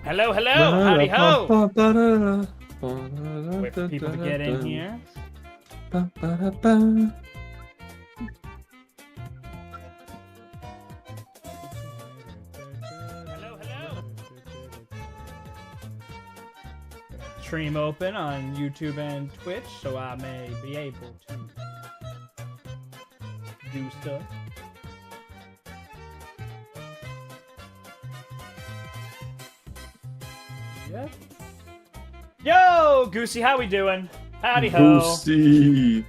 Hello, hello, howdy ho! Wait for people to get in here. Hello, hello! Stream open on YouTube and Twitch, so I may be able to do stuff. Yeah. Yo, Goosey, how we doing? Howdy ho. Goosey.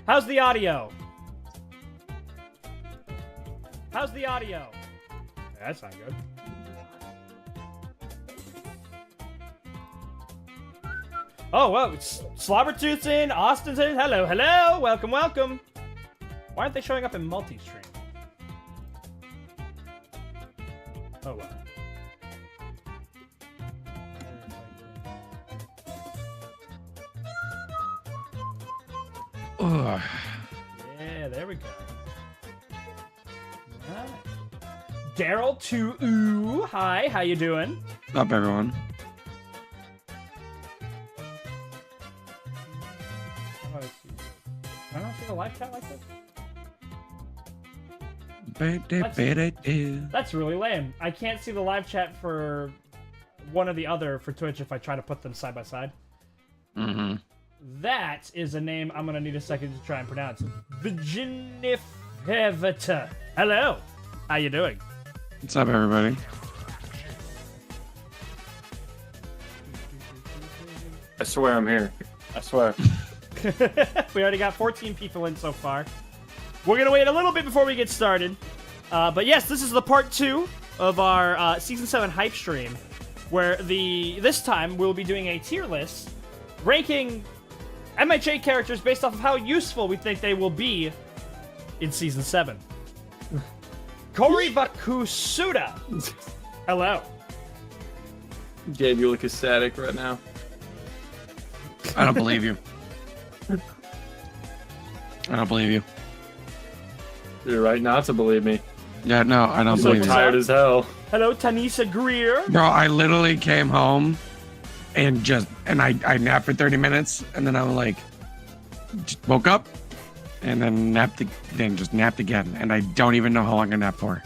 How's the audio? How's the audio? That's not good. Oh, well, Slobbertooth's in, Austin's in. Hello, hello. Welcome, welcome. Why aren't they showing up in multi-stream? Oh, well. Ugh. Yeah, there we go. Nice. Daryl to Ooh. Hi, how you doing? Up, everyone. How do I see this? Can I not see the live chat like this? That's really lame. I can't see the live chat for one or the other for Twitch if I try to put them side by side. Mm-hmm. That is a name I'm going to need a second to try and pronounce. Virginifevita. Hello. How you doing? What's up, everybody? I swear I'm here. I swear. We already got 14 people in so far. We're going to wait a little bit before we get started. But yes, this is the part 2 of our Season 7 hype stream, where this time we'll be doing a tier list, ranking MHA characters based off of how useful we think they will be in Season 7. Koribakusuda! Hello. Gabe, you look ecstatic right now. I don't believe you. I don't believe you. You're right not to believe me. Yeah, no, I don't I'm believe so you. tired as hell. Hello, Tanisa Greer. Bro, I literally came home and I napped for 30 minutes, and then I was like, just woke up and then just napped again, and I don't even know how long I napped for.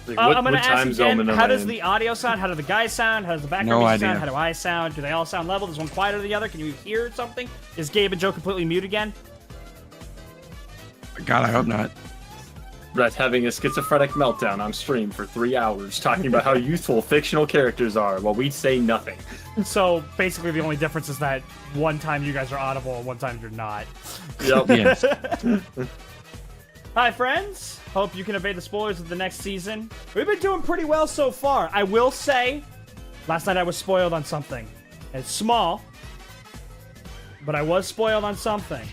Like, I'm going to what ask time zone again, am how I does in? the audio sound? How do the guys sound? How does the background No music idea. sound? How do I sound? Do they all sound level? Is one quieter than the other? Can you hear something? Is Gabe and Joe completely mute again? God, I hope not. Brett having a schizophrenic meltdown on stream for 3 hours, talking about how useful fictional characters are, while we say nothing. So basically the only difference is that one time you guys are audible and one time you're not. Yep. Yes. Hi friends, hope you can evade the spoilers of the next season. We've been doing pretty well so far. I will say, last night I was spoiled on something. It's small, but I was spoiled on something.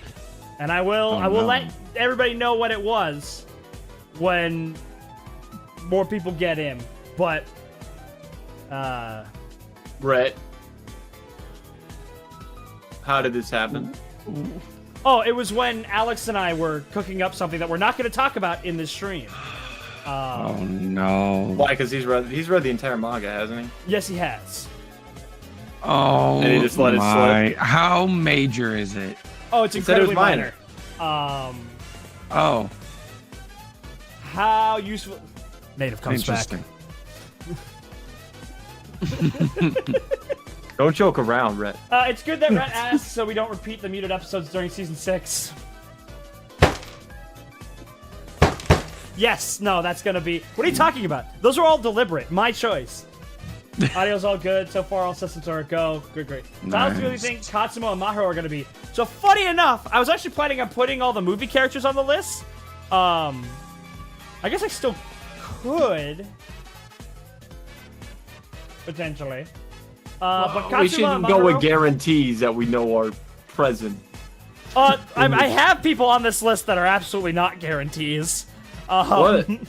And I will let everybody know what it was when more people get in. But Brett, how did this happen? oh, it was when Alex and I were cooking up something that we're not going to talk about in this stream. Oh no. Why? Because he's read the entire manga, hasn't he? Yes, he has. Oh And he just let it my. slip. How major is it? Oh, it's He said it was incredibly minor. minor. Oh, How useful... Native comes back. interesting. Don't joke around, Brett. It's good that Rhett asked so we don't repeat the muted episodes during Season 6. Yes, no, that's gonna be... What are you talking about? Those are all deliberate. My choice. Audio's all good. So far, all systems are a go. Good, great. So how do you really think Katsumo and Mahiro are gonna be? So funny enough, I was actually planning on putting all the movie characters on the list. I guess I still could. Potentially. But Katsumo We shouldn't and go with Mahiro- guarantees that we know are present. I have people on this list that are absolutely not guarantees. What? What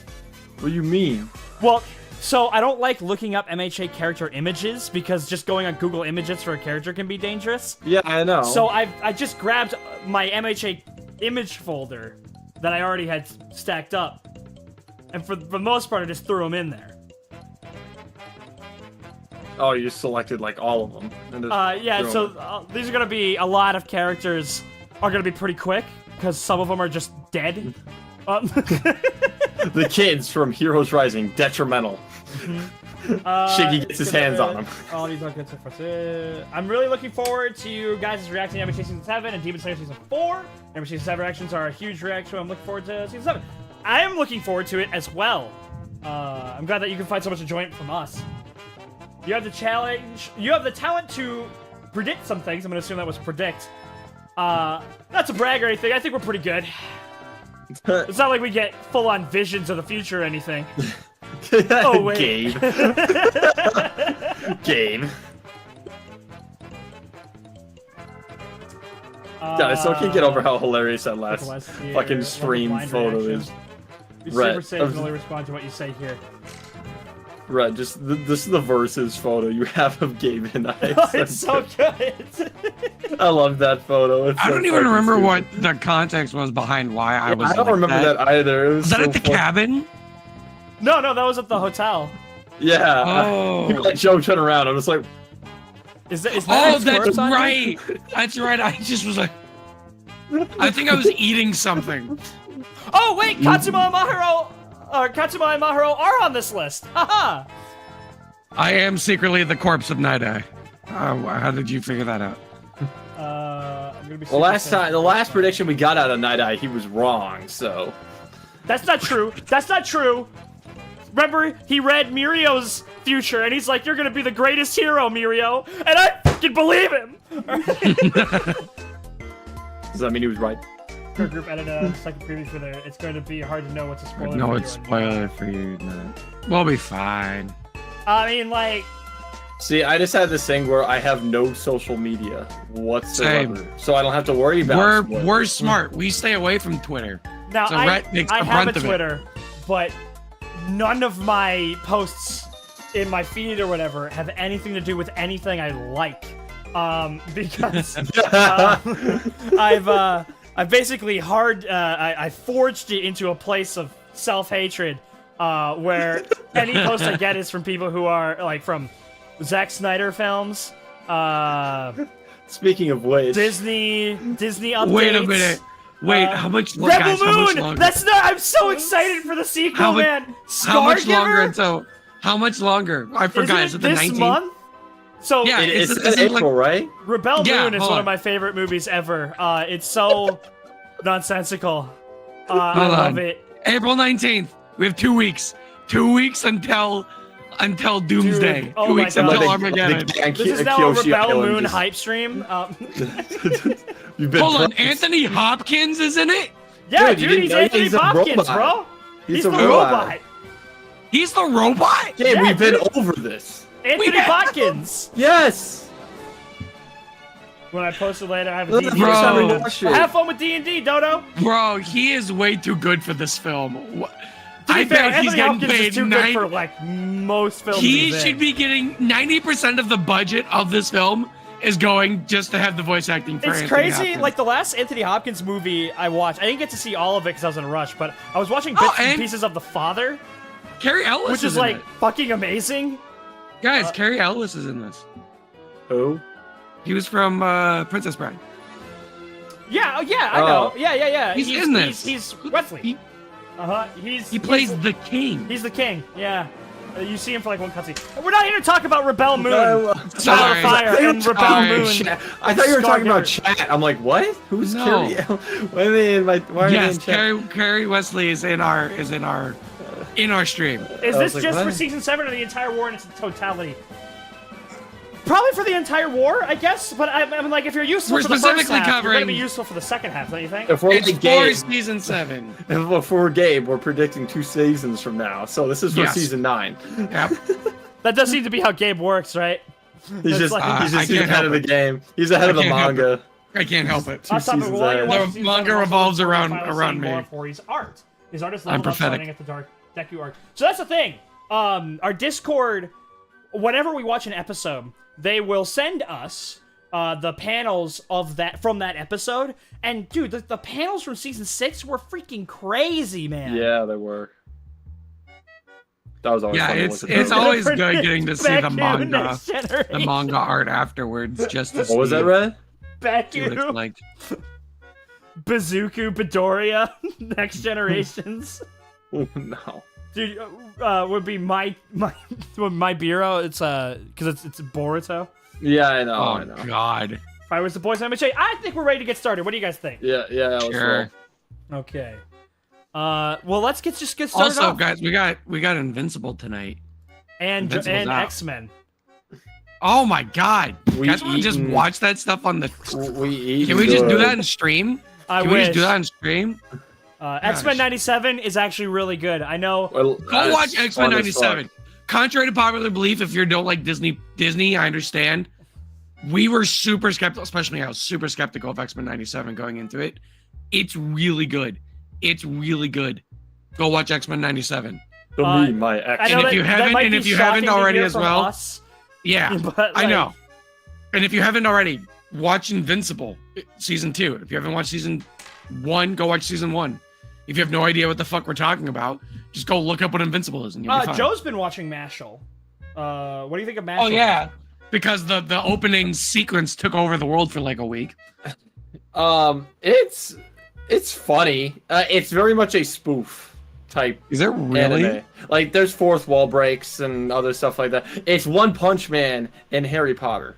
do you mean? Well, so I don't like looking up MHA character images because just going on Google Images for a character can be dangerous. Yeah, I know. So I just grabbed my MHA image folder that I already had stacked up, And for the most part, I just threw them in there. Oh, you selected like all of them. And just Yeah, threw so them. these are gonna be a lot of characters are gonna be pretty quick because some of them are just dead. The kids from Heroes Rising, detrimental. Shiggy gets his hands on them. All these are good so far. I'm really looking forward to you guys reacting to Anime Season 7 and Demon Slayer Season 4. Anime Season 7 reactions are a huge reaction. I'm looking forward to Season 7. I am looking forward to it as well. I'm glad that you can find so much enjoyment from us. You have the challenge. You have the talent to predict some things. I'm going to assume that was predict. Not to brag or anything. I think we're pretty good. It's not like we get full-on visions of the future or anything. Oh, wait. Gabe. Gabe. God, I still can't get over how hilarious that last fucking stream photo is. Be Right. super safe and only respond to what you say here. Right, just this is the versus photo you have of Gabe and I. Oh, it's so good. I love that photo. It's I so don't even fucking remember stupid. what the context was behind why I was. I don't like remember that either. It was that so at the funny. cabin? No, that was at the hotel. Yeah. Oh. People like Joe turn around. I was like, Is that Oh, his that's corpse on here? right. That's right. I just was like, I think I was eating something. Oh wait, Katsuma and Mahiro are on this list. Haha. I am secretly the corpse of Night Eye. How did you figure that out? I'm gonna be the super last safe. prediction we got out of Night Eye, he was wrong. So That's not true. That's not true. Remember, he read Mirio's future, and he's like, "You're gonna be the greatest hero, Mirio," and I fucking believe him. does that mean he was right? Her group edited a second preview for there. It's going to be hard to know what's a spoiler. No, for it's you or not. spoiler for you. No. We'll be fine. I mean, like, See, I just had this thing where I have no social media whatsoever, Same. so I don't have to worry about. We're smart. We stay away from Twitter. now So I Rhett makes the have a brunt of it. Twitter, but none of my posts in my feed or whatever have anything to do with anything I like. Because I've basically I forged it into a place of self-hatred, where any post I get is from people who are like from Zack Snyder films, Speaking of which, Disney updates. Wait a minute. Wait, how much? Rebel guys, how much Moon. longer? That's not. I'm so excited for the sequel, How much- man. How much Scargiver? longer until? How much longer? I forgot. Is Isn't it the this 19th? month? So Yeah, it's is in it like- April, right? Rebel Yeah, Moon is hold one on. of my favorite movies ever. It's so nonsensical. I Hold love on. it. April 19th. We have 2 weeks. 2 weeks until Doomsday. Dude, oh 2 my weeks God. until Armageddon. This is now a Rebel Moon hype stream. You've been Hold on, promised. Anthony Hopkins is in it? Yeah, Dude, you dude, didn't he's know Anthony he's a Hopkins, robot. bro. He's the a robot. robot. He's the robot? Yeah, Yeah, we've been dude. over this. Anthony We have- Hopkins. Yes. When I post it later, I have a Look, D&D. Bro. never Well, watched it. have fun with D&D, Dodo. Bro, he is way too good for this film. To be I fair, bet he's Anthony getting Hopkins is paid too good for like most films. He he's should in. be getting 90% of the budget of this film is going just to have the voice acting for It's Anthony crazy. Hopkins. Like the last Anthony Hopkins movie I watched, I didn't get to see all of it because I was in a rush. But I was watching bits and and- pieces of The Father, Carrie Ellis which is in like it. fucking amazing. Guys, Carrie Ellis is in this. Who? He was from Princess Bride. Yeah, oh, yeah, I know. Oh. Yeah. He's in this. He's Wesley. He, He plays he's, the king. He's the king. Yeah. You see him for like one cutscene. We're not here to talk about Rebel Moon. Child Sorry. of Fire and Rebel Sorry. Moon. I thought you were talking about Scargiver. chat. I'm like, what? Who's No. Carrie? Why are they in my? Why are they Yes, in chat? Carrie Wesley is in our stream. Is I this was like, just for what? season 7 or the entire war in its totality? Probably for the entire war, I guess. But I'm like, if you're useful We're for the first specifically half, you're gonna covering- be useful for the second half, don't you think? If we're It's like for Gabe, season 7. if we're Gabe, we're predicting 2 seasons from now. So this is for Yes. season 9. Yep. That does seem to be how Gabe works, right? He's It's just like- he's I just can't ahead of the help it. game. He's ahead of the can't help manga. I can't help it. Off topic, seasons while you're ahead. watching The season manga 7, revolves also around- finally around seeing me. more for his art. His artist I'm leveled up prophetic. starting at the Dark Deku arc. So that's the thing. Our Discord, whenever we watch an episode, they will send us the panels of that from that episode. And dude, the panels from season 6 were freaking crazy, man. Yeah, they were. That was always Yeah, fun to it's look at. always good getting to see the Baku manga, Next Generation. the manga art afterwards, just to see What was that, Red? what it's Baku, like. Bazuku, Midoriya, Next Generations. Oh, no. Dude, would be my Biro. It's because it's Boruto. Yeah, I know. Oh I know. God. If I was the boys, I'm gonna say I think we're ready to get started. What do you guys think? Yeah, let's Sure. roll. Okay. Well, let's just get started. Also, off. guys, we got Invincible tonight. and Invincible's out. X-Men. Oh my God! You We guys want to just eaten- watch that stuff on the? We eat Can we just do good. that in stream? I Can we wish. just do that in stream? X-Men 97 is actually really good. I know. Well, Go watch that's X-Men fun as fuck. 97. Contrary to popular belief, if you don't like Disney, I understand. We were super skeptical, especially I was super skeptical of X-Men 97 going into it. It's really good. It's really good. Go watch X-Men 97. To me, my I ex. know And if that- you that haven't- might and be if you shocking haven't to already hear as from well, us, Yeah, but, I like, know. And if you haven't already, watch Invincible season 2. If you haven't watched season 1, go watch season 1. If you have no idea what the fuck we're talking about, just go look up what Invincible is and you'll be fine. Joe's been watching Mashal. What do you think of Mashal? Oh yeah, because the opening sequence took over the world for like a week. It's funny. It's very much a spoof type Is it really? anime. Like there's fourth wall breaks and other stuff like that. It's One Punch Man and Harry Potter.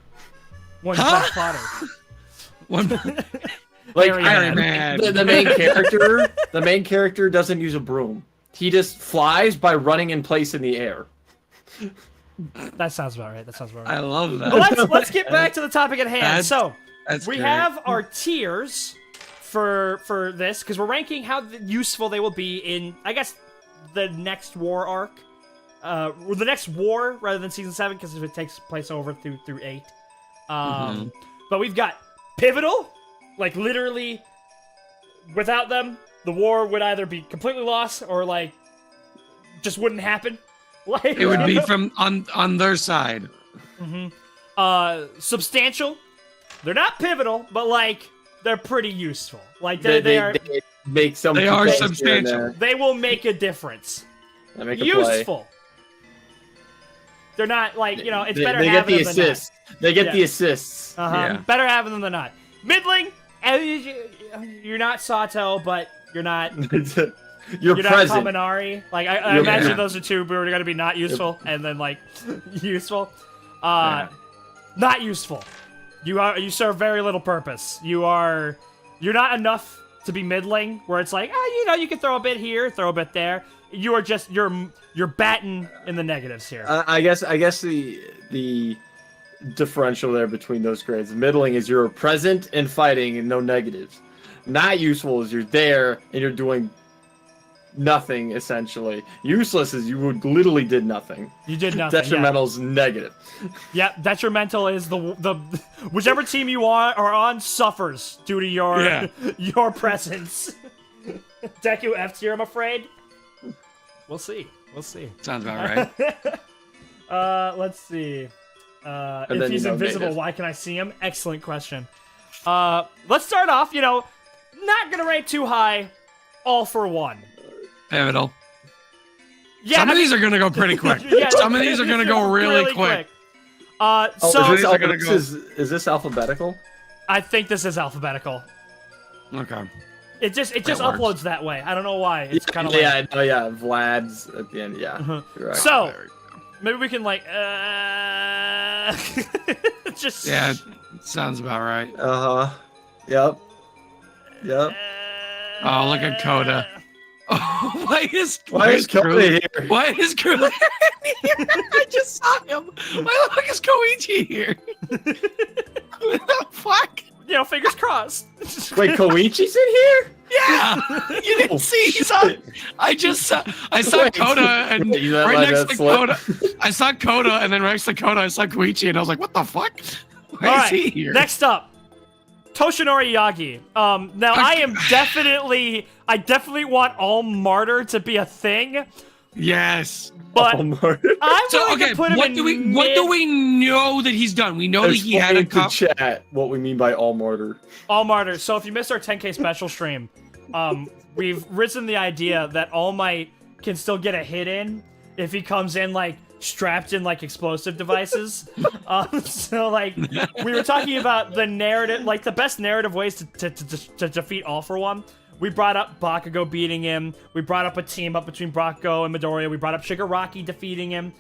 One Huh? Punch Potter. One, Like Harry Man. the main character doesn't use a broom. He just flies by running in place in the air. That sounds about right. I love that. But let's get back to the topic at hand. That's- So That's we great. have our tiers for this because we're ranking how useful they will be in, I guess, the next war arc, or the next war rather than season 7 because it takes place over through 8. But we've got pivotal, like literally, without them, the war would either be completely lost or like just wouldn't happen. Like It would be from on their side. substantial. They're not pivotal, but like they're pretty useful. Like they are. They make some. They are plays here and substantial. there. They will make a difference. They make a play. Useful. They're not like, you know, it's They better get having the them than assists. They get Yeah. the assists. not. Yeah. Better having them than not. Middling. You're not Sato, but you're not. You're You're present. not Kaminari. Like I You're imagine present. those are two who are gonna be not useful, and then like useful. Yeah. Not useful. You serve very little purpose. You're not enough to be middling, where it's like, you know, you can throw a bit here, throw a bit there. You are just you're batting in the negatives here. I guess the differential there between those grades. Middling is you're present and fighting and no negatives. Not useful is you're there and you're doing nothing essentially. Useless is you literally did nothing. You did nothing. Yeah. Detrimental's negative. Yep, detrimental is the whichever team you are on suffers due to your Yeah. your presence. Deku F tier, I'm afraid. We'll see. Sounds about right. Let's see. then, If he's you know, invisible, native. why can I see him? Excellent question. Let's start off. You know, not gonna rank too high. All for one. Pivotal. Yeah, Some I of mean- these are gonna go pretty quick. Yeah, Some of these are gonna go really quick. So these are gonna go- Is this alphabetical? I think this is alphabetical. Okay. It just works. uploads that way. I don't know why. It's kind of like. Yeah, I know, yeah. Vlad's at the end, yeah. You're right. So- There we go. Maybe we can like just Yeah, sounds about right. Uh-huh. Yep. Oh, look at Kota. Oh, why is Kota Kurogiri- here? Why is Kurogiri here? I just saw him. Why the fuck is Koichi here? What the fuck? You know, fingers crossed. Wait, Koichi's in here? Yeah, you didn't see. He saw. I saw Wait. Coda and Wait, that right might next have to slipped. Coda. I saw Coda and then right next to Coda I saw Koichi and I was like, what the fuck? Why All is right, he here? next up, Toshinori Yagi. Now I definitely want all martyr to be a thing, Yes. but Oh, Mark. I'm So willing okay, to put him what in do we mid- know that he's done? We know that he had a Explain to cup. chat what we mean by all martyr. All martyr. So if you missed our 10K special stream, we've risen the idea that All Might can still get a hit in if he comes in like strapped in like explosive devices. So like we were talking about the narrative, like the best narrative ways to defeat All For One. We brought up Bakugo beating him. We brought up a team up between Bakugo and Midoriya. We brought up Shigaraki defeating him.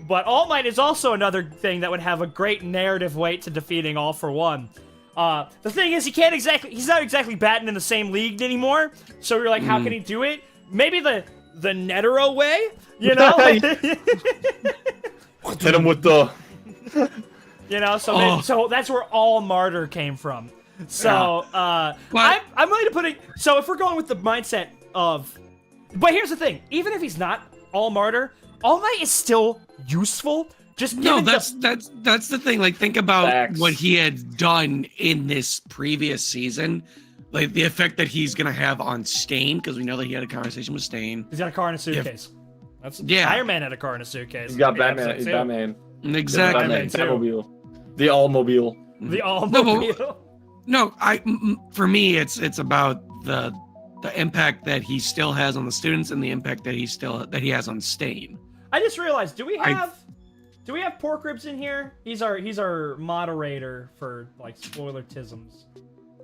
But All Might is also another thing that would have a great narrative weight to defeating All For One. The thing is, he's not exactly batting in the same league anymore. So we were like, how can he do it? Maybe the Netero way, you know? Hit him with the... You know, so that's where All Martyr came from. So, I'm willing to put it... So if we're going with the mindset of... But here's the thing. Even if he's not All Martyr, All Might is still useful. Just that's the thing. Like, think about Facts. what he had done in this previous season. Like, the effect that he's going to have on Stain, because we know that he had a conversation with Stain. He's got a car in a suitcase. Yeah. Iron Man had a car in a suitcase. He's got Batman. He's Batman. Exactly. Batman too. Batmobile. The All-Mobile. The All-Mobile. No, for me, it's about the impact that he still has on the students and the impact that he has on Stain. I just realized, do we have pork ribs in here? He's our moderator for like spoiler-tisms.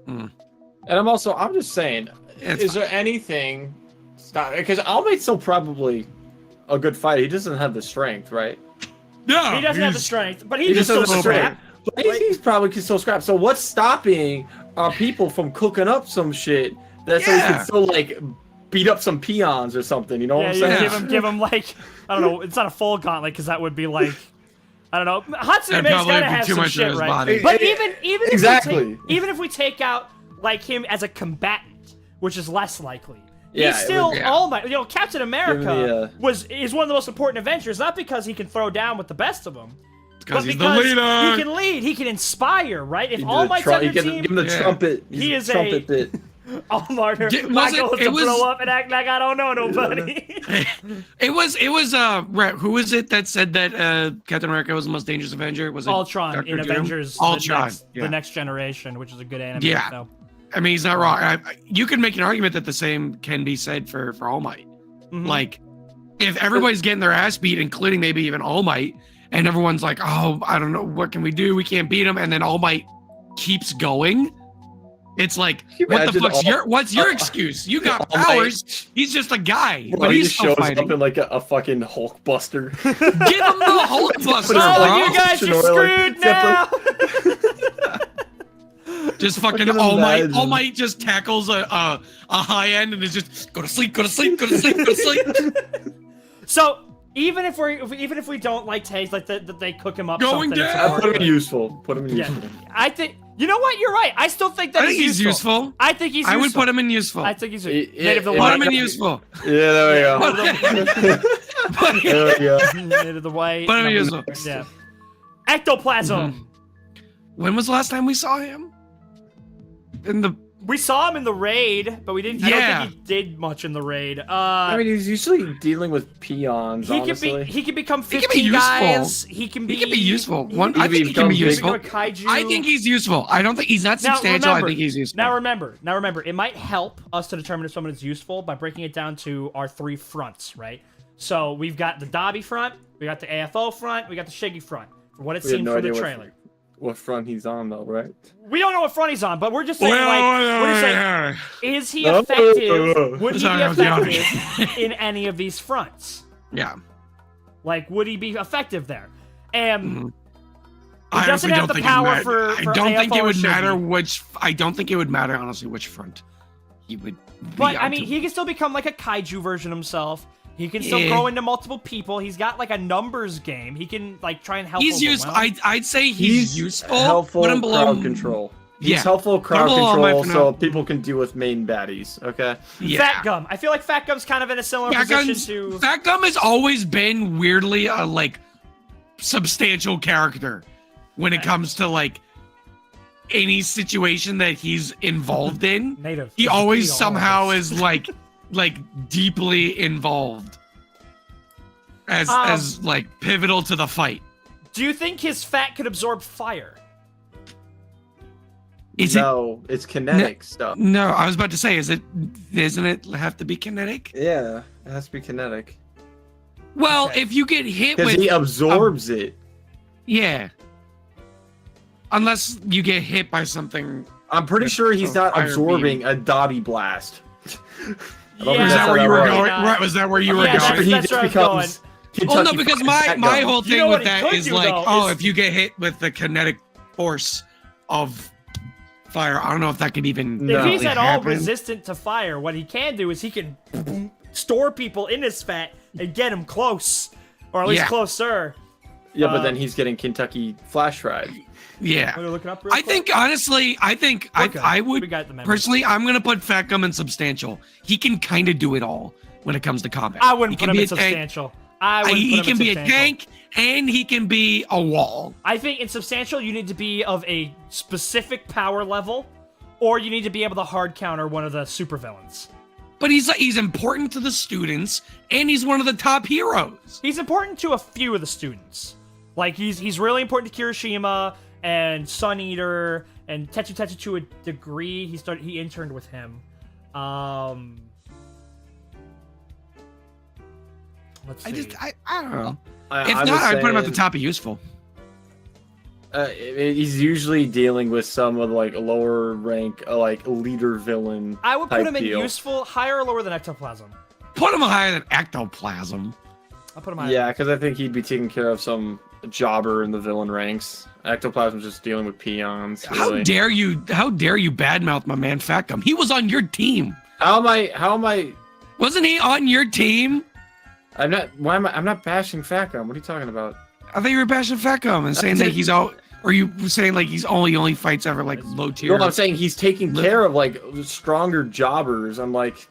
And I'm just saying, is there anything because All Might's still probably a good fighter. He doesn't have the strength, right? No, he doesn't have the strength, but he just can has still the scrap. But he's probably can still scrap. So what's stopping our people from cooking up some shit that so we can still like beat up some peons or something? You know what I'm saying? Give him like, I don't know. It's not a full gauntlet because that would be like, I don't know. Hatsune's gotta have some shit, right? Body. But even exactly, even if we take out like him as a combatant, which is less likely. Yeah, he's still All Might. You know, Captain America is one of the most important Avengers, not because he can throw down with the best of them, but he's because the leader. he can lead, he can inspire, right? If All Might's on your team, give him the trumpet. He is trumpet bit. All Martyr. It blow up and act like I don't know nobody. It was who was it that said that Captain America was the most dangerous Avenger? Was it Ultron Dr. in Doom? Avengers Ultron, the next generation, which is a good anime. Yeah. So. I mean, he's not wrong. You could make an argument that the same can be said for All Might. Mm-hmm. Like, if everybody's getting their ass beat, including maybe even All Might, and everyone's like, "Oh, I don't know, what can we do? We can't beat him," and then All Might keeps going. It's like, what the fuck's what's your excuse? You got powers. He's just a guy, Bro, but he he's just still shows fighting. up in like a fucking Hulk Buster. Give him the Hulk Buster, Oh, bro. you guys are screwed now. Just fucking All Might just tackles a high end and is just go to sleep, go to sleep, go to sleep, go to sleep. So even if we don't like taste like that they cook him up Going something. down. Put him in useful. Put him in useful. I think you know what, you're right. I still think that I think he's useful. I think he's useful. I would put him in useful. I think he's Native the Put White. him in useful. Yeah, there we go. There we go. Native the White. Put him in useful. Yeah. Ectoplasm. When was the last time we saw him? We saw him in the raid, but we didn't. I don't think he did much in the raid. I mean, he's usually dealing with peons. Honestly, he can become 15 can be useful. guys. He can be useful. I think he can be useful. Kaiju. I think he's useful. I don't think he's not substantial. I think he's useful. Now remember, it might help us to determine if someone is useful by breaking it down to our three fronts, right? So we've got the Dabi front, we got the AFO front, we got the Shiggy front. For what it seems from the trailer. What front he's on, though, right? We don't know what front he's on, but we're just saying, is he effective? Would he be effective in any of these fronts? Yeah. Like, would he be effective there? And I doesn't have the power for I don't think AFO it would or matter Shiggy. which. I don't think it would matter honestly which front he would. But I mean, he can still become like a kaiju version himself. He can still grow into multiple people. He's got like a numbers game. He can like try and help. He's useful. I'd say he's useful. Helpful Put him below crowd control. He's helpful crowd control, so people can deal with main baddies. Okay. Yeah. Fat Gum. I feel like Fat Gum's kind of in a similar position to. Fat Gum has always been weirdly a like substantial character when it comes to like any situation that he's involved in. Native. He always somehow is like deeply involved as like pivotal to the fight. Do you think his fat could absorb fire? It's kinetic stuff. No, I was about to say, doesn't it have to be kinetic? Yeah, it has to be kinetic. Well, Okay. if you get hit Because with he absorbs it. yeah. Unless you get hit by something. I'm pretty sure he's not Fire absorbing a Dobby blast. Yeah, Was that where you were right. going? Right, was that where you were Yeah, going? He that's just where I was becomes Well, no, Kentucky because Fried my Fat whole You thing know with what he that could is do, like, though, oh, is- if you get hit with the kinetic force of fire, I don't know if that could even. No. If he's really at all happen. resistant to fire, what he can do is he can store people in his fat and get him close, or at least Yeah. closer. Yeah, but then he's getting Kentucky flash fried. Yeah. Want to look it up real I quick? think honestly, Okay, I we would got the memory. personally, I'm gonna put Fat Gum in Substantial. He can kind of do it all when it comes to combat. I wouldn't He put can him be in a tank. substantial. I wouldn't He put him can in be a substantial. tank and he can be a wall. I think in substantial you need to be of a specific power level, or you need to be able to hard counter one of the supervillains. But he's important to the students and he's one of the top heroes. He's important to a few of the students. Like he's really important to Kirishima and Sun Eater and Tetsu Tetsu to a degree. He interned with him. Let's see. I don't know. I If was not, I'd put him at the saying, top of useful. He's usually dealing with some of like lower rank, like leader villain. I would put type him in deal. useful, higher or lower than ectoplasm. Put him higher than ectoplasm. I'll put him higher. Yeah, because I think he'd be taking care of some jobber in the villain ranks. Ectoplasm's just dealing with peons. How Really. dare you badmouth my man Fat Gum? He was on your team. How am I? Wasn't he on your team? I'm not. Why am I? I'm not bashing Fat Gum. What are you talking about? I thought you were bashing Fat Gum and saying that he's all, or you were saying like he's only fights ever like low tier. No, I'm saying he's taking care of like stronger jobbers. I'm like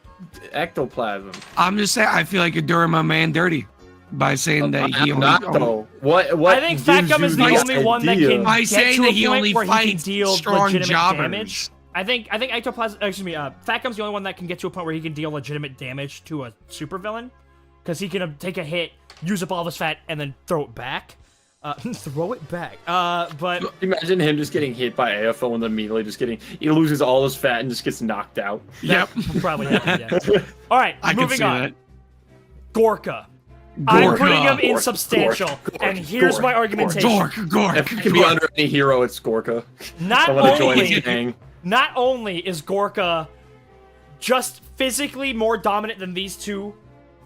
ectoplasm. I'm just saying I feel like you're doing my man dirty by saying that he I'm only. not though. What? I think Fat gives Gum you is the only one that idea? can By get saying to that a he point only where he can fights deal strong legitimate jobbers. damage. I think ectoplasm. Fat Gum's the only one that can get to a point where he can deal legitimate damage to a supervillain, because he can take a hit, use up all of his fat, and then throw it back. Throw it back. But Imagine him just getting hit by AFO and then immediately he loses all his fat and just gets knocked out. Yep. will probably happen. Yeah. All right, I can moving see on. that. Gorka. I'm Gorka. putting him in Gorka, substantial, Gorka, and here's Gorka, my argumentation. Gork. If he can be under any hero, it's Gorka. Not Someone to join only his gang. Not only is Gorka just physically more dominant than these two,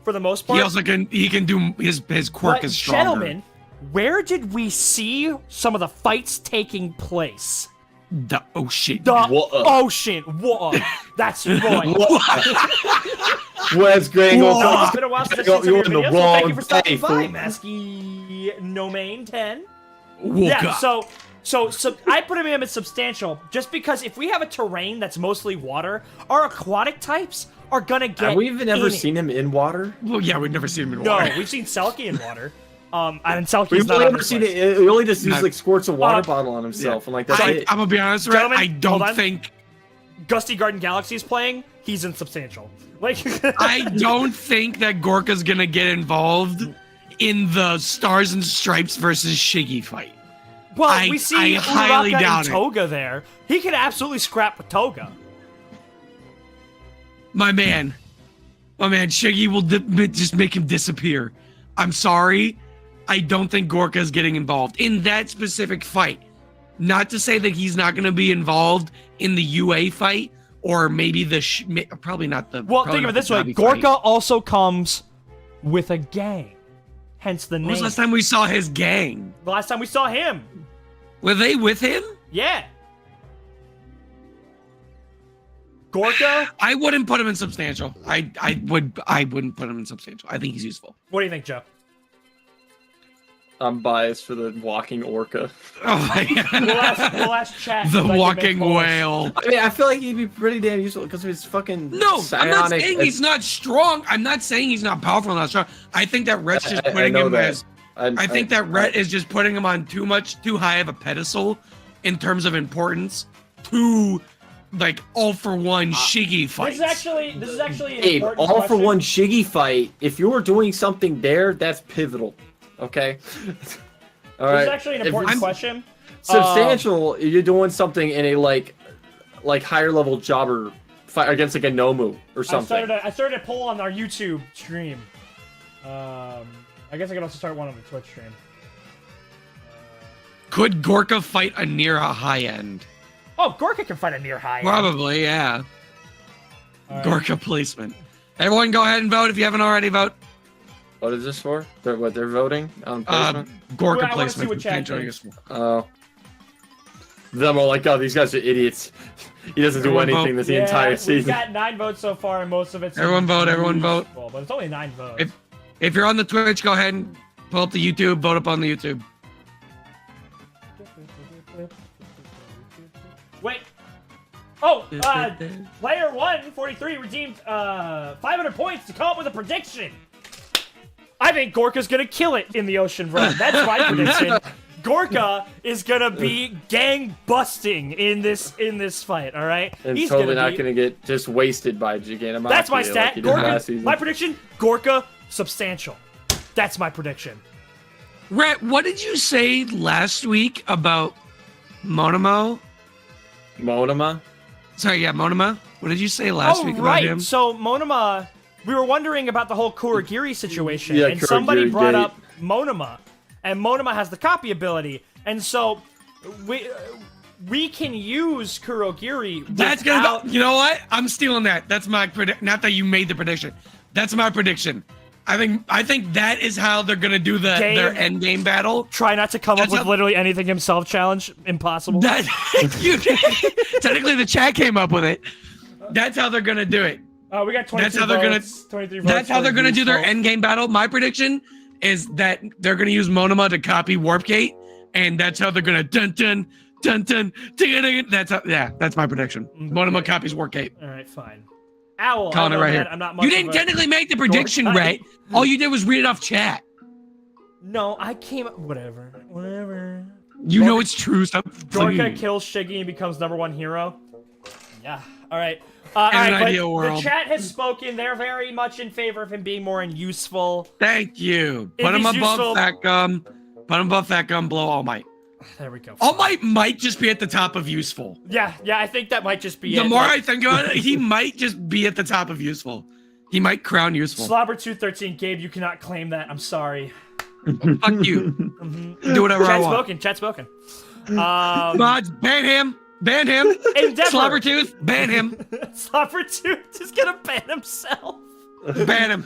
for the most part. He also can do his quirk but is stronger. gentlemen, where did we see some of the fights taking place? The ocean. The What? ocean. What? That's right. What's going No, on? it's been a while since I've You're seen some of in your the videos, so thank you wrong for stopping day, by, fool. Masky Nomain 10. Woka. Yeah, so I put him in as substantial just because if we have a terrain that's mostly water, our aquatic types are gonna get. Have we even ever in it. seen him in water? Well, yeah, we've never seen him in No, water. we've seen Selkie in water. And Selkie's We've not only on ever this seen list. it. He only just uses like squirts a water Uh, bottle on himself, and like that's I'm it. gonna be honest, Red, Gentlemen, I hold don't on. think Gusty Garden Galaxy is playing. He's insubstantial. Like I don't think that Gorka's gonna get involved in the Stars and Stripes versus Shiggy fight. Well, we see I highly Uraraka doubt and it. Toga there. He could absolutely scrap with Toga. My man, Shiggy will just make him disappear. I'm sorry, I don't think Gorka's getting involved in that specific fight. Not to say that he's not going to be involved in the UA fight, or maybe probably not the. Well, probably think of not it this the way: Navi Gorka fight. also comes with a gang, hence the When was name. the last time we saw his gang? The last time we saw him, Were they with him? yeah. Gorka, I wouldn't put him in substantial. I wouldn't put him in substantial. I think he's useful. what do you think, Joe? I'm biased for the walking orca. Oh my The god. last chat. The like, walking Polish. whale. I mean, I feel like he'd be pretty damn useful because of his fucking No, I'm not psionic- saying he's not strong. I'm not saying he's not powerful and not strong. I think that Rhett's just I putting know him that. as. I think that Rhett is just putting him on too high of a pedestal in terms of importance to like all for one Shiggy fights. This is actually an Abe, important all for question. one Shiggy fight. If you were doing something there, that's pivotal. Okay. All right. This is actually an If important it's question. Substantial. You're doing something in a like higher level jobber fight against like a Nomu or something. I started a poll on our YouTube stream. I guess I could also start one on the Twitch stream. Could Gorka fight a near a high end? Oh, Gorka can fight a near high. Probably, yeah. Right. Gorka placement. Everyone go ahead and vote if you haven't already vote. What is this for? They're voting on placement? Gorka I wanna see placement. what chat Potentially thinks. useful. Oh. Them all like, oh, these guys are idiots. He doesn't do Everyone anything vote. this entire We've season. got 9 votes so far, and most of it's Everyone vote, everyone vote. useful, but it's only 9 votes. If you're on the Twitch, go ahead and pull up the YouTube, vote up on the YouTube. Wait. Oh, player 143 redeemed 500 points to come up with a prediction. I think Gorka's gonna kill it in the ocean run. That's my prediction. Gorka is gonna be gang busting in this fight. All right, And he's totally gonna not going to get just wasted by Gigantomachia. That's my like stat. he did last Gorka. season. My prediction: Gorka substantial. That's my prediction. Rhett, what did you say last week about Monomo? Monoma? Sorry, yeah, Monoma. What did you say last week about him? So Monoma, we were wondering about the whole Kurogiri situation, Yeah, and somebody Kurogiri brought gate. up Monoma, and Monoma has the copy ability, and so we can use Kurogiri. That's gonna go. You know what? I'm stealing that. That's my prediction. Not that you made the prediction. That's my prediction. I think that is how they're gonna do their end game battle. Try not to come up That's with how- literally anything himself challenge. Impossible. That technically the chat came up with it. That's how they're gonna do it. We got 23 That's how they're gonna. votes, 23 votes. That's how for they're gonna do their useful. end game battle. My prediction is that they're gonna use Monoma to copy Warp Gate, and that's how they're gonna dun dun dun dun dun. dun. That's how. Yeah, that's my prediction. Monoma copies Warp Gate. All right, fine. Owl. Calling it right here. I'm not much You of didn't a- technically make the prediction, Dork. Ray. All you did was read it off chat. No, I came up. Whatever. You know it's true. Stop. Dorka playing. kills Shiggy and becomes #1 hero. Yeah. All right. In an but ideal world. The chat has spoken. They're very much in favor of him being more useful. Thank you. If Put him he's above useful- Fat Gum. Put him above Fat Gum. Below All Might. There we go. All Might just be at the top of useful. Yeah. I think that might just be The it. more Like, I think about it, he might just be at the top of useful. He might crown useful. Slobber213, Gabe, you cannot claim that. I'm sorry. Fuck you. Do whatever I want. Chat spoken. Mods, ban him. Ban him. Endeavor. Slobbertooth, ban him. Slobber2 is gonna ban himself. Ban him.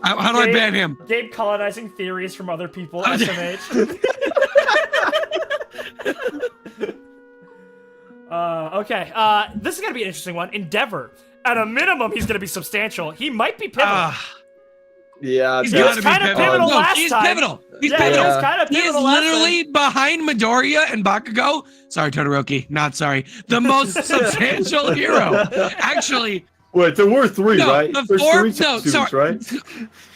How do I ban him? Gabe colonizing theories from other people. SMH. Okay. This is gonna be an interesting one. Endeavor. At a minimum, he's gonna be substantial. He might be pivotal. Yeah, He's He was gotta be kinda pivotal. pivotal No, last he's time. pivotal. He's Yeah, pivotal. he was kind of He is pivotal last literally behind Midoriya and Bakugo. Sorry, Todoroki. Not sorry. The most substantial hero. Actually, Wait, there were 3, no, right? the There's four. 3 No, suits, sorry. right?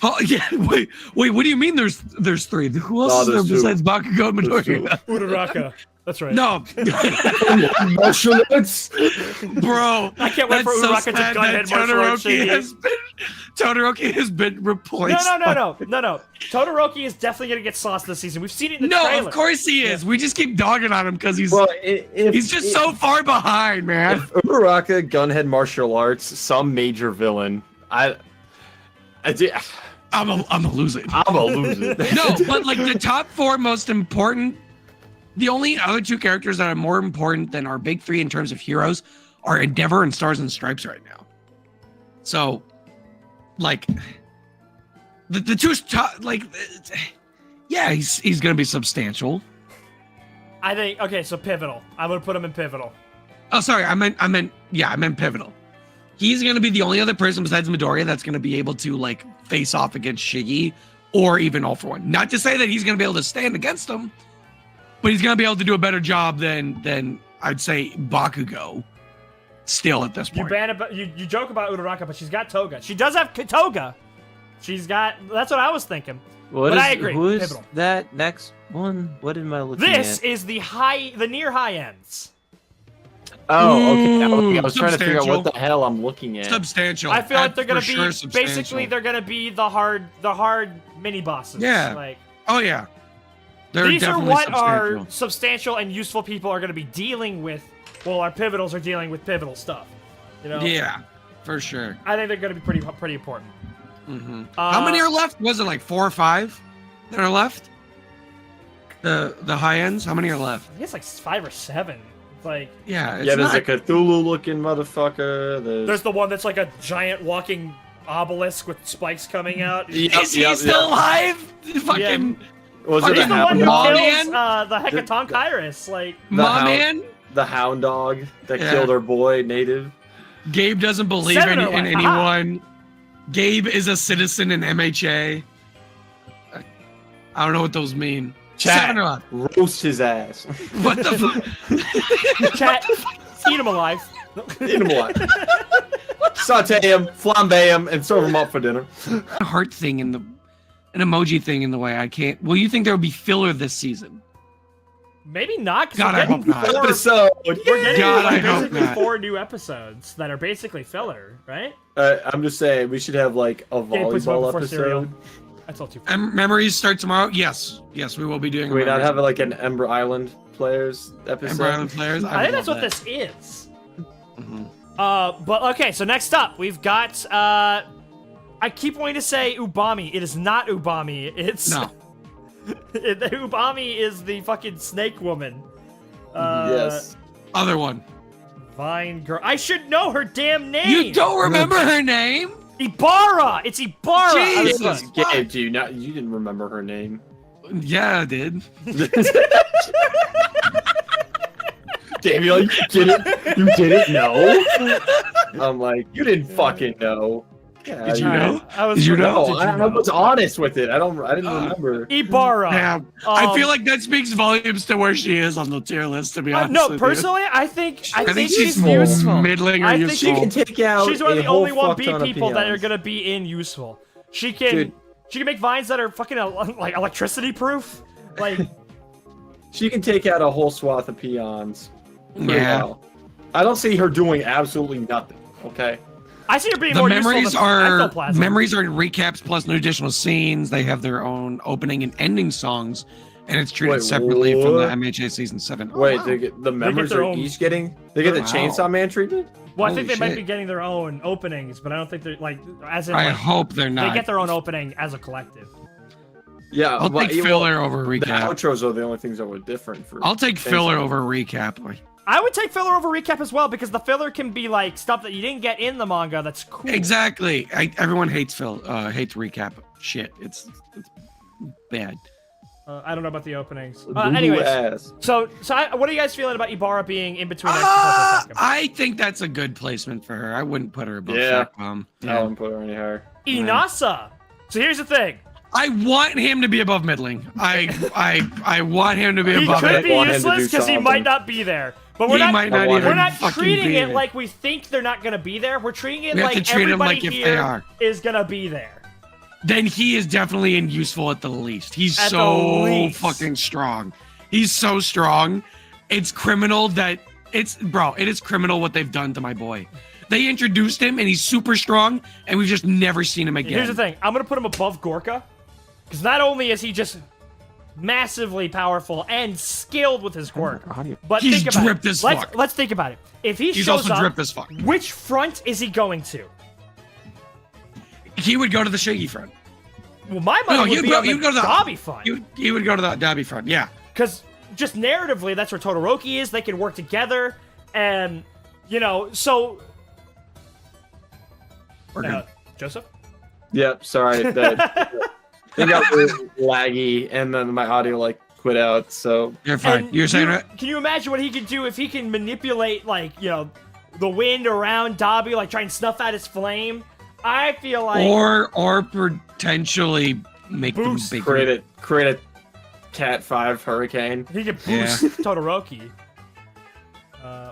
Oh, yeah. Wait. What do you mean? There's 3? Who else is there there's 2. besides Bakugo and There's 2. Midoriya? Uraraka. That's right. No, Martial arts. bro. I can't wait that's for so Uraraka to sad gunhead that martial arts Todoroki has been replaced. No. Todoroki is definitely gonna get sauce this season. We've seen it in the No, trailer. of course he is. We just keep dogging on him because he's Well, he's just so far behind, man. If Uraraka, gunhead martial arts, some major villain, I'm I'm a loser. a loser. No, but like the top 4 most important, the only other 2 characters that are more important than our big 3 in terms of heroes are Endeavor and Stars and Stripes right now. So, like, the 2 top, like, yeah, he's gonna be substantial. I think. Okay, so pivotal. I'm gonna put him in pivotal. Oh, sorry, I meant pivotal. He's gonna be the only other person besides Midoriya that's gonna be able to like face off against Shiggy or even All for One. Not to say that he's gonna be able to stand against him, but he's gonna be able to do a better job than I'd say Bakugo. Still at this You point. you joke about Uraraka, but she's got Toga. She does have Toga. She's got. That's what I was thinking. But I agree. Who is Pivotal. that next one? What am I looking This at? is the near high ends. Oh, okay. I was trying to figure out Substantial. what the hell I'm looking at. Substantial. I feel like That's they're gonna for be sure substantial. basically they're gonna be the hard mini bosses. Yeah. Like Oh yeah. They're these are definitely what substantial. our substantial and useful people are gonna be dealing with. Well, our pivotals are dealing with pivotal stuff. You know. Yeah, for sure. I think they're gonna be pretty important. How many are left? Was it like 4 or 5 that are left? The high ends. How many are left? I guess like 5 or 7. It's like Yeah. It's There's not... a Cthulhu-looking motherfucker. there's the one that's like a giant walking obelisk with spikes coming out. Is he still alive? Fucking Was Fucking it He's the one who Maw kills Man? the Hecatonchirus. Like, Mom man. the hound dog that Yeah. killed our boy native? Gabe doesn't believe Seven in or what? anyone. Gabe is a citizen in MHA. I don't know what those mean. Chat. 7 or left. Roast his ass. What the fuck? chat, eat him alive. Eat him alive. Saute him, flambe him, and serve him up for dinner. A heart thing in the, an emoji thing in the way. I can't. Well, you think there would be filler this season? Maybe not. 'Cause God, we're I hope getting not. Episode. We're getting God, like, I hope basically not. 4 new episodes that are basically filler, right? I'm just saying we should have like a Gabe puts one volleyball before cereal. episode. That's all too. Memories start tomorrow. Yes, we will be doing. Can we not Memories. have like an Ember Island players episode? Ember Island players? I think that's what this is. But okay, so next up we've got I keep wanting to say Ubami. It is not Ubami. It's No. Ubami is the fucking snake woman. Yes. Other one. Vine girl. I should know her damn name. You don't remember her name? Ibarra. It's Ibarra. I was Jesus. close. Gabe, do you not? You didn't remember her name. Yeah, I did. Daniel, you didn't. You didn't know. I'm like, you didn't fucking know. Yeah, Did you know? I was Did you know? No, I was honest with it. I didn't remember. Ibarra. Damn. I feel like that speaks volumes to where she is on the tier list. To be honest. no, with you. personally, I think she's useful. middling or I think useful. She can take out. She's one of a the whole only fuck 1B ton of people that are peons. gonna be in useful. She can Dude. she can make vines that are fucking like electricity proof. Like She can take out a whole swath of peons. pretty Yeah. well. I don't see her doing absolutely nothing. Okay. I see her being The more memories useful than are ectoplasm. memories are recaps plus new additional scenes. They have their own opening and ending songs, and it's treated Wait, separately from the what? MHA season 7. Oh, Wait, wow. the members their are own- each getting. They get the Wow. Chainsaw Man treatment. Well, I Holy think they might shit. be getting their own openings, but I don't think they're like as in I like, hope they're they not. get their own opening as a collective. Yeah, I'll take filler over The recap. outros are the only things that were different for. I'll take Chainsaw filler Man. over recap. Like, I would take filler over recap as well because the filler can be like stuff that you didn't get in the manga that's cool. exactly. Everyone hates hates recap shit. It's bad. I don't know about the openings. Boo-boo Anyways, ass. so what are you guys feeling about Ibarra being in between? Ectoplasm? I think that's a good placement for her. I wouldn't put her above Yeah. Fatcom. I wouldn't put her any higher. Inasa. So here's the thing. I want him to be above middling. I want him to be He above could it. be want him to useless do because he something. might not be there. But we're He not. might not We're even We're not fucking treating be it there. like we think they're not gonna be there. We're treating it We have to like treat 'em everybody like if here they are. is gonna be there. Then he is definitely useful at the least. He's At the so least. fucking strong. He's so strong. It's criminal that it is criminal what they've done to my boy. They introduced him and he's super strong and we've just never seen him again. Here's the thing. I'm gonna put him above Gorka because not only is he just massively powerful and skilled with his quirk, but He's think about dripped it. as let's, fuck. Let's think about it. If he He's shows also up, dripped as fuck. which front is he going to? He would go to the Shaggy front. Well, my money would be on the go to the Dobby front. He would go to the Dobby front. Yeah. Because just narratively, that's where Todoroki is. They can work together, and so. We're good. Joseph. Yep. Sorry. That it got really laggy, and then my audio quit out. So You're fine. And You're saying right? Can you imagine what he could do if he can manipulate, the wind around Dobby, try and snuff out his flame? I feel like Or potentially make them Boost. bigger. create a Cat 5 hurricane. he could boost Todoroki.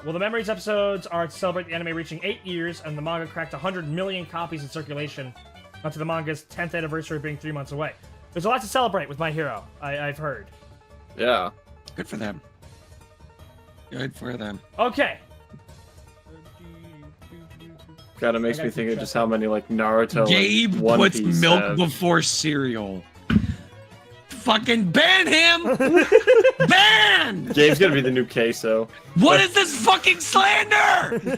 Well, the Memories episodes are to celebrate the anime reaching 8 years, and the manga cracked 100 million copies in circulation, up to the manga's 10th anniversary being 3 months away. There's a lot to celebrate with My Hero, I've heard. Yeah. Good for them. Good for them. Okay. Kind of makes me think of just how many Naruto. Gabe One puts Piece milk have. before cereal. Fucking ban him! Ban! Gabe's gonna be the new queso. What is this fucking slander?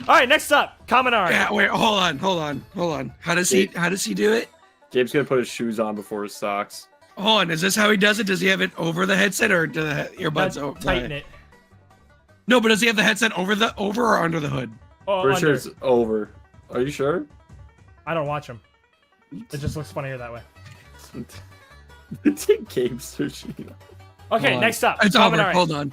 All right, next up, Kaminari. Yeah, wait, hold on. How does he do it? Gabe's gonna put his shoes on before his socks. Hold on, is this how he does it? Does he have it over the headset or do the earbuds over? Tighten it. No, but does he have the headset over or under the hood? Oh, Pretty sure under. it's over. Are you sure? I don't watch him. It just looks funnier that way. Take Gabe's sushi. Okay, Hold on. next up, It's over. Kaminari. Hold on.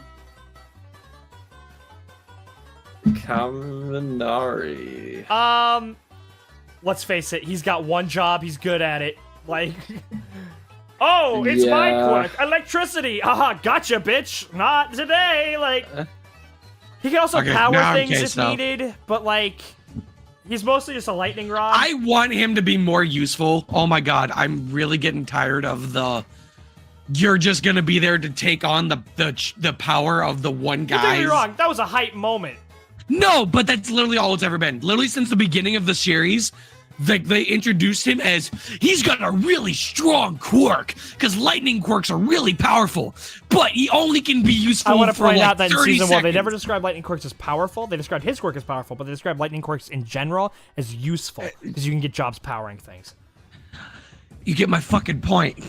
Kaminari. Let's face it, he's got one job, he's good at it. Like, oh, it's my Yeah. quirk, electricity. Aha, gotcha, bitch. Not today. Like, he can also Okay, power now I'm things if cased up. needed, but like, he's mostly just a lightning rod. I want him to be more useful. Oh my god, I'm really getting tired of the. You're just gonna be there to take on the power of the one Don't guy. get me wrong, that was a hype moment. No, but that's literally all it's ever been. Literally since the beginning of the series, they introduced him as he's got a really strong quirk because lightning quirks are really powerful, but he only can be useful I want to for point like out that in 30 season seconds. 1, they never described lightning quirks as powerful. They described his quirk as powerful, but they described lightning quirks in general as useful because you can get jobs powering things. You get my fucking point.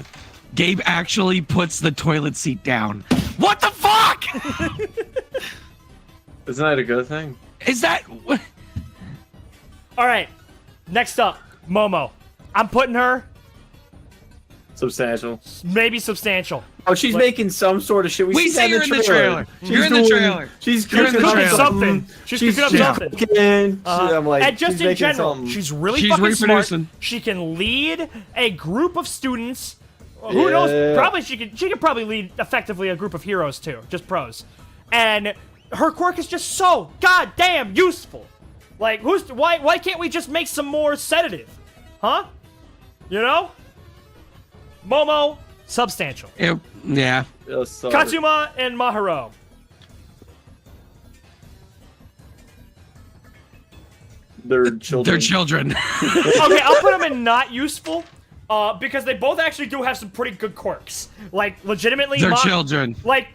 Gabe actually puts the toilet seat down. What the fuck? Isn't that a good thing? Is that? All right, next up, Momo. I'm putting her Substantial. maybe substantial. Oh, she's But- making some sort of shit. We see her in the trailer. She's You're in the doing- trailer. She's You're in the cooking trailer. Something. She's cooking up something. cooking. I'm like, And just she's in making general, something. she's really She's fucking reproducing. smart. She can lead a group of students. Who knows? Yeah. Probably she could probably lead effectively a group of heroes too, just pros. And her quirk is just so goddamn useful. Like, why can't we just make some more sedative? Huh? You know? Momo, substantial. Yeah. Yeah, sorry. Katsuma and Mahiro. They're children. They're children. Okay, I'll put them in not useful, because they both actually do have some pretty good quirks. Like, legitimately, They're children. Like,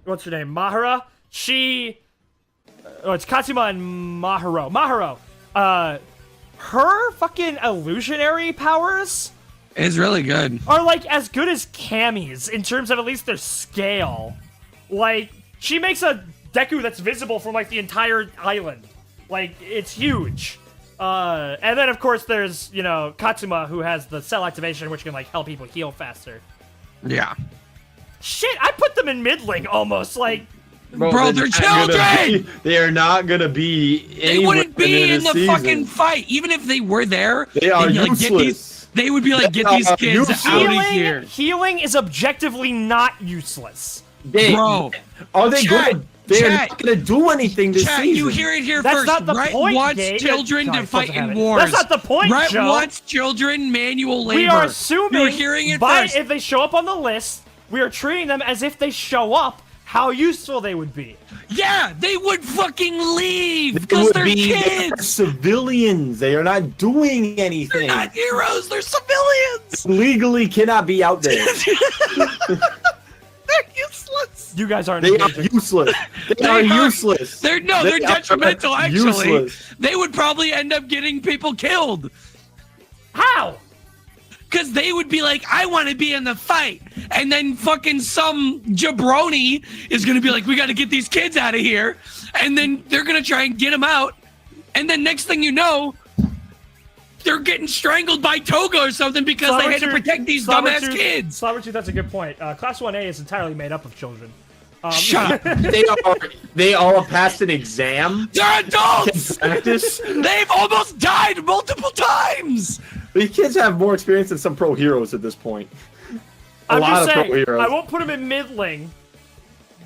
what's her name? Mahara? It's Katsuma and Mahiro. Mahiro, her fucking illusionary powers It's really good. are, like, as good as Camie's in terms of at least their scale. Like, she makes a Deku that's visible from, like, the entire island. Like, it's huge. And then, of course, there's, you know, Katsuma, who has the cell activation, which can, like, help people heal faster. Yeah. Shit, I put them in middling, almost, like... Bro, they're not gonna children! be- they are not gonna be. They wouldn't be in the season. fucking fight. Even if they were there, They are they'd be like, useless. they would be like, get They these are kids useless. out of here. Healing is objectively not useless. Bro, are they Chat, good? They're chat. not gonna do anything this Chat, season. you hear it here That's first. not the Rhett point, wants Gabe. children God, to he fight doesn't have in it. wars. That's not the point, Rhett Joe. wants children manual labor. We are assuming You're hearing it by first. if they show up on the list, we are treating them as if they show up, how useful they would be. Yeah, they would fucking leave They because would they're be kids. civilians. They are not doing anything. They're not heroes. They're civilians. Legally cannot be out there. They're useless. You guys aren't They are engaging. useless. They are useless. They're They are detrimental. Actually, useless. they would probably end up getting people killed. How? Because they would be like, I want to be in the fight. And then fucking some jabroni is going to be like, we got to get these kids out of here. And then they're going to try and get them out. And then next thing you know, they're getting strangled by Toga or something because they had to protect these dumbass kids. Slobbertooth, that's a good point. Class 1A is entirely made up of children. Shut up. They all passed an exam. They're adults. Practice. They've almost died multiple times. These kids have more experience than some pro heroes at this point. I'm lot just of pro saying, heroes. I won't put them in middling,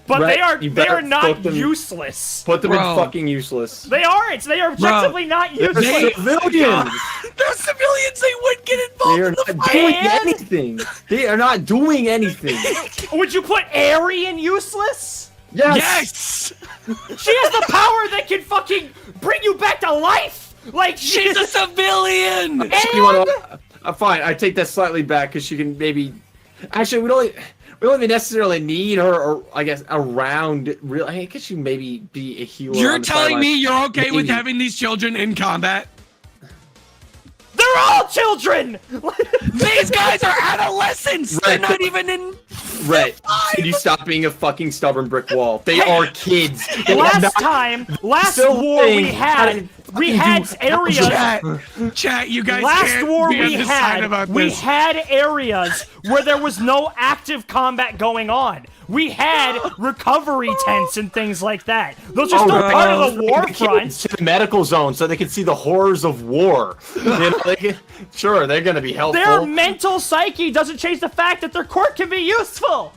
but Right, you they better are not put them- useless. Put them Bro. in fucking useless. They aren't. They are objectively not They're useless. civilians. They're civilians. They wouldn't get involved They are in the not fight. doing And- anything. They are not doing anything. Would you put Aerie in useless? Yes. She has the power that can fucking bring you back to life. Like She's a civilian. You wanna- fine, I take that slightly back because she can maybe. Actually, we don't even necessarily need her, or I guess around. Real, I guess you maybe be a healer. You're on the telling me sideline. you're okay with Maybe. having these children in combat? They're all children. These guys are adolescents. Right. They're not even in. Right? Can you stop being a fucking stubborn brick wall? They are kids. They are Last not- last Still war we thing. had areas. Chat, you guys Last can't war be on we this side about we this. had areas where there was no active combat going on. We had recovery tents and things like that. Those are still part of the war front. To the medical zone so they can see the horrors of war. You know, sure, they're gonna be helpful. Their mental psyche doesn't change the fact that their quirk can be useful.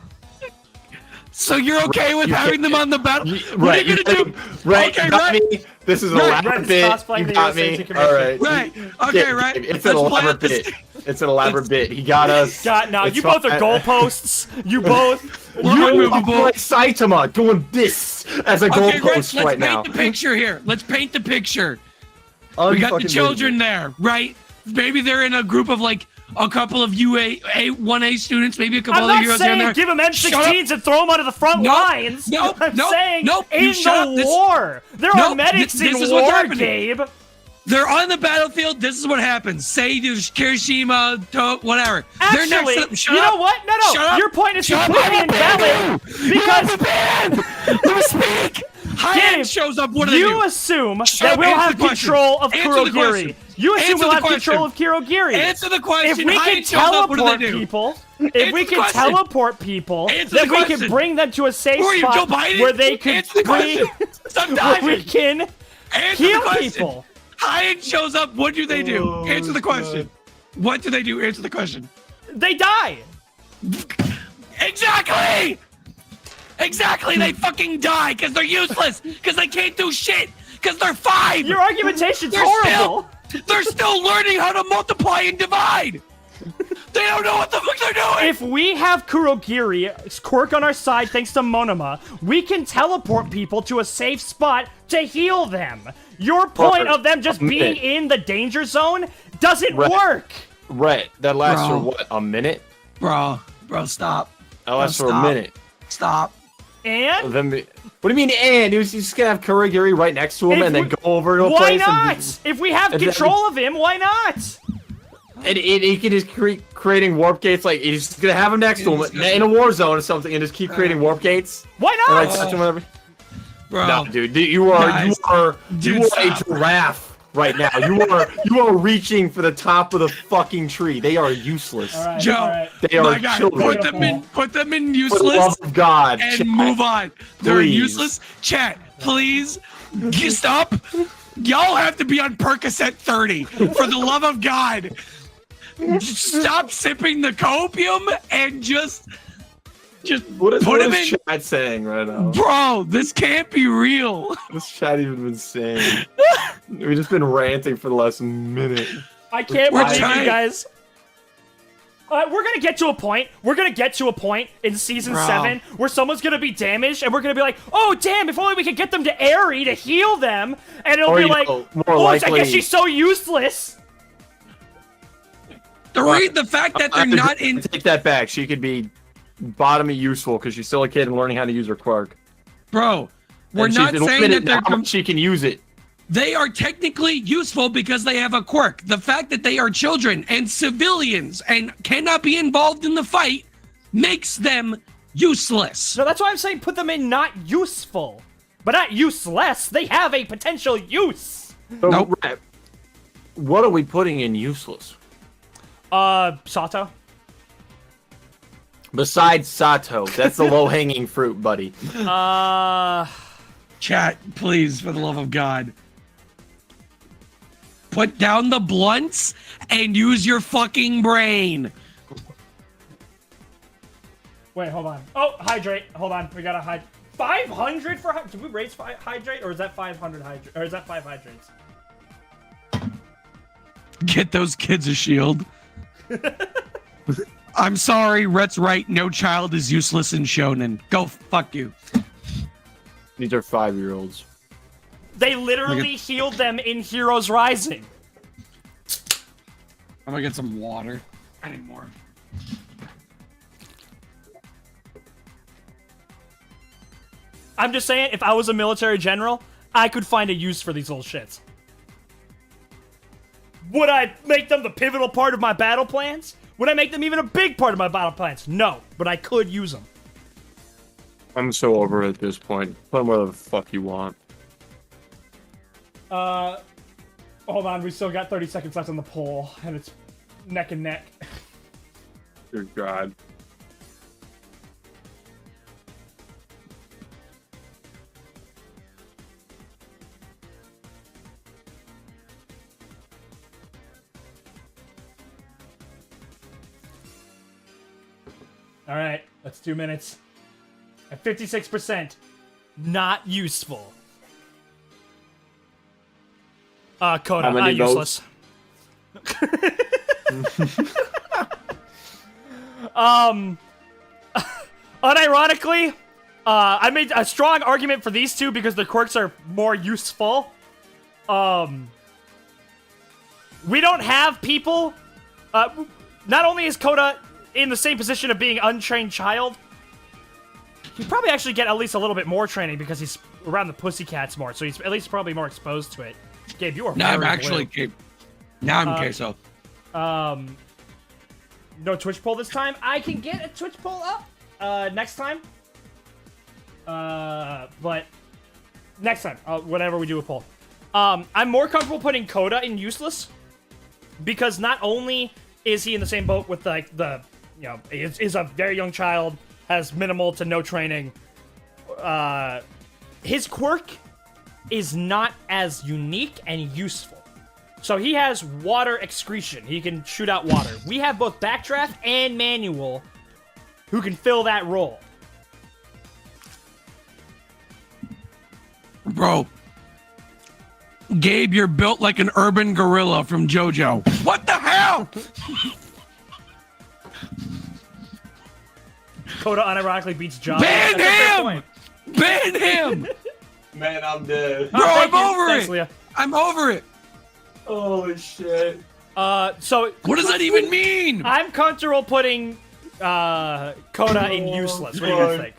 So you're okay with having them on the battle? What are you gonna do? Right, Okay, you got right. me. This is an Right. elaborate Red's bit. cosplaying You the got USA me. Commission. All right. Right. Okay, right. It's an Let's play elaborate out this- bit. It's an elaborate bit. He got us. God, no, It's you both are fine. goalposts. You both. We're I'm unmovable. like Saitama doing this as a Okay, goalpost let's right paint now. the picture here. Let's paint the picture. We got the children there, right? Maybe they're in a group of like a couple of UA1A students, maybe a couple I'm other not heroes here and saying there. give them Shut up. M16s and throw them onto the front Nope. lines. Nope. I'm Nope. saying Nope. in You shut the up. This- war. There are Nope. medics This in is what's war, happening. Gabe. They're on the battlefield. This is what happens. Say there's Kirishima, whatever. They're next Actually, to them. Shut you up. know what? No. Shut up. Your point is Shut up. completely I'm a man. invalid because Let me speak. High-end Gabe, shows up. What do they you do? assume Shut that up, we'll answer have the question. control of Answer the Kurogiri. question. You assume Answer we'll the have control of question. Kurogiri. Answer the question. If we can High-end shows up. What do they teleport do? people, Answer if we the can question. teleport people, Answer then the we can question. bring them to a safe Who are you, Joe spot Biden? where they can Answer the question. Stop where diving. we can Answer heal the question. people. High-end shows up. What do they do? Answer the question. What do they do? Answer the question. They die. Exactly! Exactly, they fucking die because they're useless, because they can't do shit, because they're 5! Your argumentation's They're horrible. they're still learning how to multiply and divide! They don't know what the fuck they're doing! If we have Kurogiri's quirk on our side thanks to Monoma, we can teleport people to a safe spot to heal them. Your point of them just being in the danger zone doesn't work. Right, that lasts Bro. for what, a minute? Bro, stop. That lasts for a Stop. minute. Stop. And Then what do you mean, and? He's just gonna have Kurogiri right next to him If and then we- go over to a why place not? If we have and then- control of him, why not? and he can just keep creating warp gates. Like he's just gonna have him next to him in a war zone or something, and just keep creating warp gates. Why And not? like touch him whatever. Bro. No, dude, you are Guys. Dude, a stop. giraffe right now. You are reaching for the top of the fucking tree. They are useless. All right, Joe, all right. They are my God, children. put them in For the useless love of God, and chat. move on. They're Please. useless. Chat, please, stop. Y'all have to be on Percocet 30. For the love of God. Stop sipping the copium and just What is put him this in. chat saying right now? Bro, this can't be real. This chat even been saying. We've just been ranting for the last minute. I can't We're believe you trying. guys. We're gonna get to a point. We're gonna get to a point in season Bro. 7 where someone's gonna be damaged, and we're gonna be like, "Oh, damn! If only we could get them to Aerie to heal them." And it'll Or, be you like, know, more "Oh, I likely- guess she's so useless." The fact that they're not in. Take that back. She could be bottomly useful because she's still a kid and learning how to use her quirk. Bro, we're And not she's saying limited that how much she can use it. they are technically useful because they have a quirk. The fact that they are children and civilians and cannot be involved in the fight makes them useless. So that's why I'm saying put them in not useful, but not useless. They have a potential use. So, Nope. right, what are we putting in useless? Sato. Besides Sato, that's the low-hanging fruit, buddy. Chat, please, for the love of God. Put down the blunts and use your fucking brain. Wait, hold on. Oh, hydrate. Hold on. We gotta hydrate. 500 for did we raise hydrate, or is that 500 hydrate, or is that 5 hydrates? Get those kids a shield. I'm sorry, Rhett's right. No child is useless in shonen. Go fuck you. These are 5-year-olds. They literally healed them in Heroes Rising. I'm gonna get some water. I need more. I'm just saying, if I was a military general, I could find a use for these little shits. Would I make them the pivotal part of my battle plans? Would I make them even a big part of my battle plans? No, but I could use them. I'm so over it at this point. Put them where the fuck you want. Hold on, we still got 30 seconds left on the poll, and it's neck and neck. Dear God. All right, that's 2 minutes. At 56%, not useful. Kota, How many useless. Unironically, I made a strong argument for these two because the quirks are more useful. We don't have people. Not only is Kota in the same position of being untrained child, he'd probably actually get at least a little bit more training because he's around the pussycats more, so he's at least probably more exposed to it. Gabe, you are Now I'm very actually blue. Gabe. Now I'm queso. No Twitch poll this time. I can get a Twitch poll up next time. But next time, whenever we do a poll. I'm more comfortable putting Kota in useless because not only is he in the same boat with is a very young child, has minimal to no training. His quirk is not as unique and useful. So he has water excretion. He can shoot out water. We have both Backdraft and Manual who can fill that role. Bro. Gabe, you're built like an urban gorilla from JoJo. What the hell? Kota unironically beats John. Ban That's a fair him! point. Ban him! Man, I'm dead. Bro, Thank I'm you. over Thanks, it. Leah. I'm over it. Holy shit. So What does that even mean? I'm comfortable putting Kota in useless. What do you think?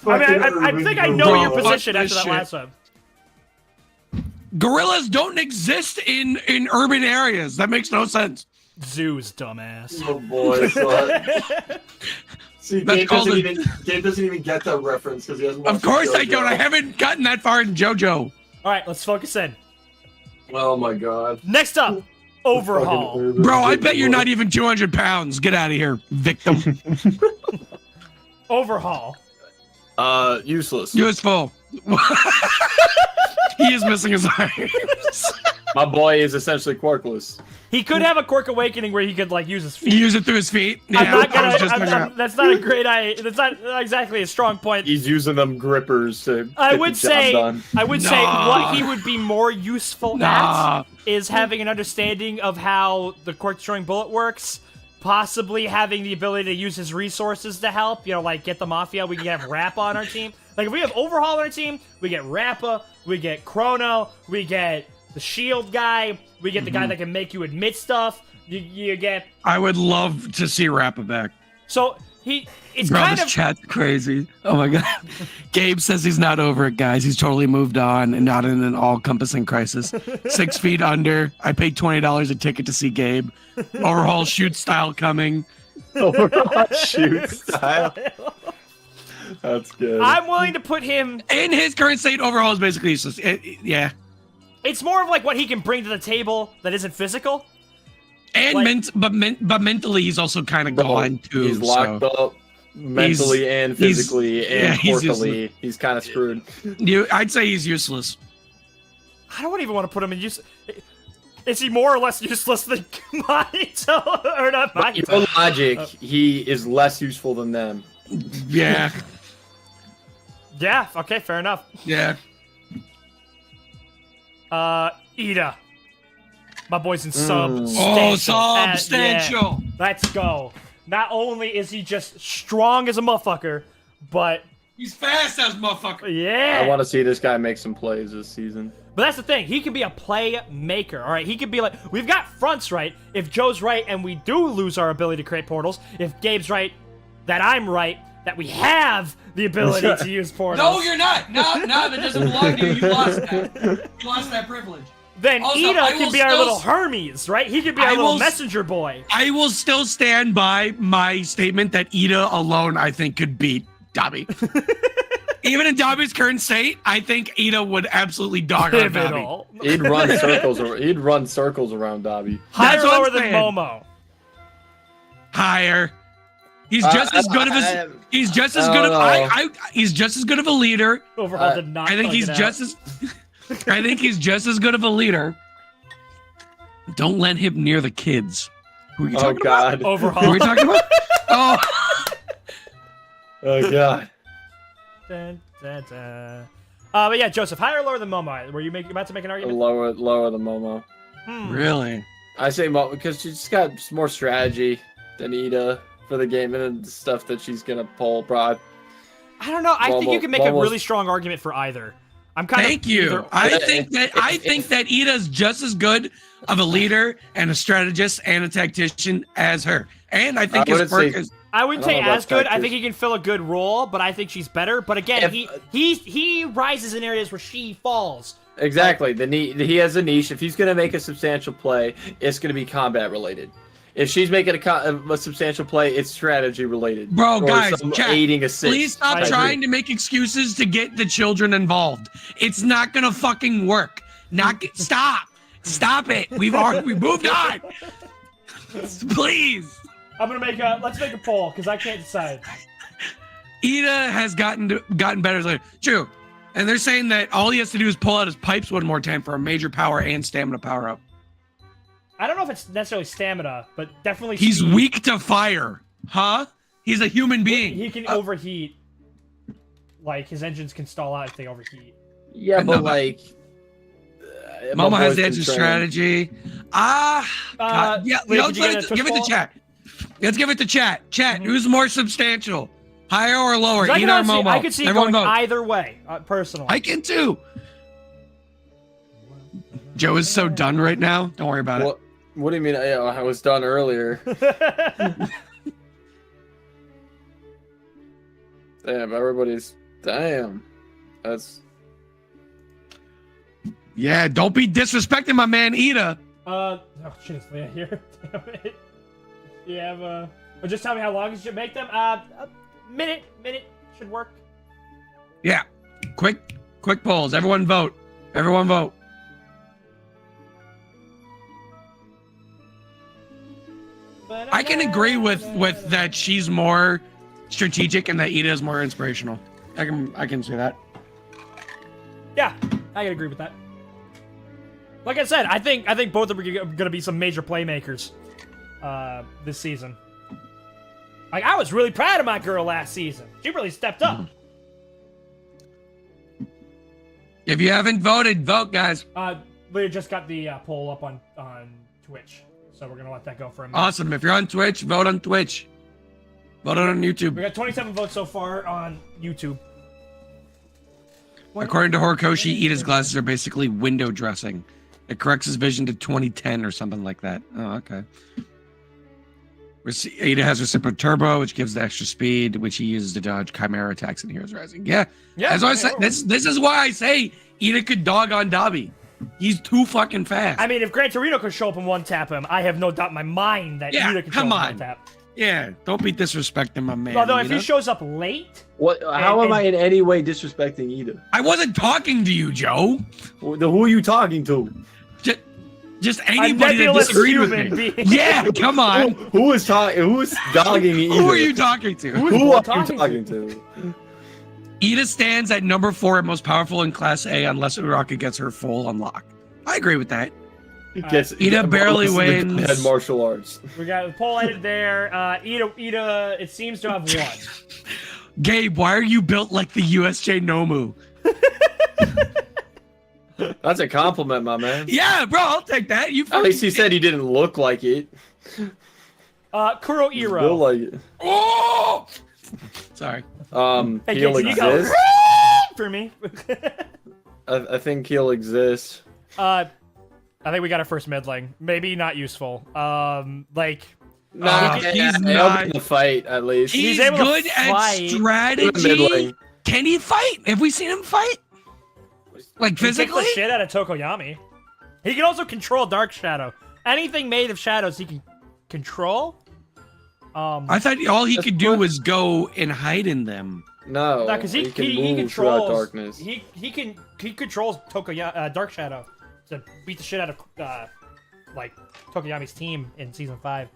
I think I know Bro, your fuck position this after that shit. last one. Gorillas don't exist in urban areas. That makes no sense. Zoos, dumbass. Oh boy. son. See, That's Gabe called doesn't even get that reference because he hasn't Of watched course I JoJo. don't. I haven't gotten that far in JoJo. All right, let's focus in. Oh my god. Next up, Overhaul. Bro, I bet you're not even 200 pounds. Get out of here, victim. Overhaul. Useless. Useful. He is missing his arms. My boy is essentially quirkless. He could have a quirk awakening where he could like use his feet. He used it through his feet. Yeah, I'm not I gonna. was just thinking that. That's not a great idea. That's not exactly a strong point. He's using them grippers to I get would the job say. done. I would say Nah. what he would be more useful Nah. at is having an understanding of how the quirk destroying bullet works. Possibly having the ability to use his resources to help. You know, like get the Mafia. We can have Rappa on our team. Like if we have Overhaul on our team, we get Rappa, we get Chrono, we get the shield guy, we get the guy that can make you admit stuff. You get. I would love to see Rappa back. So it's Bro, kind this of. chat's crazy. Oh my god. Gabe says he's not over it, guys. He's totally moved on and not in an all-encompassing crisis. 6 feet under. I paid $20 a ticket to see Gabe. Overhaul shoot style coming. Overall shoot style. That's good. I'm willing to put him. In his current state, Overhaul is basically useless. Yeah. It's more of like what he can bring to the table that isn't physical. And Like- but mentally he's also kind of gone too. He's locked up mentally and physically and he's corporally. He's kind of screwed. I'd say he's useless. I don't even want to put him in use. Is he more or less useless than Mahito? Or not But Mahito? your logic, he is less useful than them. Yeah. Yeah, okay, fair enough. Yeah. Iida. My boy's in Oh, substantial. substantial. Yeah, let's go. Not only is he just strong as a motherfucker, but He's fast as motherfucker. yeah. I want to see this guy make some plays this season. But that's the thing. He can be a playmaker, all right? He could be like, we've got fronts, right? If Joe's right and we do lose our ability to create portals, if Gabe's right that I'm right that we have the ability to use portals. No, you're not. No, that doesn't belong to you. You lost that. You lost that privilege. Then Also, Iida can be our little Hermes, right? He could be our little messenger boy. I will still stand by my statement that Iida alone, I think, could beat Dabi. Even in Dabi's current state, I think Iida would absolutely dog on Dabi. He'd run circles. He'd run circles around Dabi. Higher or what I'm lower than saying. Momo? Higher. He's just as good of a. He's just as good of. He's just as good of a leader. Overhaul did not. I think he's just as. I think he's just as good of a leader. Don't let him near the kids. Who are you talking about? Overhaul. Who are we talking about? Oh. Oh god. Dun, dun, dun. But yeah, Joseph, higher or lower than Momo? Were you about to make an argument? Lower than Momo. Really? I say Momo because she's got more strategy than Iida for the game and the stuff that she's gonna pull. Bro, I don't know. I think you can make a Momo's- really strong argument for either. I'm kind Thank of. you. I think that Iida's just as good of a leader and a strategist and a tactician as her. And I think his quirk is. I wouldn't I say don't know as about good. I think he can fill a good role, but I think she's better. But again, he rises in areas where she falls. exactly. He has a niche. If he's gonna make a substantial play, it's gonna be combat related. If she's making a substantial play, it's strategy related. Bro, Or guys, some chat, aiding assist. please stop I agree. trying to make excuses to get the children involved. It's not gonna fucking work. Stop it. We moved on. Please. I'm gonna let's make a poll because I can't decide. Iida has gotten better later. True. And they're saying that all he has to do is pull out his pipes one more time for a major power and stamina power up. I don't know if it's necessarily stamina, but definitely. He's speed. weak to fire. Huh? He's a human being. He can overheat. Like his engines can stall out if they overheat. Yeah, but like. Momo my has boy's the been answer trained. strategy. God, yeah, wait, let's did you get a give it twist to chat. Let's give it to chat. Chat, who's more substantial? Higher or lower? I Iida or Momo? I could see it Everyone going vote. either way, personally. I can too. Joe is so done right now. Don't worry about it. What do you mean? I was done earlier. Damn, everybody's. Damn. That's. Yeah, don't be disrespecting my man Iida. Oh shit, it's Leah here. Damn it. You have well, just tell me how long you should make them. A minute should work. Yeah, quick polls. Everyone vote. Everyone vote. I can agree with that. She's more strategic and that Iida is more inspirational. I can see that. Yeah, I can agree with that. Like I said, I think both of them are gonna be some major playmakers this season. Like I was really proud of my girl last season. She really stepped up. If you haven't voted, vote, guys. Leah just got the poll up on Twitch, so we're gonna let that go for a minute. Awesome. If you're on Twitch, vote on Twitch. Vote on YouTube. We got 27 votes so far on YouTube. According to Horikoshi, Iida's glasses are basically window dressing. It corrects his vision to 2010 or something like that. Oh, okay. Iida has Reciprocal Turbo, which gives the extra speed, which he uses to dodge Chimera attacks in Heroes Rising. Yeah. As I said, this is why I say Iida could dog on Dabi. He's too fucking fast. I mean, if Gran Torino could show up and one-tap him, I have no doubt in my mind that Iida could show up and one-tap. Yeah, don't be disrespecting my man. Although if he shows up late... What? How am I in any way disrespecting Iida? I wasn't talking to you, Joe. Who are you talking to? Just anybody that disagreed with me. Yeah, come on. Who is talking? Who is dogging Iida? Who are you talking to? Who are you talking to? Iida stands at number 4 most powerful in Class A unless Uraka gets her full unlock. I agree with that. Iida barely wins. Head martial arts. We got the poll ended there. Iida, it seems to have won. Gabe, why are you built like the USJ Nomu? That's a compliment, my man. Yeah, bro, I'll take that. At least he said he didn't look like it. Kurokumo. Feel like it. Oh! Sorry. Hey, he'll Jason, you go exist. for me. I think he'll exist. I think we got our first midling. Maybe not useful. He's not in the fight at least. He's able to good at fight. strategy. Middling. Can he fight? Have we seen him fight? Like He kicks physically? the shit out of Tokoyami. He can also control Dark Shadow. Anything made of shadows, he can control. I thought all he could do was go and hide in them. No, because he can he move throughout controls darkness. he controls Dark Shadow to beat the shit out of like Tokoyami's team in season 5.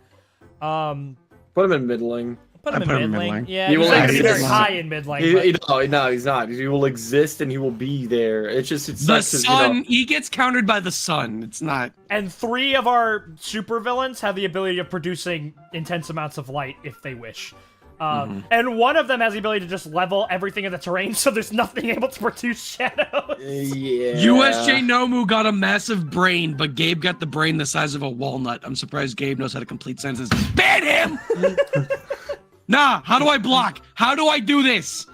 Put him in middling. Put him I put him in in mid lane. mid-lane. Yeah, He he's will not gonna be very exist. high in mid lane. No, he's not. He will exist and he will be there. It's just The sucks 'cause, sun, he gets countered by the sun. It's not. And 3 of our supervillains have the ability of producing intense amounts of light if they wish. And one of them has the ability to just level everything in the terrain, so there's nothing able to produce shadows. Yeah. USJ Nomu got a massive brain, but Gabe got the brain the size of a walnut. I'm surprised Gabe knows how to complete sentences. Ban him! Nah, how do I block? How do I do this?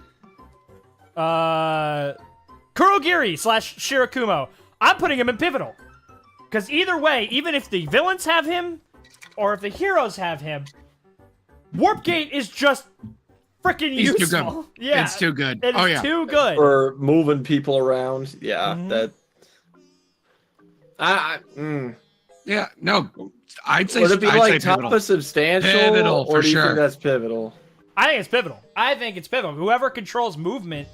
Kurogiri / Shirakumo. I'm putting him in pivotal. Because either way, even if the villains have him, or if the heroes have him, Warp Gate is just freaking He's useful. too good. Yeah, It's too good. It is too good. For moving people around. Yeah, Mhm. that. Yeah, no, I'd say Would it be I'd like say top pivotal. of substantial? Pivotal, or for do you sure. think that's pivotal? I think it's pivotal. Whoever controls movement.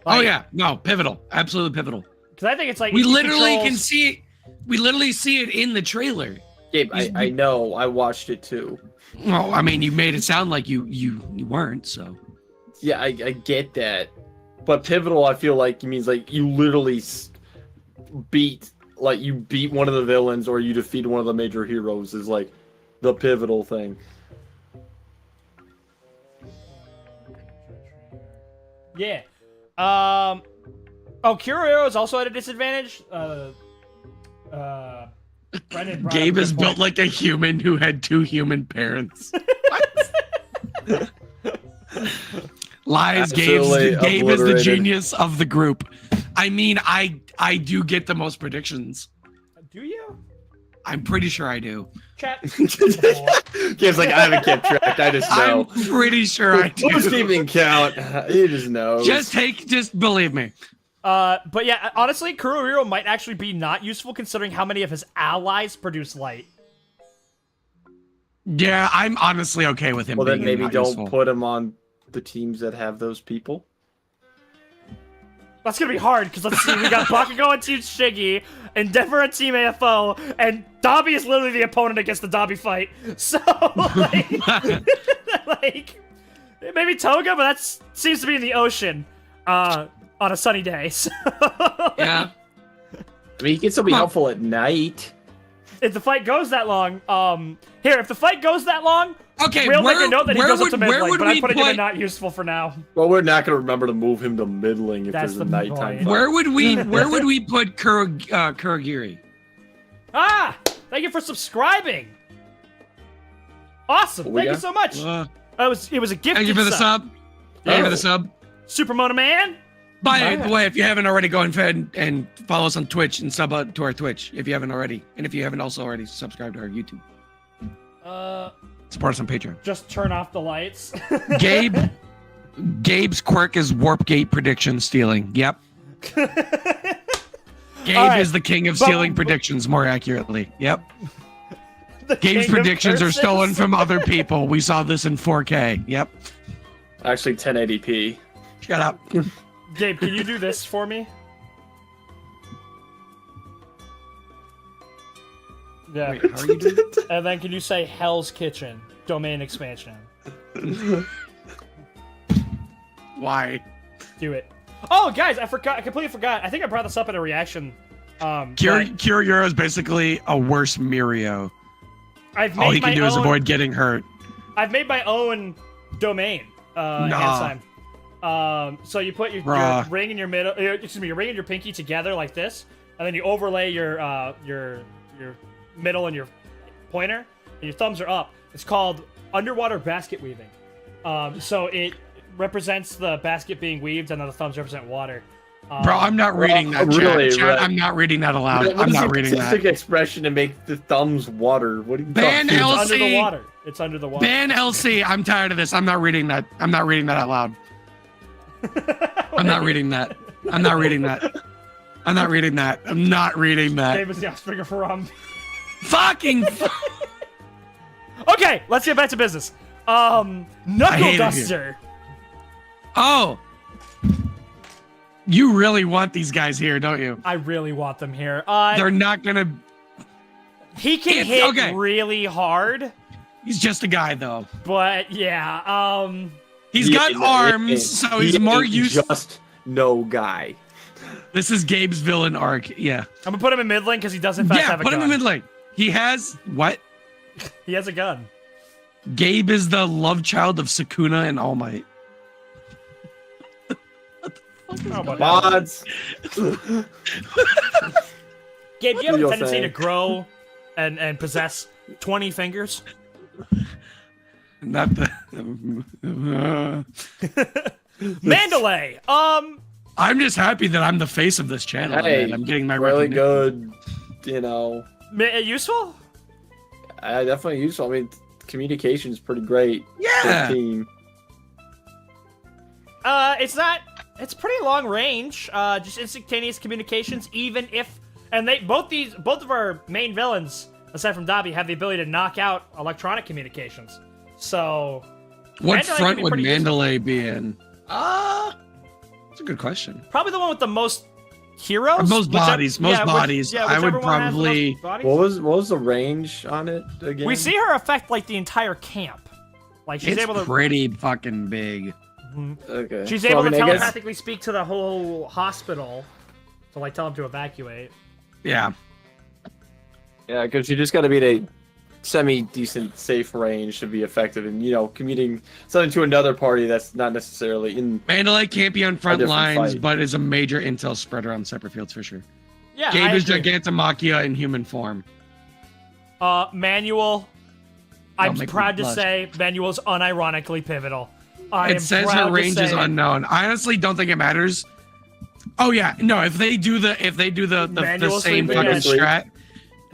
Oh yeah, no, pivotal, absolutely pivotal. Because I think it's like We if he literally can controls- see it. We literally see it in the trailer. Gabe, I know. I watched it too. Well, I mean, you made it sound like you weren't. So Yeah, I get that. But pivotal, I feel like means like you literally beat one of the villains or you defeat one of the major heroes is like the pivotal thing. Yeah. Oh, Kurogiri is also at a disadvantage. Brendan brought Gabe up a is good built point. like a human who had 2 human parents. Lies, Absolutely Gabe is the obliterated. genius of the group. I mean, I do get the most predictions. Do you? I'm pretty sure I do. Chat. Gabe's like, I haven't kept track. I just know. I'm pretty sure I Who's do. keeping count? He just knows. Just believe me. But yeah, honestly, Kurogiri might actually be not useful considering how many of his allies produce light. Yeah, I'm honestly okay with him. Well, then being maybe not don't useful. put him on the teams that have those people. That's gonna be hard, because let's see, we got Bakugo on Team Shiggy, Endeavor on Team AFO, and Dobby is literally the opponent against the Dobby fight. So, like maybe Toga, but that seems to be in the ocean, on a sunny day, so... Yeah. I mean, he can still be helpful at night. If the fight goes that long, if the fight goes that long, Okay, we'll make a note that he goes up to mid where lane, would but I'm we putting him in put not useful for now. Well, we're not going to remember to move him to middling if That's there's a the nighttime point. fight. where would we put Kurogiri? Ah! Thank you for subscribing! Awesome! What we Thank you got? so much! It was a gift. Thank you for the sub. Thank you for the sub. Supermona Man! By the way, if you haven't already, go ahead and follow us on Twitch and sub out to our Twitch if you haven't already. And if you haven't also already, subscribe to our YouTube. Support us on Patreon. Just turn off the lights. Gabe's quirk is warp gate prediction stealing. Yep. Gabe right, is the king of stealing predictions more accurately. Yep. The Gabe's king of predictions are curses. stolen from other people. We saw this in 4K. Yep. Actually, 1080p. Shut up. Gabe, can you do this for me? Yeah. Wait, how are you doing? And then can you say Hell's Kitchen domain expansion? Why? Do it. Oh, guys, I completely forgot. I think I brought this up in a reaction. Kurogiri is basically a worse Mirio. I've All he made can my do is own. avoid getting hurt. I've made my own domain. Hand sign. So you put your ring in your middle. Your ring and your pinky together like this, and then you overlay your middle and your pointer, and your thumbs are up. It's called underwater basket weaving. So it represents the basket being weaved, and then the thumbs represent water. Bro, I'm not reading that. really, Chat. right. I'm not reading that aloud. What I'm is not the reading that. artistic expression to make the thumbs water? What are you Ban talking about? It's under the LC. water. It's under the water. Ban LC. I'm tired of this. I'm not reading that. I'm not reading that out loud. I'm not reading that. I'm not reading that. I'm not reading that. I'm not reading that. David's the offspring from. Fucking. Okay, let's get back to business. Knuckle hate it Duster. Oh. You really want these guys here, don't you? I really want them here. They're not gonna. He can It's- hit okay. really hard, He's just a guy, though. but yeah. He's got arms, so he's more used. Just no guy. This is Gabe's villain arc. Yeah. I'm gonna put him in mid lane because he does in fact Yeah. have a Put gun. him in mid lane. He has what? He has a gun. Gabe is the love child of Sukuna and All Might. How about that? Mods. Gabe, do you have a You'll tendency say. to grow and possess 20 fingers? Not the. Mandalay. I'm just happy that I'm the face of this channel. Hey, man. I'm getting my really recognition. good. You know, Useful? definitely useful. I mean, communication's pretty great. For Yeah. the team. It's not. It's pretty long range. Just instantaneous communications. Even if, and both of our main villains, aside from Dabi, have the ability to knock out electronic communications. So, What Mandalay can front be would pretty Mandalay be in? That's a good question. probably the one with the most heroes. Most bodies, bodies. I would whichever one has the most probably- bodies. What was the range on it again? We see her affect like the entire camp. Like she's It's able to. pretty fucking big. Okay. She's So, able I mean, to I guess- telepathically speak to the whole hospital to like tell them to evacuate. Yeah. Yeah, because you just got to be at a semi-decent, safe range to be effective, and commuting something to another party that's not necessarily in. Mandalay can't be on front different lines, fight. but is a major intel spreader on separate fields for sure. Yeah, Gabe I is agree. Gigantomachia in human form. Manual. I'm make me proud to blush. say Manual's unironically pivotal. I am It says proud her to range is say- unknown. I honestly don't think it matters. Oh yeah, no. If they do the Manual same sweeping fucking edge. strat,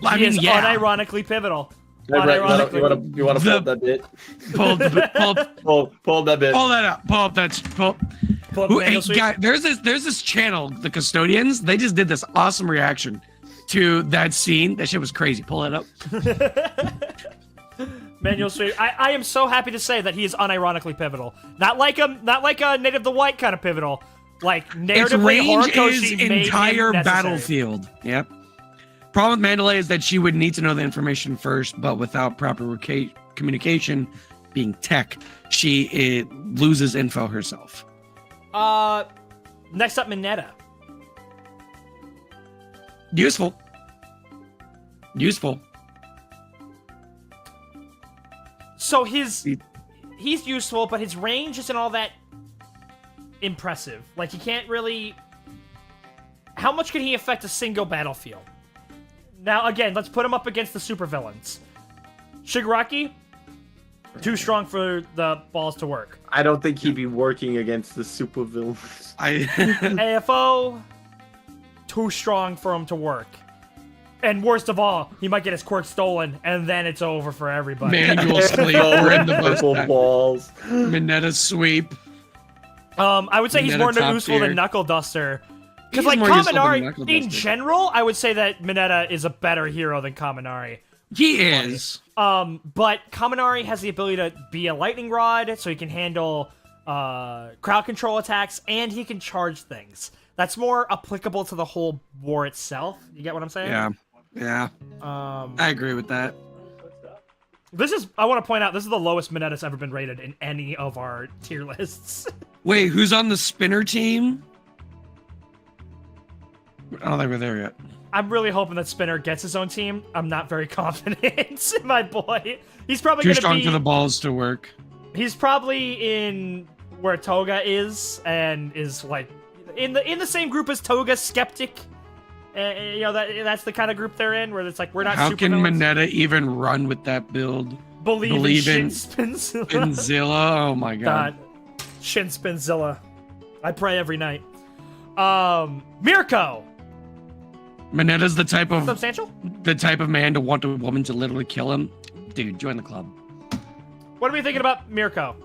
I He mean, is yeah. unironically pivotal. Right, Unironically. you want to pull The- up that bit? Pull Pull up that bit. that up. Pull up that. Pull. Pull up Who, manual hey, sweep. guy, there's this channel, the Custodians. They just did this awesome reaction to that scene. That shit was crazy. Pull it up. Manual sweep. I am so happy to say that he is unironically pivotal. Not like a native the white kind of pivotal. Like Its narratively, range Horikoshi is made him entire necessary. battlefield. Yep. Problem with Mandalay is that she would need to know the information first, but without proper communication, being tech, she loses info herself. Next up, Mineta. Useful. So he's useful, but his range isn't all that impressive. Like, he can't really... How much can he affect a single battlefield? Now, again, let's put him up against the supervillains. Shigaraki, too strong for the balls to work. I don't think he'd be working against the supervillains. AFO, too strong for him to work. And worst of all, he might get his quirk stolen, and then it's over for everybody. Manual sleep. We're in the Purple bus. balls. Mineta sweep. I would say he's Mineta more top useful than tier. Knuckle Duster. He's Because, like, more useful than Kaminari, Knuckle in Duster. general, I would say that Mineta is a better hero than Kaminari. He is. But Kaminari has the ability to be a lightning rod, so he can handle crowd control attacks, and he can charge things. That's more applicable to the whole war itself. You get what I'm saying? Yeah. I agree with that. I want to point out, this is the lowest Mineta's ever been rated in any of our tier lists. Wait, who's on the spinner team? I don't think we're there yet. I'm really hoping that Spinner gets his own team. I'm not very confident in my boy. He's probably Too going to strong be... for the balls to work. He's probably in where Toga is, and is like in the same group as Toga, Skeptic. That's the kind of group they're in, where it's like we're not. How super can villains. Mineta even run with that build? believe in in Shin Spinzilla? Spinzilla? Oh my god. Shin Spinzilla. I pray every night. Mirko. Mineta's the type of man to want a woman to literally kill him. Dude, join the club. What are we thinking about Mirko?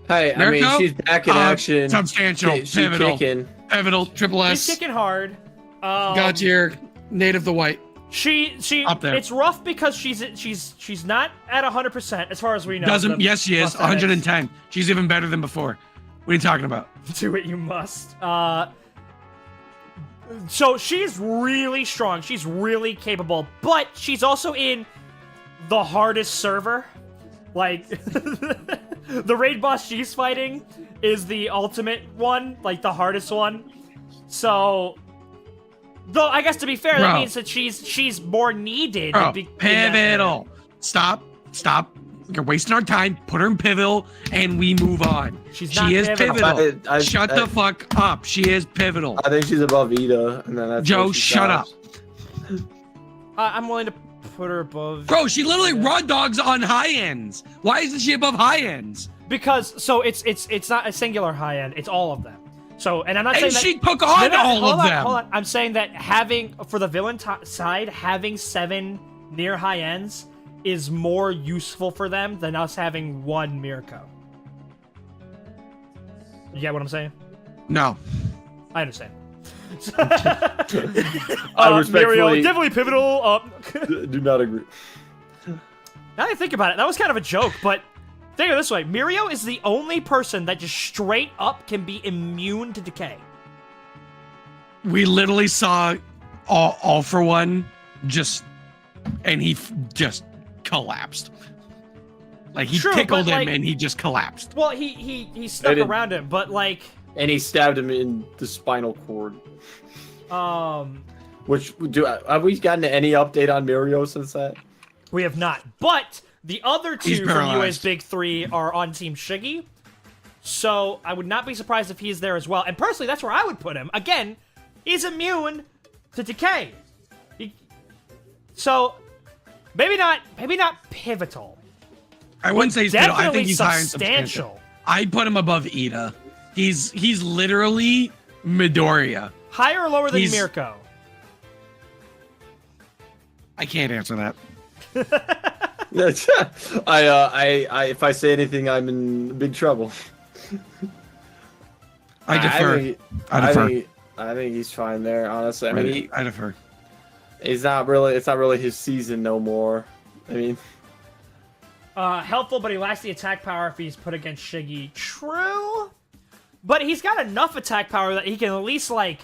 Hey, I mean, Mirko? she's back in action. Substantial, pivotal, kicking. pivotal, triple S. She's kicking hard. God tier, native the white. She Up there. It's rough because she's not at 100% as far as we know. Yes, she is. 110. She's even better than before. What are you talking about? Do it, you must. So she's really strong. She's really capable, but she's also in the hardest server. Like, the raid boss she's fighting is the ultimate one, like the hardest one. So, though I guess to be fair, that means that she's more needed. Bro, pivotal. Stop. You're wasting our time. Put her in pivotal, and we move on. She is pivotal. Shut the fuck up. She is pivotal. I think she's above Iida, and then that's Joe, shut up. I'm willing to put her above. Bro, she literally raw dogs on high ends. Why isn't she above high ends? Because it's not a singular high end. It's all of them. So, and I'm not saying that she took on all of them. Hold on. I'm saying that for the villain side, having 7 near high ends is more useful for them than us having 1 Mirko. You get what I'm saying? No. I understand. I respectfully Mirio, definitely pivotal. do not agree. Now that I think about it, that was kind of a joke, but think of it this way. Mirio is the only person that just straight up can be immune to decay. We literally saw all for one and he just collapsed. Like he tickled him and he just collapsed. Well, he stuck around him, but like. And he stabbed him in the spinal cord. Which have we gotten any update on Mirio since that? We have not. But the other 2 from UA's big 3 are on Team Shiggy. So I would not be surprised if he's there as well. And personally, that's where I would put him. Again, he's immune to decay. So maybe not pivotal. I wouldn't say he's pivotal. I think he's high and substantial. substantial. I'd put him above Iida. He's literally Midoriya. Higher or lower than Mirko? I can't answer that. If I say anything, I'm in big trouble. I defer. I think he's fine there, honestly. I mean, I defer. It's not really his season no more. I mean, helpful, but he lacks the attack power if he's put against Shiggy. True, but he's got enough attack power that he can at least like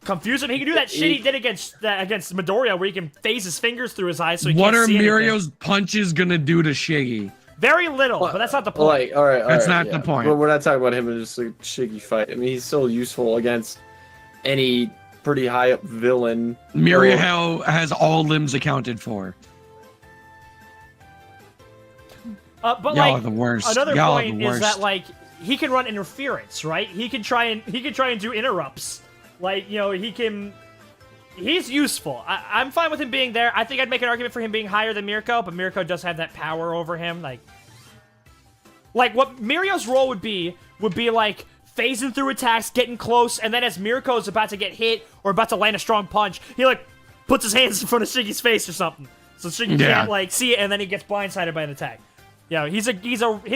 confuse him. He can do that shit he did against Midoriya, where he can phase his fingers through his eyes. So he what can't are see Mirio's anything. Punches gonna do to Shiggy? Very little, but that's not the point. Like, all right, that's not the point. But we're not talking about him in just a Shiggy fight. I mean, he's still useful against any pretty high up villain. Mirio has all limbs accounted for. But y'all like are the worst. Another y'all point is that like he can run interference, right? He can try and do interrupts. Like, you know, he's useful. I'm fine with him being there. I think I'd make an argument for him being higher than Mirko, but Mirko does have that power over him. Like what Mirio's role would be like phasing through attacks, getting close, and then as Mirko's about to get hit or about to land a strong punch, he like puts his hands in front of Shiggy's face or something, so Shiggy can't like see it, and then he gets blindsided by an attack. Yeah, his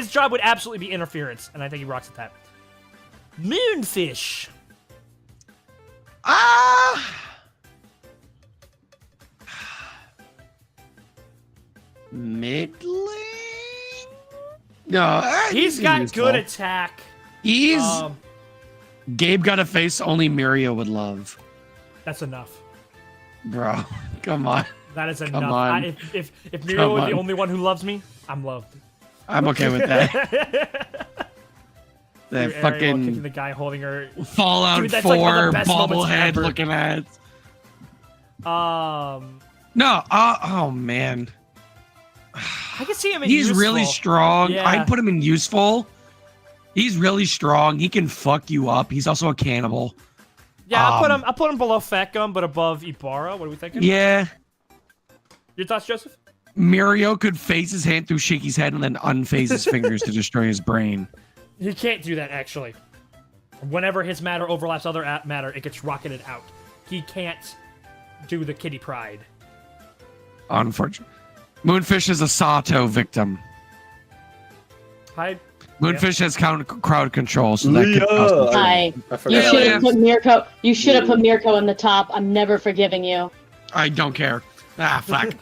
job would absolutely be interference, and I think he rocks at that. Moonfish. Middling? No, he's got good attack. He's Gabe got a face only Mirio would love. That's enough. Bro, come on. That is enough. Come on. If Mirio was the only one who loves me, I'm loved. I'm okay with that. That fucking kicking the guy holding her. Fallout Dude, 4 like bobblehead looking at. No. Oh man. I can see him in He's useful. really strong. Yeah. I'd put him in useful. He's really strong. He can fuck you up. He's also a cannibal. Yeah, I'll put him below Fat Gum, but above Ibarra. What are we thinking? Yeah. Your thoughts, Joseph? Mirio could phase his hand through Shiggy's head and then unphase his fingers to destroy his brain. He can't do that, actually. whenever his matter overlaps other matter, it gets rocketed out. He can't do the kitty pride. Unfortunate. Moonfish is a Sato victim. Hi. Moonfish has crowd control, so that could Leah! Hi. I forgot. You should Yeah. have put Mirko. You should have put Mirko in the top. I'm never forgiving you. I don't care. Ah, fuck.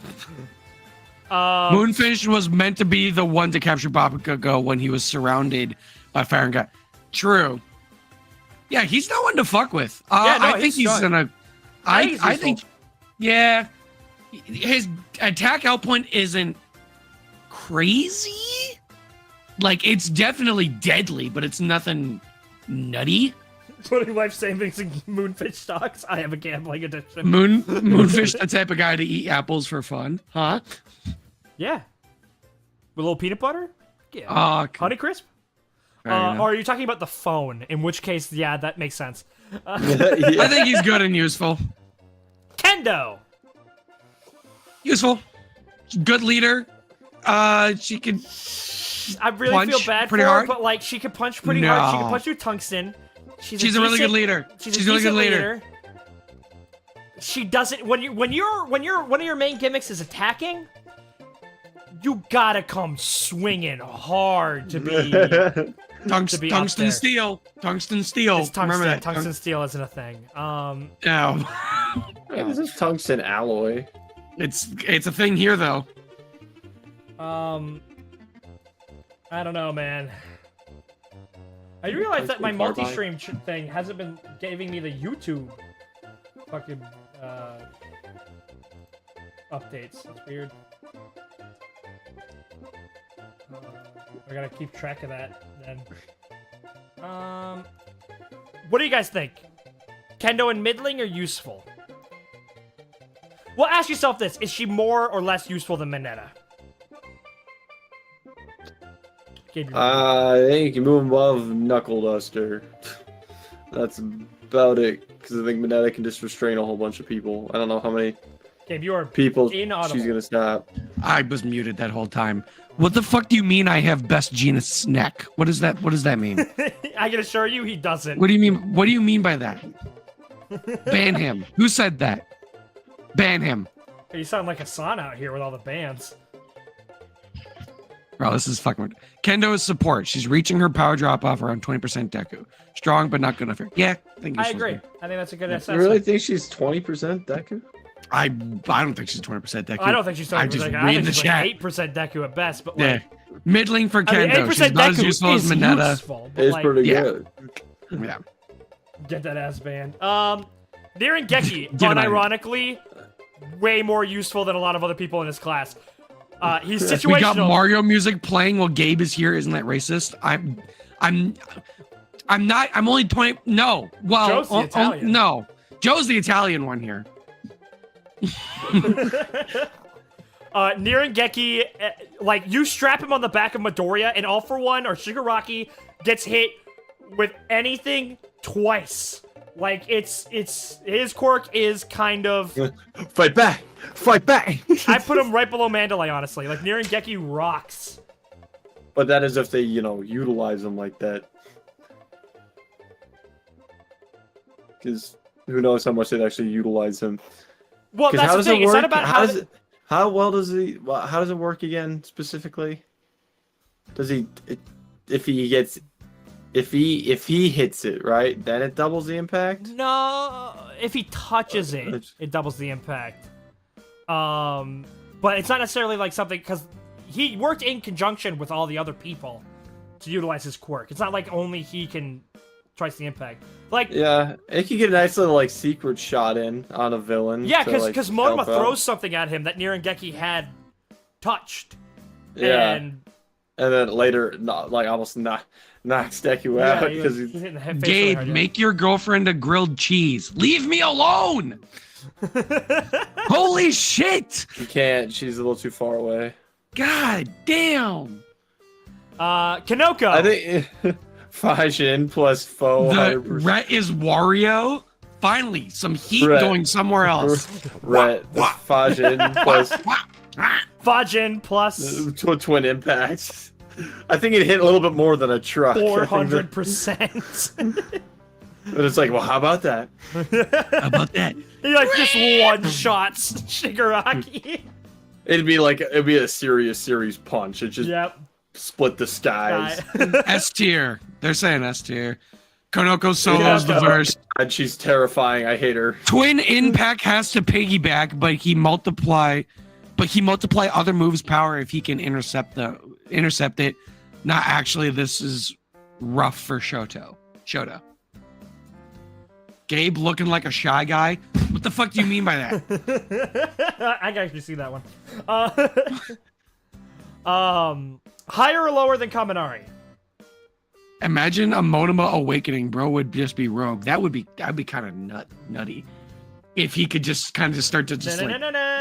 Moonfish was meant to be the one to capture Bakugo when he was surrounded by fire and gas. True. Yeah, he's no one to fuck with. I think he's gonna. I think. Yeah. His attack out point isn't crazy. Like, it's definitely deadly, but it's nothing nutty. Putting life savings in Moonfish stocks. I have a gambling addiction. Moonfish, the type of guy to eat apples for fun, huh? Yeah. With a little peanut butter? Yeah. Honey Crisp? Or are you talking about the phone? In which case, yeah, that makes sense. I think he's good and useful. Kendo! Useful. Good leader. She can. I really punch feel bad for pretty her, hard? but like she can punch pretty hard. She can punch through tungsten. She's a really good leader. She's a really good leader. She doesn't. When you're one of your main gimmicks is attacking, you gotta come swinging hard to be. Tungsten steel. Tungsten steel. It's tungsten. Remember that. Tungsten steel isn't a thing. No. This is tungsten alloy. It's a thing here though. I don't know, man. I realize that my multi-stream thing hasn't been giving me the YouTube fucking updates. That's weird. I gotta keep track of that then. What do you guys think? Kendo and middling or useful? Well, ask yourself this: is she more or less useful than Mineta? I think you can move above Knuckle Duster. That's about it. Because I think Mineta can just restrain a whole bunch of people. I don't know how many people she's gonna stop. I was muted that whole time. What the fuck do you mean I have best genus neck? What does that mean? I can assure you he doesn't. What do you mean? What do you mean by that? Ban him. Who said that? Ban him. You sound like a son out here with all the bands. Bro, this is fucking weird. Kendo is support. She's reaching her power drop off around 20% Deku. Strong, but not good enough. Yeah, I agree. I think that's a good assessment. You really think she's 20% Deku? I don't think she's 20% Deku. I don't think she's 20% I'm just Deku. reading the she's chat. Like 8% Deku at best, but yeah. like... Middling for Kendo. 8% She's not Deku as useful as Mineta. Useful, it's like, pretty good. Yeah. Get that ass banned. Nirengeki, unironically, way more useful than a lot of other people in his class. He's situational. We got Mario music playing while Gabe is here. Isn't that racist? I'm not. I'm only 20. No. Well, Joe's the Italian. no. Joe's the Italian one here. Nirengeki, like, you strap him on the back of Midoriya, and All For One or Shigaraki gets hit with anything twice. Like, his quirk is kind of... Fight back! Fight back! I put him right below Mandalay, honestly. Like, Nirengeki rocks. But that is if they, utilize him like that. Because who knows how much they'd actually utilize him. Well, that's the thing. It's not about how well does he... How does it work again, specifically? Does he... If he hits it, right, then it doubles the impact? No, if he touches it, it doubles the impact. But it's not necessarily like something, because he worked in conjunction with all the other people to utilize his quirk. It's not like only he can twice the impact. Like, yeah, it could get a nice little like secret shot in on a villain. Yeah, because Momo throws out. something at him that Nirengeki had touched. Yeah, and then later, almost knocks Deku out because he's hitting the face Gabe, really hard, make your girlfriend a grilled cheese. Leave me alone. Holy shit! You can't. She's a little too far away. God damn. Kanoko. I think Fajin plus foe. The Ret is Wario. Finally, some heat Ret. going somewhere else. Ret. Fajin plus Fajin plus twin impacts. I think it hit a little bit more than a truck. 400%. But it's like, well, how about that? How about that? He like just one shots Shigaraki. It'd be a serious punch. It just Yep. split the skies. S tier. They're saying S tier. Konoko Solo's the first. And she's terrifying. I hate her. Twin Impact has to piggyback, but he multiply other moves' power if he can intercept it. Not actually. This is rough for Shoto. Gabe looking like a shy guy. What the fuck do you mean by that? I can actually see that one. Higher or lower than Kaminari? Imagine a Monoma awakening, bro, would just be rogue. That'd be kind of nutty. If he could just kind of start to just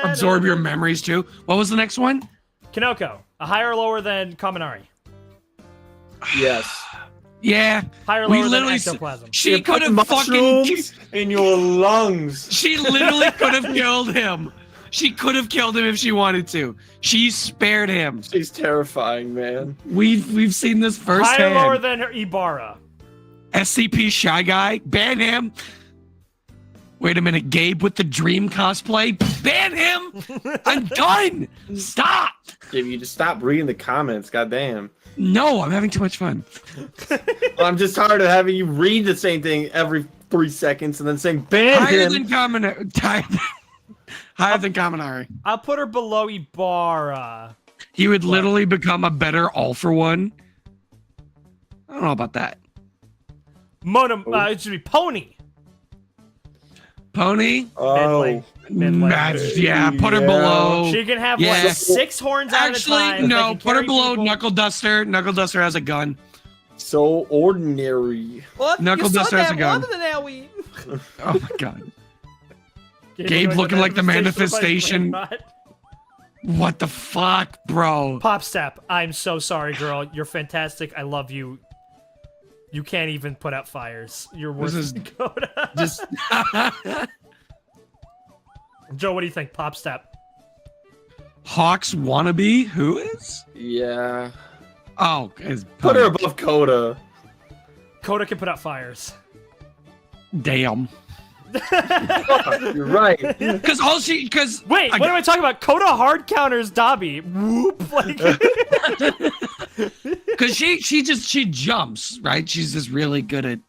absorb your memories too. What was the next one? Kinoko. A higher or lower than Kaminari? Yes. Yeah. Higher or lower than ectoplasm? She could have mushrooms in your lungs. She literally could have killed him. She could have killed him if she wanted to. She spared him. She's terrifying, man. We've seen this firsthand. Higher or lower than Ibarra? SCP Shy Guy. Ban him. Wait a minute. Gabe with the dream cosplay. Ban him. I'm done. Stop. Gabe, you just stop reading the comments. Goddamn. No, I'm having too much fun. I'm just tired of having you read the same thing every 3 seconds and then saying ban Higher him. than Kaminari. I'll put her below Ibarra. He would literally become a better all for one. I don't know about that. It should be Pony. Pony? Oh. Midlane. Yeah, put her below. She can have Yeah. like 6 horns out Actually, at a time. no, They can put her carry below people. Knuckle Duster. Knuckle Duster has a gun. So ordinary. What? Knuckle Duster has a gun. One of the Naui. Oh my god. Gabe looking like the manifestation. What the fuck, bro? Pop Step, I'm so sorry, girl. You're fantastic. I love you. You can't even put out fires. You're worse This is than Kota. just Joe, what do you think? Pop Step. Hawks wannabe? Who is? Yeah. Oh, is Put her above Kota. Kota can put out fires. Damn. You're right. Because Wait, what am I talking about? Kota hard counters Dabi. Whoop! Like, because she jumps, right? She's just really good at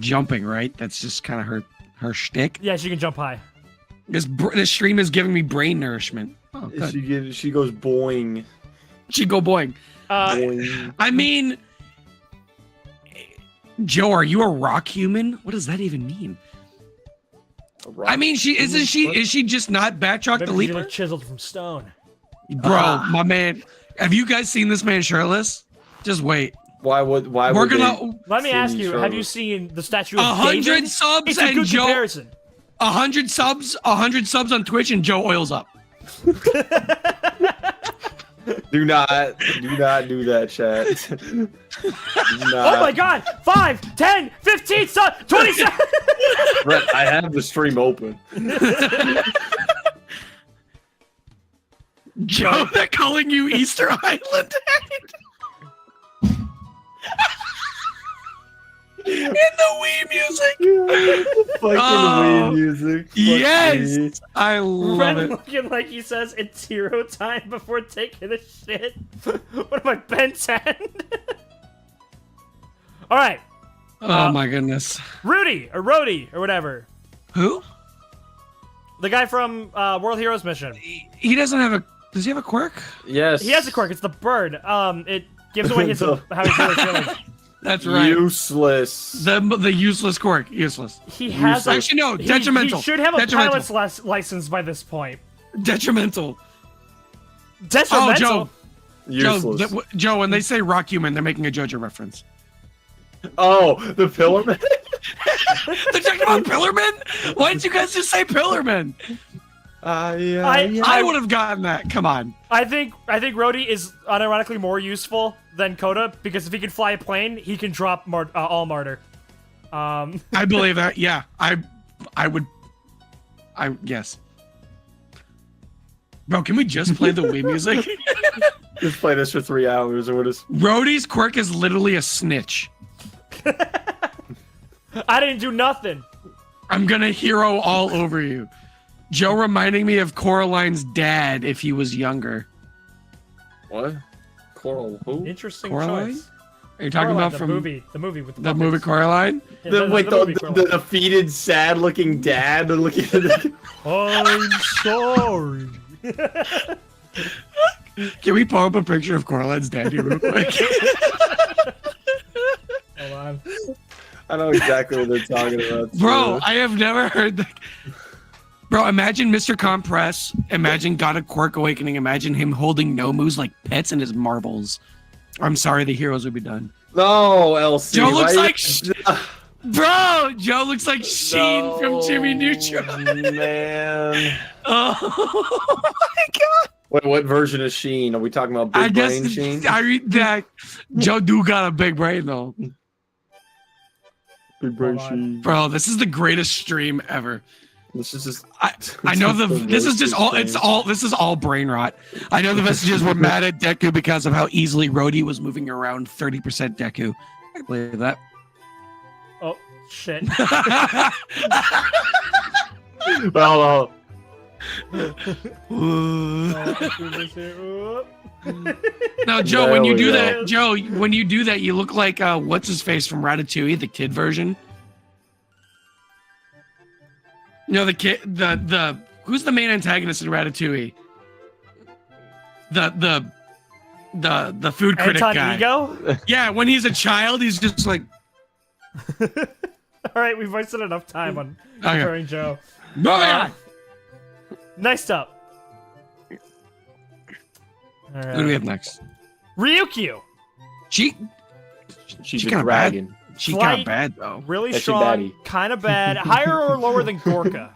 jumping, right? That's just kind of her shtick. yeah, she can jump high. This stream is giving me brain nourishment. Oh, good. She goes boing. She go boing. Boing. I mean, Joe, are you a rock human? What does that even mean? I mean, is she just not Batroc the Maybe she's Leaper? like chiseled from stone. Bro, my man, have you guys seen this man shirtless? Just wait. Why would We're they gonna Let me see ask me you: shirtless? have you seen the statue of 100 David? subs It's a and good Joe. comparison. 100 subs on Twitch and Joe oils up. Do not do that, chat. Do not. Oh my god! 5, 10, 15, 27! Brett, I have the stream open. Joe, they're calling you Easter Island. In the Wii music. Fucking Wii music. Fuck Yes, me. I love Ren it. looking like he says it's hero time before taking a shit. What am I, Ben 10? Alright. Oh my goodness. Rody, or whatever. Who? The guy from World Heroes Mission. He doesn't have a. Does he have a quirk? Yes. He has a quirk, it's the bird. It gives away his how he's really feeling. That's right. Useless. The useless quirk. Useless. He has a, Actually, no. Detrimental. He should have a Detrimental. pilot's license by this point. Detrimental. Detrimental? Oh, Useless. Joe, when they say rock human, they're making a JoJo reference. Oh, the Pillar Man? They're talking about Pillarman? Why didn't you guys just say Pillarman? Yeah. I would have gotten that. Come on. I think Rody is unironically more useful than Kota because if he can fly a plane, he can drop all Martyr. I believe that. Yeah, I would. Yes. Bro, can we just play the Wii music? Let's play this for 3 hours or what is? Rody's quirk is literally a snitch. I didn't do nothing. I'm gonna hero all over you. Joe reminding me of Coraline's dad if he was younger. What? Coral who? Interesting Coraline? choice. Are you talking Coraline, about from the movie with the movie puppets. Coraline? Yeah, The movie Coraline. defeated, sad-looking dad looking at the... I'm sorry. Can we pull up a picture of Coraline's dad here real quick? Hold on. I know exactly what they're talking about. Bro, I have never heard that. Bro, imagine Mr. Compress. Imagine God of Quirk Awakening. Imagine him holding Nomus like pets and his marbles. I'm sorry, the heroes would be done. No, LC. Joe looks why- like... Bro, Joe looks like Sheen from Jimmy Neutron. Man. Oh my God. Wait, what version of Sheen? Are we talking about Big Brain Sheen? I read that. Joe do got a big brain though. Big Brain Hold on. Sheen. Bro, this is the greatest stream ever. This is just... I know this is just all this is all brain rot. I know the messages were mad at Deku because of how easily Rody was moving around 30% Deku. I believe that. Oh shit. Well, No, Joe, There when you we do go. that, Joe, when you do that, you look like what's his face from Ratatouille, the kid version. You know the kid, the who's the main antagonist in Ratatouille? The food critic Anton guy. Ego? Yeah, when he's a child, he's just like, Alright, we've wasted enough time on Okay. comparing Joe. moving on. Next up. Who do we have next? Ryuku. she's She a kinda dragon. She Flight. kind of bad though. Really That's strong, your baddie. kind of bad. Higher or lower than Gorka?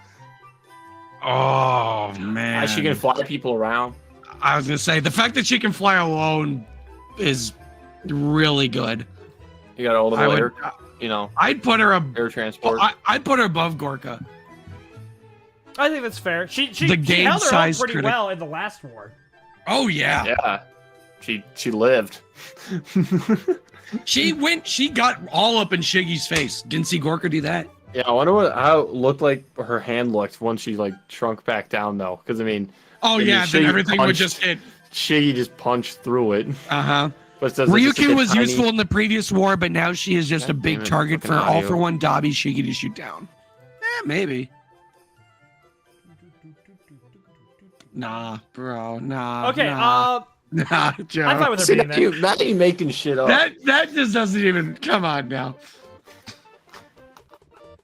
Oh man, She can fly people around. I was gonna say the fact that she can fly alone is really good. You got all the I would- air, you know, I'd put her air transport. I'd put her above Gorka. I think that's fair. She The she held her own game-sized pretty critic. well in the last war. Oh yeah. Yeah, she lived. She got all up in Shiggy's face. Didn't see Gorka do that. Yeah, I wonder how it looked like her hand looked once she like shrunk back down though, because I mean, Oh mean, yeah, then Shiggy everything would punched- just hit. Shiggy just punched through it. Uh-huh. But does it just Ryuku like a was tiny- useful in the previous war, but now she is just God a big damn it, target for fucking all audio. for one Dobby Shiggy to shoot down. Maybe. Nah, bro. Nah. Okay, nah, nah, Joe. I'm fine with her See, being now, there. now you making shit up. That just doesn't even come on now.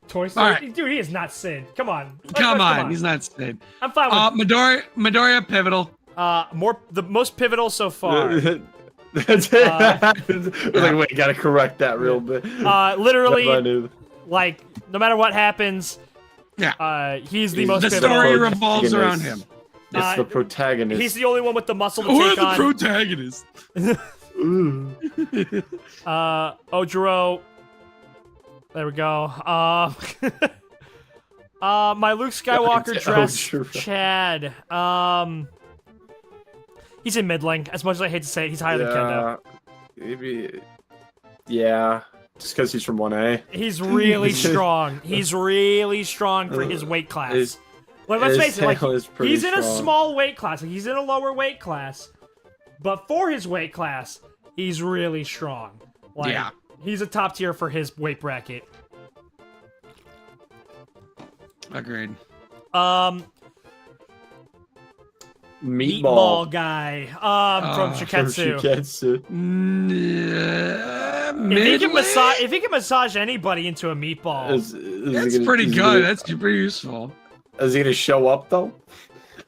Toy Story. All right. Dude, he is not Sid. Come on. Come on, he's not Sid. I'm fine with Midoriya pivotal. the most pivotal so far. That's it. Like, wait, gotta correct that real bit. Literally, like, no matter what happens, Yeah. he's the He's most The pivotal. story Protagonist. revolves around him. It's the protagonist. He's the only one with the muscle to Who are take the on. protagonists? Ojiro. There we go. My Luke Skywalker It's dress, Ojiro. Chad. He's in middling. As much as I hate to say it, he's higher than Kendo. Maybe. Yeah. Just because he's from 1A. He's really strong. He's really strong for his weight class. Like, let's his face it, like, tail is pretty he's in a strong. small weight class. Like, he's in a lower weight class. But for his weight class, he's really strong. Like, Yeah. he's a top tier for his weight bracket. Agreed. Meatball guy. From Shiketsu. If he can massage anybody into a meatball, That's pretty good. That's super useful. Is he gonna show up though?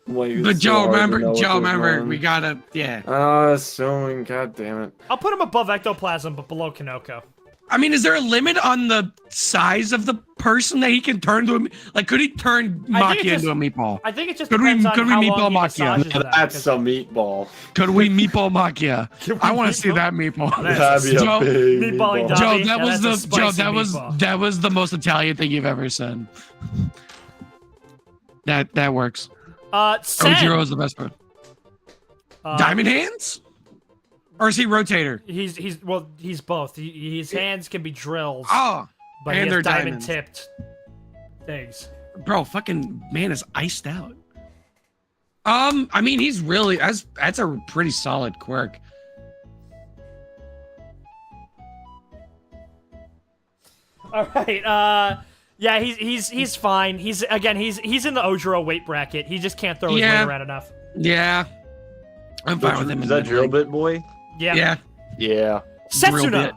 Like, But it's so Joe, hard to remember, know what goes on. we gotta, yeah. So god damn it. I'll put him above ectoplasm, but below Kanoko. I mean, is there a limit on the size of the person that he can turn to? Like, could he turn I think Makia it into a meatball? I think it just Could we- depends on could we how meatball long he Makia? massages them, That's because- a meatball. Could we meatball Makia? Can we I want to see meatball- that meatball. That's That'd be a Joe- big Meatballing meatball. dog. Joe, Dobby, that now was that's a spicy meatball. that was the most Italian thing you've ever said. That works. Sen. Ojiro is the best part. Diamond hands? Or is he rotator? He's both. His hands can be drills, Oh, but and he they're has diamond diamonds. tipped things. Bro, fucking man is iced out. I mean, he's really that's a pretty solid quirk. All right. Yeah, he's fine. He's in the Ojiro weight bracket. He just can't throw his weight around enough. Yeah. I'm fine with him. Is that drill bit boy? Yeah. Yeah. Yeah. Drill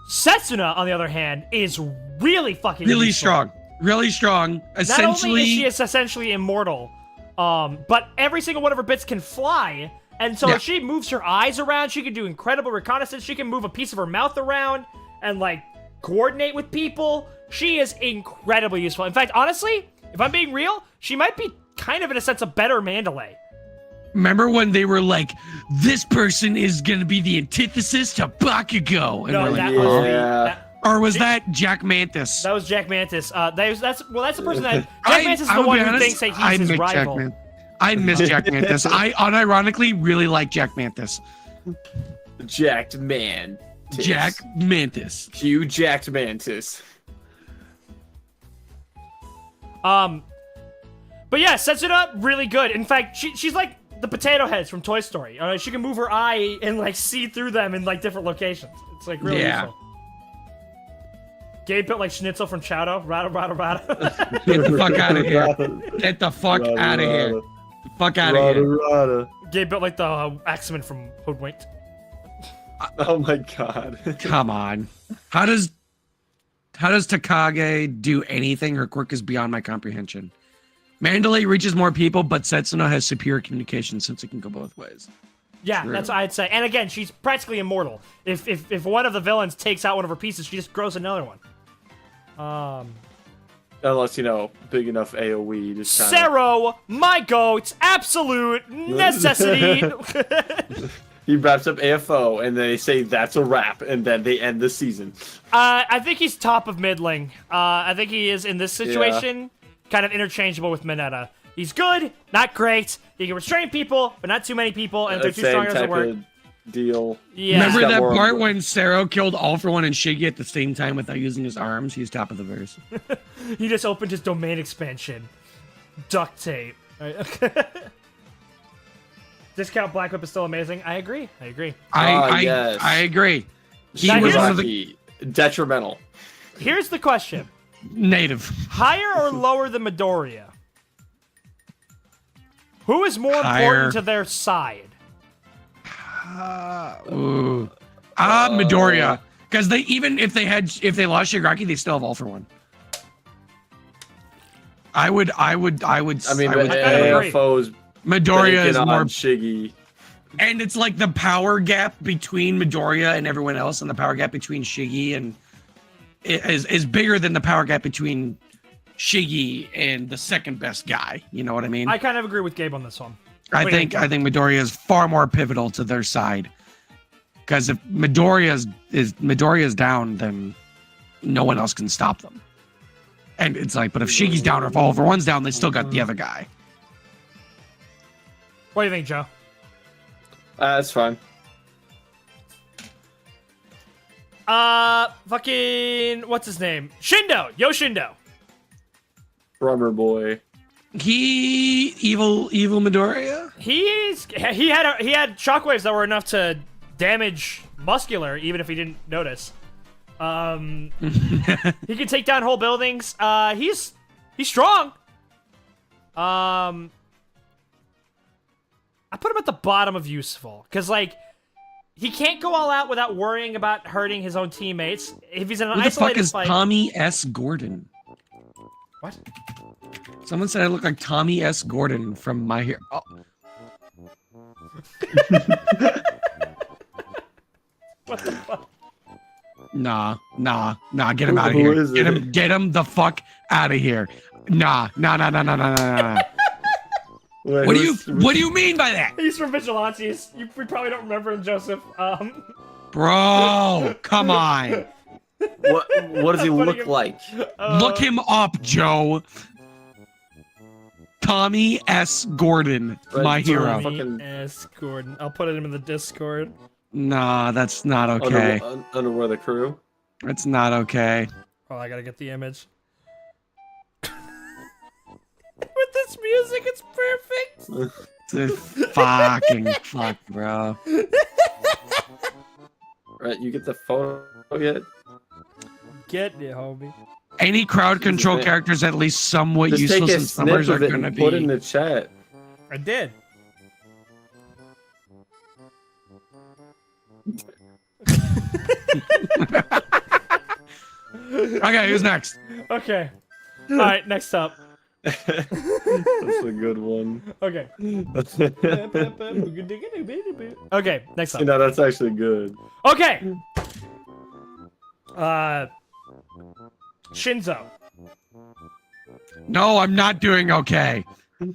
Setsuna, on the other hand, is really fucking really useful. strong. Really strong. Essentially, Not only is she essentially immortal, but every single one of her bits can fly. And so if she moves her eyes around, she can do incredible reconnaissance. She can move a piece of her mouth around and like coordinate with people. She is incredibly useful. In fact, honestly, if I'm being real, she might be kind of in a sense a better Mandalay. remember when they were like, "This person is gonna be the antithesis to Bakugo," and No, we're like, that yeah. was the, or was that Jack Mantis? that was Jack Mantis. That's the person that Jack Mantis is the will one be who honest, thinks that I he's his miss Jack rival. I miss Jack Mantis. I unironically really like Jack Mantis. Jacked man. Jack Mantis. Q jacked mantis. But yeah, Setsuna, really good. In fact, she's like the potato heads from Toy Story. She can move her eye and like see through them in like different locations. It's like really useful. Gabe built like Schnitzel from Chowdo. Rada, rada, rada. Get the fuck out of here. Get the fuck out of here. The fuck out of here. Gabe built like the Axeman from Hoodwinked. Oh my god. Come on. How does Takage do anything? Her quirk is beyond my comprehension. Mandalay reaches more people, but Setsuna has superior communication since it can go both ways. Yeah, True. that's what I'd say. And again, she's practically immortal. If one of the villains takes out one of her pieces, she just grows another one. Unless, big enough AoE. Just kinda... Sero, my goat, absolute necessity. He wraps up AFO, and they say that's a wrap, and then they end the season. I think he's top of middling. I think he is, in this situation, kind of interchangeable with Mineta. He's good, not great. He can restrain people, but not too many people, and if they're too strong, it doesn't work. Deal. Yeah. Remember Got that more- part when Sero killed All For One and Shiggy at the same time without using his arms? He's top of the verse. He just opened his domain expansion. Duct tape. Discount Black Whip is still amazing. I agree. Yes. I agree. He Now was here's- one of the Detrimental. Here's the question. native. Higher or lower than Midoriya? Who is more Higher. important to their side? Midoriya. Because if they lost Shigaraki, they still have All For One. I would. I mean, agree. AFO's Midoriya is on more, Shiggy. and it's like the power gap between Midoriya and everyone else, and the power gap between Shiggy and is bigger than the power gap between Shiggy and the second best guy. You know what I mean? I kind of agree with Gabe on this one. I think Midoriya is far more pivotal to their side. Because if Midoriya's down, then no one else can stop them. And it's like, but if Shiggy's down or if All For One's down, they still got the other guy. What do you think, Joe? That's fine. Fucking what's his name? Shindo. Yo, Shindo. Rubber boy. Evil Midoriya? He had shockwaves that were enough to damage Muscular, even if he didn't notice. He can take down whole buildings. He's strong. I put him at the bottom of useful because he can't go all out without worrying about hurting his own teammates. If he's in an Who the fuck isolated is fight, Tommy S. Gordon? what? Someone said I look like Tommy S. Gordon from My Hero. Oh. What the fuck? Nah. Get him out of Who here. is it? Get him the fuck out of here. Nah. Wait, What do you mean by that? He's from Vigilantes. We probably don't remember him, Joseph. Bro, come on. What does he Putting look him- like? Look him up, Joe. Tommy S. Gordon, Right, my Tommy. hero. Fucking- S. Gordon. I'll put it in the Discord. No, that's not okay. Underwear the crew. It's not okay. Oh, I gotta get the image. With this music, it's perfect. It's fucking fuck, bro. Right, you get the photo yet? Get it, homie. Any crowd control characters at least somewhat Just useful take a since numbers snip are of it gonna and put it in be. the chat. I did. Okay, who's next? Okay. All right, next up. That's a good one. Okay. Okay, next up. No, that's actually good. Okay. Shinso. No, I'm not doing okay. So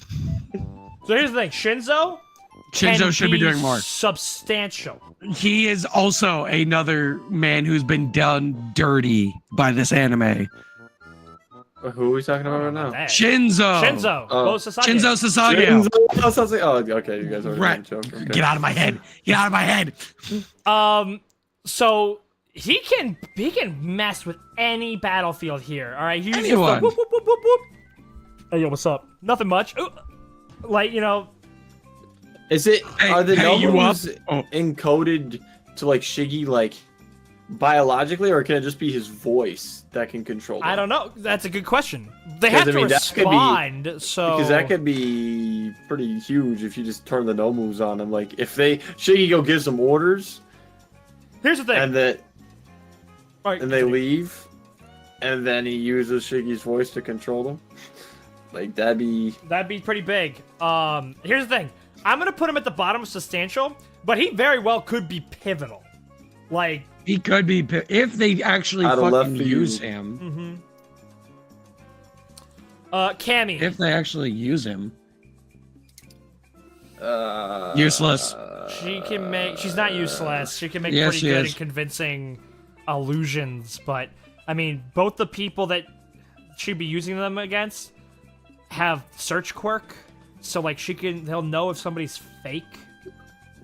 here's the thing, Shinso Shinso should be doing more. Substantial. He is also another man who's been done dirty by this anime. Who are we talking about right now? Shinso. Shinso. Oh. Sasage. Shinso Sasage. Oh, okay, you guys already Right. made a joke. Okay. Get out of my head. Get out of my head. So he can mess with any battlefield here. All right, he uses the Anyone. whoop, whoop, whoop, whoop, whoop. Hey, yo, what's up? Nothing much. Ooh. Like, you know, Is it? Are the Hey, you up? Nomus Oh. encoded to like Shiggy like biologically, or can it just be his voice that can control them? I don't know. That's a good question. They Because, have to I mean, that could be- respond, so Because that could be pretty huge if you just turn the Nomus on them. Like if Shiggy go gives them orders here's the thing. and then All right, and they continue. leave, and then he uses Shiggy's voice to control them. Like that'd be pretty big. Here's the thing. I'm gonna put him at the bottom of substantial, but he very well could be pivotal. Like, He could be if they actually Out of left fucking field. use him. Camie. If they actually use him. uh, Useless. She can make. She's not useless. She can make Yes, pretty she good is. and convincing illusions. But I mean, both the people that she'd be using them against have search quirk, so like they'll know if somebody's fake.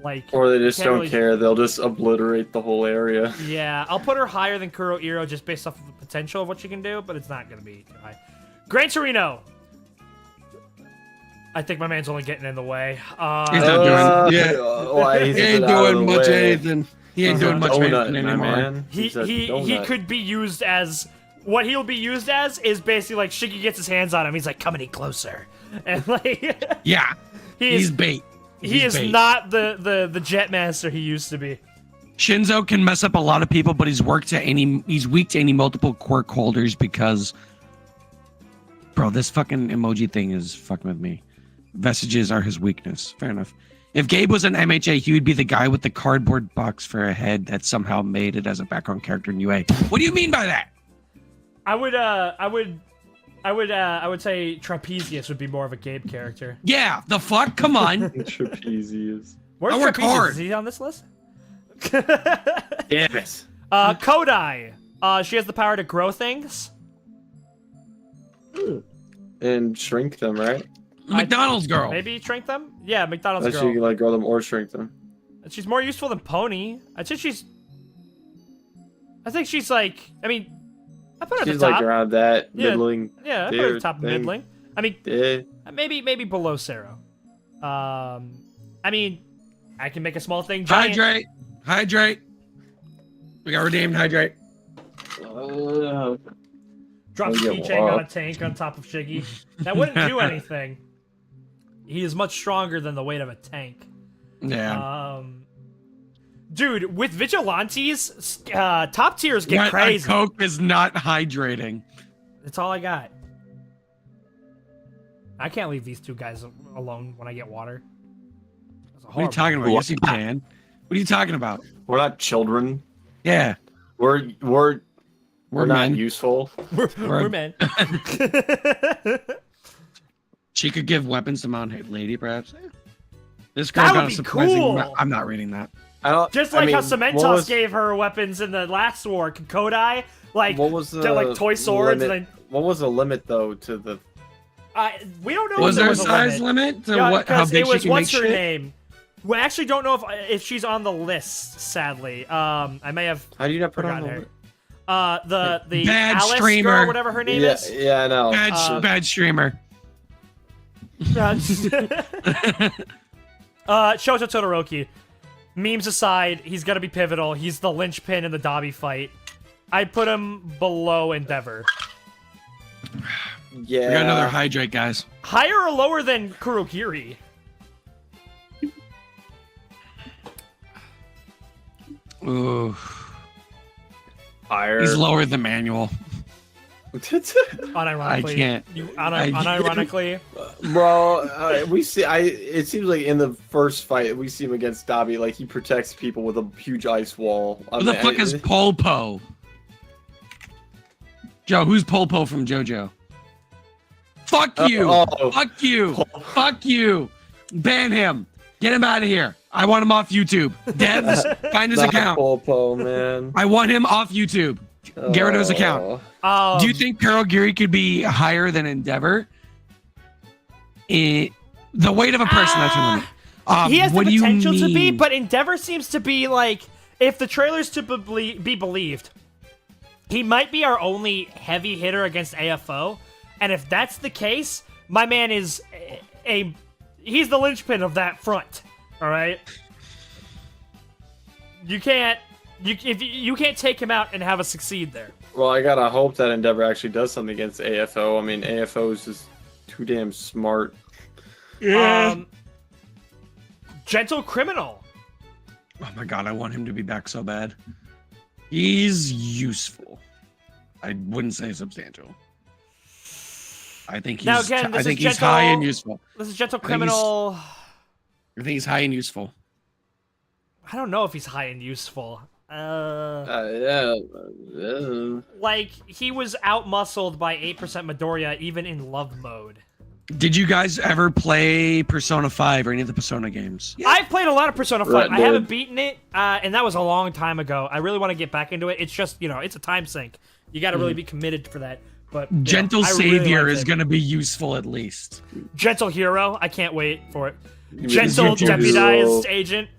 Like, Or they just can't don't really- care. They'll just obliterate the whole area. Yeah, I'll put her higher than Kurokumo just based off of the potential of what she can do, but it's not gonna be too high. Gran Torino. I think my man's only getting in the way. He's not doing. Yeah. Why He he's ain't out of doing the much way. anything. He ain't He's a doing much donut, anything my anymore. man. He He's a he donut. could be used as what he'll be used as is basically like Shiggy gets his hands on him. He's like, "Come any closer," and like Yeah. He's he's bait. he He's is bait. not the jet master he used to be. Shinso can mess up a lot of people, but he's weak to any multiple quirk holders because, bro, this fucking emoji thing is fucking with me. Vestiges are his weakness. Fair enough. If Gabe was an MHA, he would be the guy with the cardboard box for a head that somehow made it as a background character in UA. What do you mean by that? I would say Trapezius would be more of a Gabe character. Yeah, the fuck? Come on. Trapezius. Where's I work Trapezius? hard. Is he on this list? Damn it. Kodai. She has the power to grow things. And shrink them, right? McDonald's girl. Maybe shrink them? Yeah, McDonald's Unless girl. you can like grow them or shrink them. She's more useful than Pony. I think she's like, I mean, I put her at She's the top. like around that Yeah. middling. Yeah, I put her at the top of thing. middling. I mean, Yeah. maybe below Sero. I mean, I can make a small thing giant. Hydrate. We got redeemed. Hydrate. Drop Oh, the yeah, keychain wow. on a tank on top of Shiggy. That wouldn't do anything. He is much stronger than the weight of a tank. Yeah. Dude, with vigilantes, top tiers get What, crazy. a Coke is not hydrating. That's all I got. I can't leave these two guys alone when I get water. That's a What are you horrible- talking about? Yes, you can. What are you talking about? We're not children. Yeah. We're not men. useful. We're men. She could give weapons to Mount Lady, perhaps. This That girl would got a be surprising. cool. I'm not reading that. I don't. Just I like how mean, Cementos what was- gave her weapons in the last war, Kodai, like What was the they're like toy swords, limit? and What was the limit though to the? we don't know. Was if there a was size limit. limit to Yeah, what? How because big it she was can make what's her shit? name? We actually don't know if she's on the list. Sadly, I may have How do you not put forgotten on her. the The Bad Alice streamer. girl, whatever her name is. Yeah, I know. Bad streamer. Shows up Todoroki. Memes aside, he's gonna be pivotal. He's the linchpin in the Dobby fight. I put him below Endeavor. Yeah. We got another hydrate, guys. Higher or lower than Kurogiri? Ooh. Higher. He's lower than Manual. Unironically. I can't. Unironically. Bro, we see. It seems like in the first fight we see him against Dobby, like he protects people with a huge ice wall. Who the fuck is Polpo? Joe, who's Polpo from JoJo? Fuck you! Fuck you! Fuck you! Ban him! Get him out of here! I want him off YouTube. Devs, find his account. Polpo, man. I want him off YouTube. Get rid of his account. Do you think Kurogiri could be higher than Endeavor? The weight of a person, that's what I mean. He has the what do you potential to be, mean? but Endeavor seems to be like, if the trailer's to be believed, he might be our only heavy hitter against AFO. And if that's the case, my man is he's the linchpin of that front. All right, you can't take him out and have us succeed there. Well, I gotta hope that Endeavor actually does something against AFO. I mean, AFO is just too damn smart. Yeah. Gentle Criminal. Oh my god, I want him to be back so bad. He's useful. I wouldn't say substantial. I think he's. Now again, this I think is he's gentle, high and useful. This is Gentle Criminal. I think he's high and useful. I don't know if he's high and useful. Yeah. Like, he was out-muscled by 8% Midoriya even in love mode. Did you guys ever play Persona 5 or any of the Persona games? I've played a lot of Persona 5. Right, I haven't beaten it, and that was a long time ago. I really want to get back into it. It's just, it's a time sink. You got to really be committed for that. But Gentle I really Savior liked is it. going to be useful at least. Gentle Hero. I can't wait for it. mean Gentle Gentle Deputized Hero? Agent.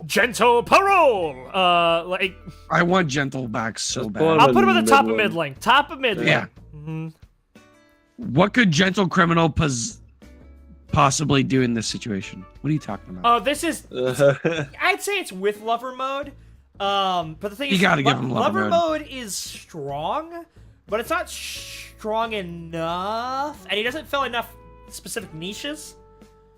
Gentle Parole. I want Gentle back so Just bad. pull him I'll put him at the top of Midland. mid-lane. Top of mid-lane. Yeah. Mhm. What could Gentle Criminal possibly do in this situation? What are you talking about? Oh, this is... I'd say it's with Lover Mode. But the thing You is, gotta give him Lover Mode is strong, but it's not strong enough, and he doesn't fill enough specific niches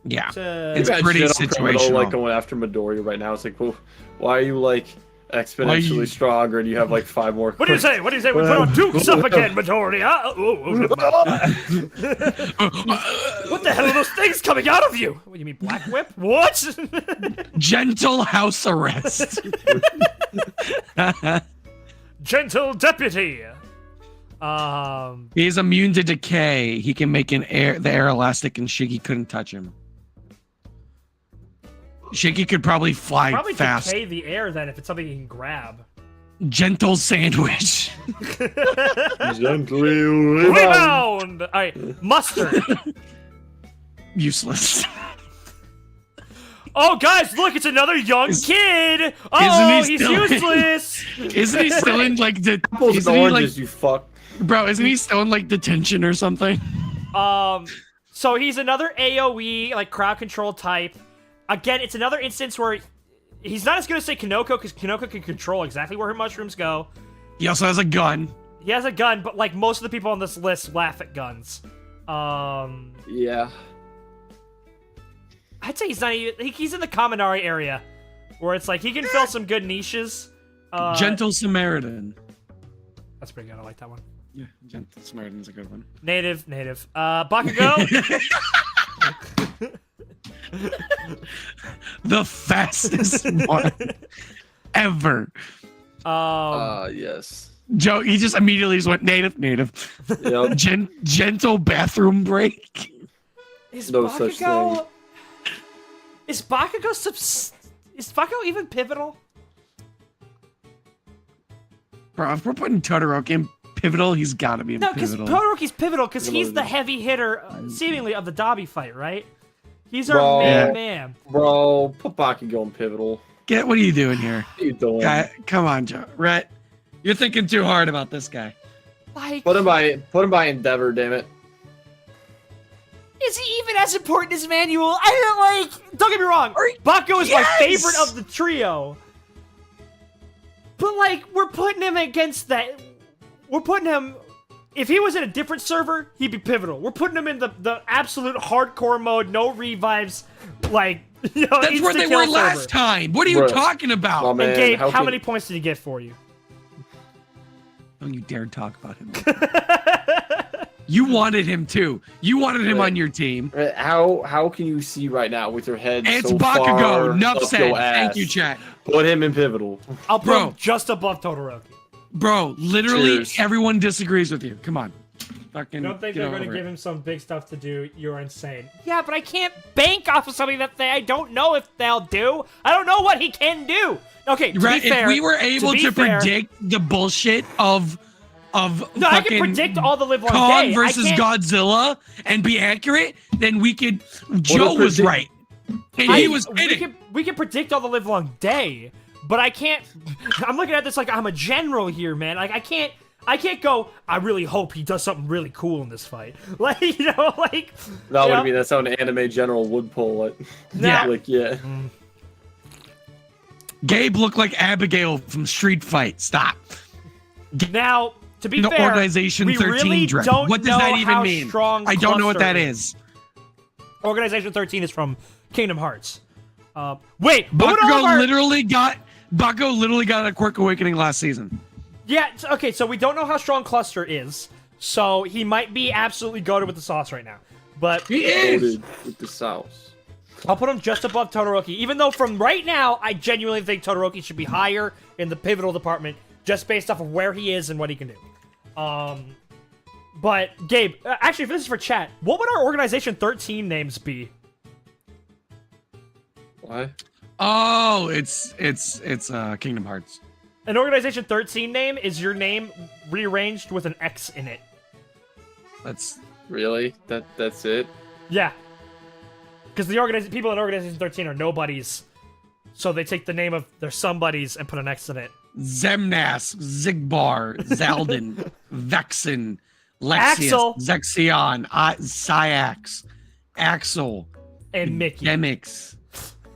Yeah. to... It's Got pretty Gentle Criminal, situational. like going after Midoriya right now. It's like, well, why are you like exponentially stronger and you have like 5 more? What do you say? What do you say? We put on Dukes up again, Midoriya. What the hell are those things coming out of you? What do you mean, Black Whip? What? Gentle House Arrest. Gentle Deputy. He's immune to decay. He can make the air elastic, and Shiggy couldn't touch him. Shiggy could probably fly Probably fast. decay the air then if it's something he can grab. Gentle Sandwich. Rebound! Alright, Mustard. Useless. Oh, guys, look, it's another young kid! Oh, Isn't he he's still in- useless! Isn't he still in like Apples isn't and he, oranges, like, you fuck. bro? Isn't he still in like detention or something? So he's another AoE, like, crowd control type. Again, it's another instance where he's not as good as, say, Kinoko, because Kinoko can control exactly where her mushrooms go. He also has a gun. He has a gun, but, like, most of the people on this list laugh at guns. Yeah. I'd say he's not even... He's in the Kaminari area, where it's like, he can fill some good niches. Gentle Samaritan. That's pretty good, I like that one. Yeah, Gentle Samaritan's a good one. Native. Bakugo? The fastest one ever. Yes. Joe, he just immediately just went native. Yep. Gentle bathroom break. Is No such Bakugo... thing. Is Bakugo Is Bakugo even pivotal? Bro, if we're putting Todoroki in pivotal, he's got to be in No, because pivotal. Todoroki's pivotal because he's the Pivotal. heavy hitter, seemingly, of the Dobby fight, right? He's our Bro. main man. Bro, put Bakugo in pivotal. What are you doing here? What are you doing? Come on, Joe. Rhett, you're thinking too hard about this guy. Like, Put him by Endeavor, damn it. is he even as important as Manuel? I don't like. Don't get me wrong. Bakugo is my favorite of the trio. But like, we're putting him against that. We're putting him. If he was in a different server, he'd be pivotal. We're putting him in the absolute hardcore mode, no revives, like, you know, That's where they were last time. What are you talking about? Oh, man, and Gabe, how many points did he get for you? Don't you dare talk about him. You wanted him too. You wanted him on your team. How can you see right now with your head It's so Bakugo. far Enough up said. your ass? Thank you, chat. Put him in pivotal. I'll put him just above Todoroki. Bro, literally Cheers. everyone disagrees with you. Come on. Fucking I don't think get they're going over to give it. him some big stuff to do. You're insane. Yeah, but I can't bank off of something that I don't know if they'll do. I don't know what he can do. Okay, to Right, be fair, if we were able to predict the bullshit of no, I can predict all the live long Kong day. versus Godzilla and be accurate, then we could. Joe was right, and he was hitting. We can predict all the live long day, but I can't. I'm looking at this like I'm a general here, man. Like I can't go. I really hope he does something really cool in this fight. Like like. No, what I mean, that's how an anime general would pull it. Yeah. Yeah. Gabe looked like Abigail from Street Fight. Stop. Now, to be No fair, Organization we 13 really drip. don't What does know that even how mean? strong I don't know what Cluster that is. Organization 13 is from Kingdom Hearts. Wait, but Bakugo literally got a Quirk Awakening last season. Yeah, okay, so we don't know how strong Cluster is, so he might be absolutely goated with the sauce right now. But He is. Loaded with the sauce. I'll put him just above Todoroki, even though from right now, I genuinely think Todoroki should be higher in the pivotal department, just based off of where he is and what he can do. But, Gabe, actually, if this is for chat, what would our Organization 13 names be? What? Oh, it's Kingdom Hearts. An Organization 13 name is your name rearranged with an X in it. That's Really? That's it? Yeah. Because the people in Organization 13 are nobodies. So they take the name of their somebodies and put an X in it. Zemnas, Zigbar, Zaldin, Vexen, Lexius, Axel. Zexion, Syax, Axel, And Mickey. Demix,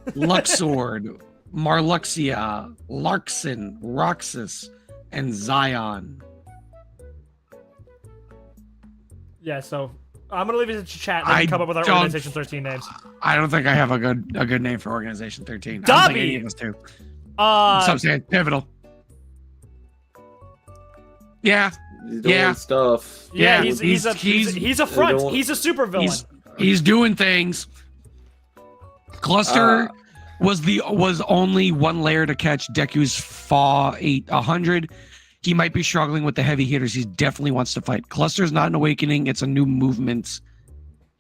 Luxord, Marluxia, Larkson, Roxas, and Zion. Yeah, so I'm going to leave it to chat and come up with our Organization 13 names. I don't think I have a good name for Organization 13. I don't Dobby! think any of us do. Substance, pivotal. Yeah. He's doing stuff. Yeah, Yeah, he's a front. don't- He's a super villain. He's doing things. Cluster was only one layer to catch Deku's Fa 800. He might be struggling with the heavy hitters. He definitely wants to fight. Cluster's not an awakening. It's a new movement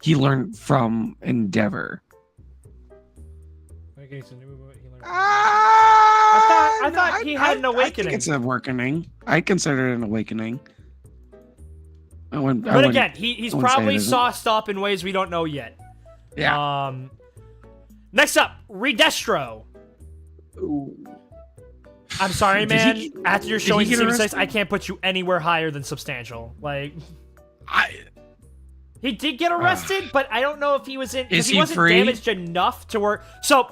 he learned from Endeavor. I thought he had an awakening. I think it's an awakening. I consider it an awakening. But again, he's I wouldn't say probably it isn't. sauced up in ways we don't know yet. Yeah. Next up, Redestro. I'm sorry, man. After you're showing get Season arrested? 6, I can't put you anywhere higher than substantial. Like, he did get arrested, but I don't know if he was in. Because Is he he wasn't free? damaged enough to where. So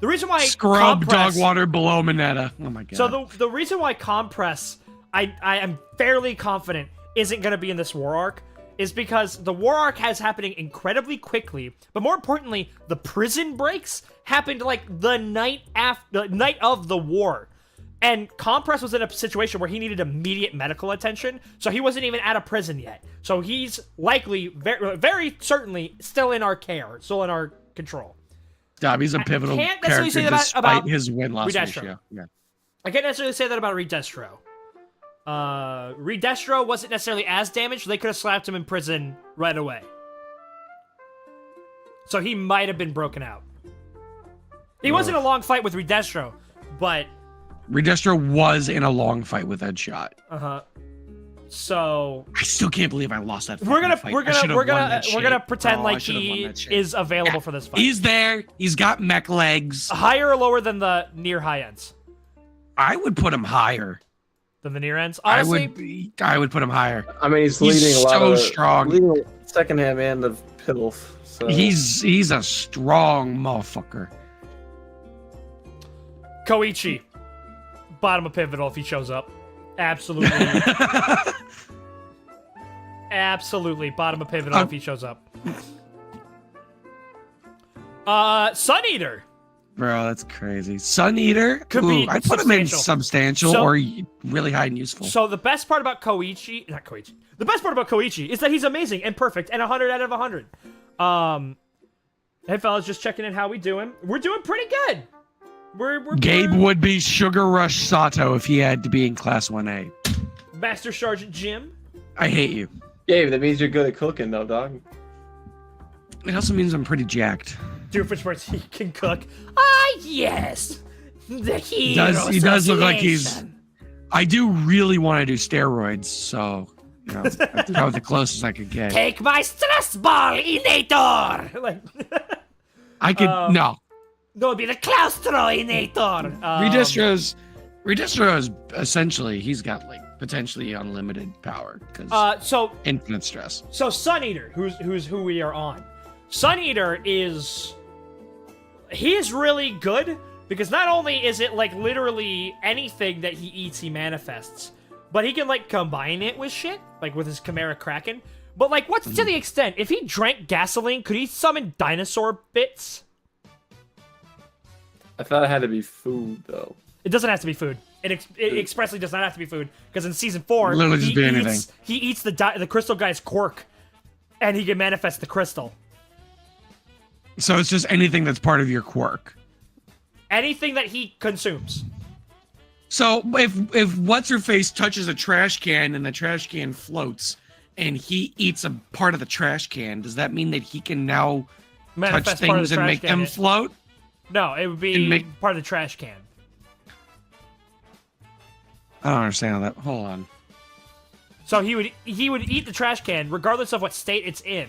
the reason why Scrub Compress, dog water below Mineta. Oh my god. So the reason why Compress, I am fairly confident isn't going to be in this war arc is because the war arc has happening incredibly quickly, but more importantly, the prison breaks happened like the night of the war. And Compress was in a situation where he needed immediate medical attention, so he wasn't even out of prison yet. So he's likely, very, very certainly, still in our care, still in our control. Dobby's a pivotal can't necessarily character say that despite about his win-loss Redestro. ratio. Yeah. I can't necessarily say that about Redestro. Redestro wasn't necessarily as damaged. They could have slapped him in prison right away. So he might have been broken out. He wasn't a long fight with Redestro, but... Redestro was in a long fight with Ed Shot. Uh-huh. So I still can't believe I lost that. we're gonna fight. we're I gonna should've we're won gonna that we're shit. gonna pretend Bro, I like should've won he that shit. is available Yeah. for this fight. He's there. He's got mech legs. Higher or lower than the near high ends? I would put him higher. Than the near ends? Honestly, I would put him higher. I mean, he's He's leading a lot so of strong. leading secondhand man of pills. So He's a strong motherfucker. Koichi, bottom of pivotal if he shows up. Absolutely. Absolutely. Bottom of pivotal if he shows up. Sun Eater. Bro, that's crazy. Sun Eater? Could be I'd put him in substantial. substantial So- or really high and useful. So the best part about Koichi, not Koichi, the best part about Koichi is that he's amazing and perfect and 100 out of 100. Hey fellas, just checking in how we doing. We're doing pretty good. We're Gabe would be Sugar Rush Sato if he had to be in Class 1A. Master Sergeant Jim. I hate you. Gabe, that means you're good at cooking, though, dog. It also means I'm pretty jacked. Doofenshmirtz, he can cook. Ah, yes. The hero. He does look like he's... I do really want to do steroids, so... You know, that's about the closest I could get. Take my stress ball, Inator! Like, I could... no. no, it'd be the Claustro-Inator. Redestro is essentially... He's got, like, potentially unlimited power. Because so infinite stress. So Sun Eater, who's who we are on. Sun Eater is... He is really good, because not only is it, like, literally anything that he eats, he manifests, but he can, like, combine it with shit, like with his Chimera Kraken. But, like, what's to the extent? If he drank gasoline, could he summon dinosaur bits? I thought it had to be food, though. It doesn't have to be food. It expressly does not have to be food, because in Season 4, Literally just be anything. He eats the crystal guy's quirk, and he can manifest the crystal. So it's just anything that's part of your quirk. Anything that he consumes. So if what's-her-face touches a trash can and the trash can floats and he eats a part of the trash can, does that mean that he can now Manifest touch part of things the and trash make can. them float? No, it would be And part of the trash can. I don't understand that. Hold on. So he would eat the trash can regardless of what state it's in.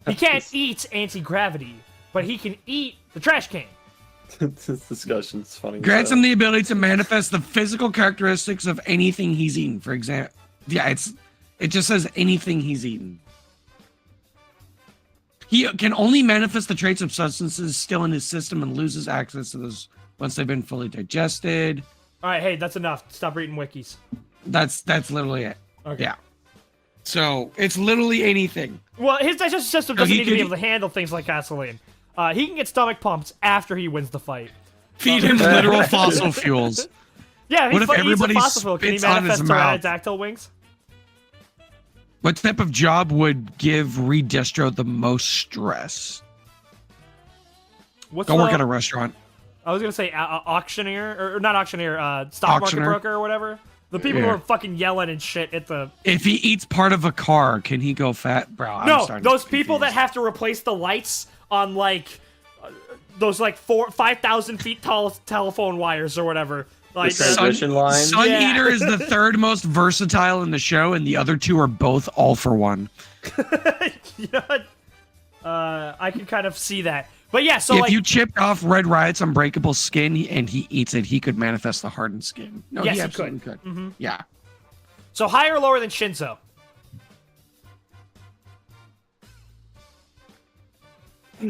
He can't eat anti-gravity, but he can eat the trash can. This discussion's funny. Grants him the ability to manifest the physical characteristics of anything he's eaten. For example, yeah, it just says anything he's eaten. He can only manifest the traits of substances still in his system and loses access to those once they've been fully digested. All right, hey, that's enough. Stop reading wikis. That's literally it. Okay. Yeah. So it's literally anything. Well, his digestive system So doesn't he need to be could- able to handle things like gasoline. He can get stomach pumps after he wins the fight. Feed him literal fossil fuels. Yeah, What if eats a everybody fossil fuel. Can he spits on his manifest mouth? pterodactyl wings? What type of job would give Redestro the most stress? What's Go work the- at a restaurant. I was gonna say auctioneer, or not auctioneer, stock market Auctioneer? broker or whatever. The people who Yeah. are fucking yelling and shit at the... If he eats part of a car, can he go fat? Bro, I'm No, starting to those get people that confused. have to replace the lights on, like, those, like, 5,000 feet tall telephone wires or whatever. Like, The transmission line. Sun Yeah. Eater is the third most versatile in the show, and the other two are both all for one. you know what? I can kind of see that. But yeah, so, If like... you chipped off Red Riot's unbreakable skin and he eats it, he could manifest the hardened skin. No, Yes, he he absolutely could. Mm-hmm. Yeah. So higher or lower than Shinso? Are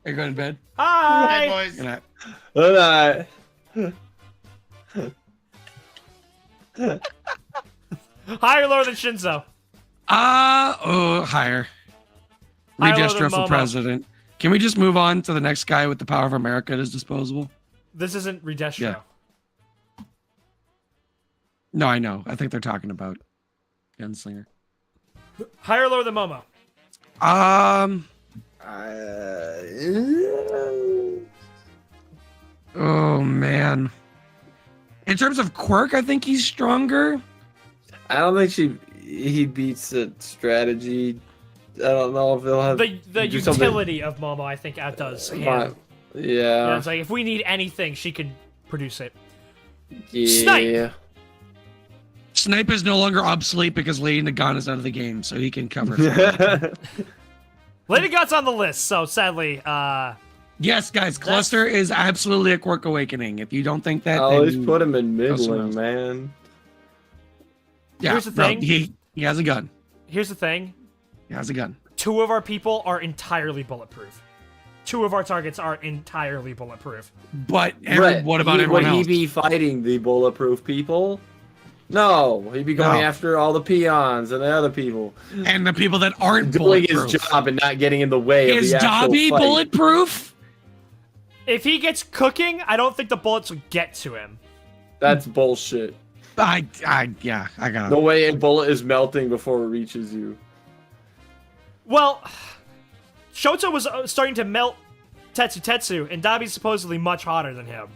you going to bed? Hi! boys. Good night. Good night. Higher or lower than Shinso? Higher. Higher than Redestro Momo. for president. Can we just move on to the next guy with the power of America at his disposal? This isn't Redestro. Yeah. No, I know. I think they're talking about Gunslinger. Higher or lower than Momo? Oh man. In terms of quirk, I think he's stronger. I don't think he beats the strategy. I don't know if they'll have The do something- utility of Momo, I think, outdoes him. But- Yeah, yeah. it's like, if we need anything, she can produce it. Yeah. Snipe! Snipe is no longer obsolete because Lady Nagant is out of the game, so he can cover. Lady Got's on the list, so sadly, Yes, guys, Cluster is absolutely a Quirk Awakening. If you don't think that, I'll then always put him in go somewhere middling, else. man. Yeah, Here's the bro, thing. he has a gun. here's the thing. He has a gun. 2 of our people are entirely bulletproof. 2 of our targets are entirely bulletproof. But Brett, what about everyone would else? he be fighting the bulletproof people? No, he'd be going No. after all the peons and the other people. And the people that aren't Doing bulletproof. his job and not getting in the way of Is the actual Dobby fight. bulletproof? If he gets cooking, I don't think the bullets will get to him. That's bullshit. I got No it. way a bullet is melting before it reaches you. Well, Shoto was starting to melt Tetsu, and Dabi's supposedly much hotter than him.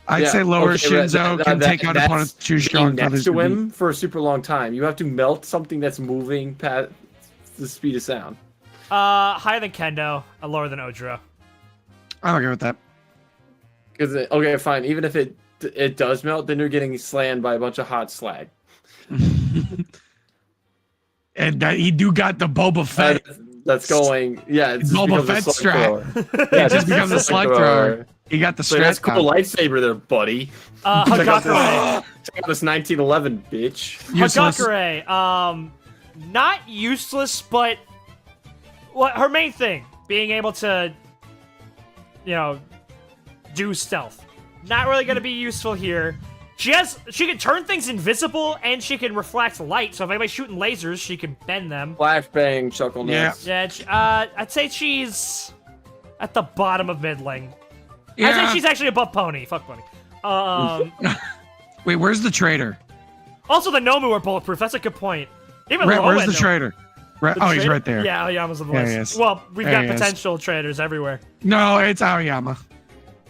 I'd Yeah, say lower okay, Shinzo can take out that's opponents too being strong for next others to to beat. him for a super long time. You have to melt something that's moving past the speed of sound. Higher than Kendo, lower than Ojiro. I'm okay with that. Because okay, fine. Even if it does melt, then you're getting slammed by a bunch of hot slag. And that he do got the Boba Fett. That's going. Yeah, it's Boba Fett strap. Yeah, It just becomes a slug thrower. He got the So strap. that's cool lightsaber there, buddy. Hagakure. Check out this 1911, bitch. Useless. Hagakure, not useless, but her main thing, being able to, do stealth. Not really going to be useful here. She can turn things invisible, and she can reflect light, so if anybody's shooting lasers, she can bend them. Flashbang, chuckle nuts. Yeah, I'd say she's at the bottom of middling. I'd Yeah. say she's actually above Pony. Fuck Pony. Wait, where's the traitor? Also, the Nomu are bulletproof. That's a good point. Even Where's Lowen, the though. traitor? The He's traitor- right there. Yeah, Aoyama's on the There he list. is. Well, we've There got he is. potential traders everywhere. No, it's Aoyama.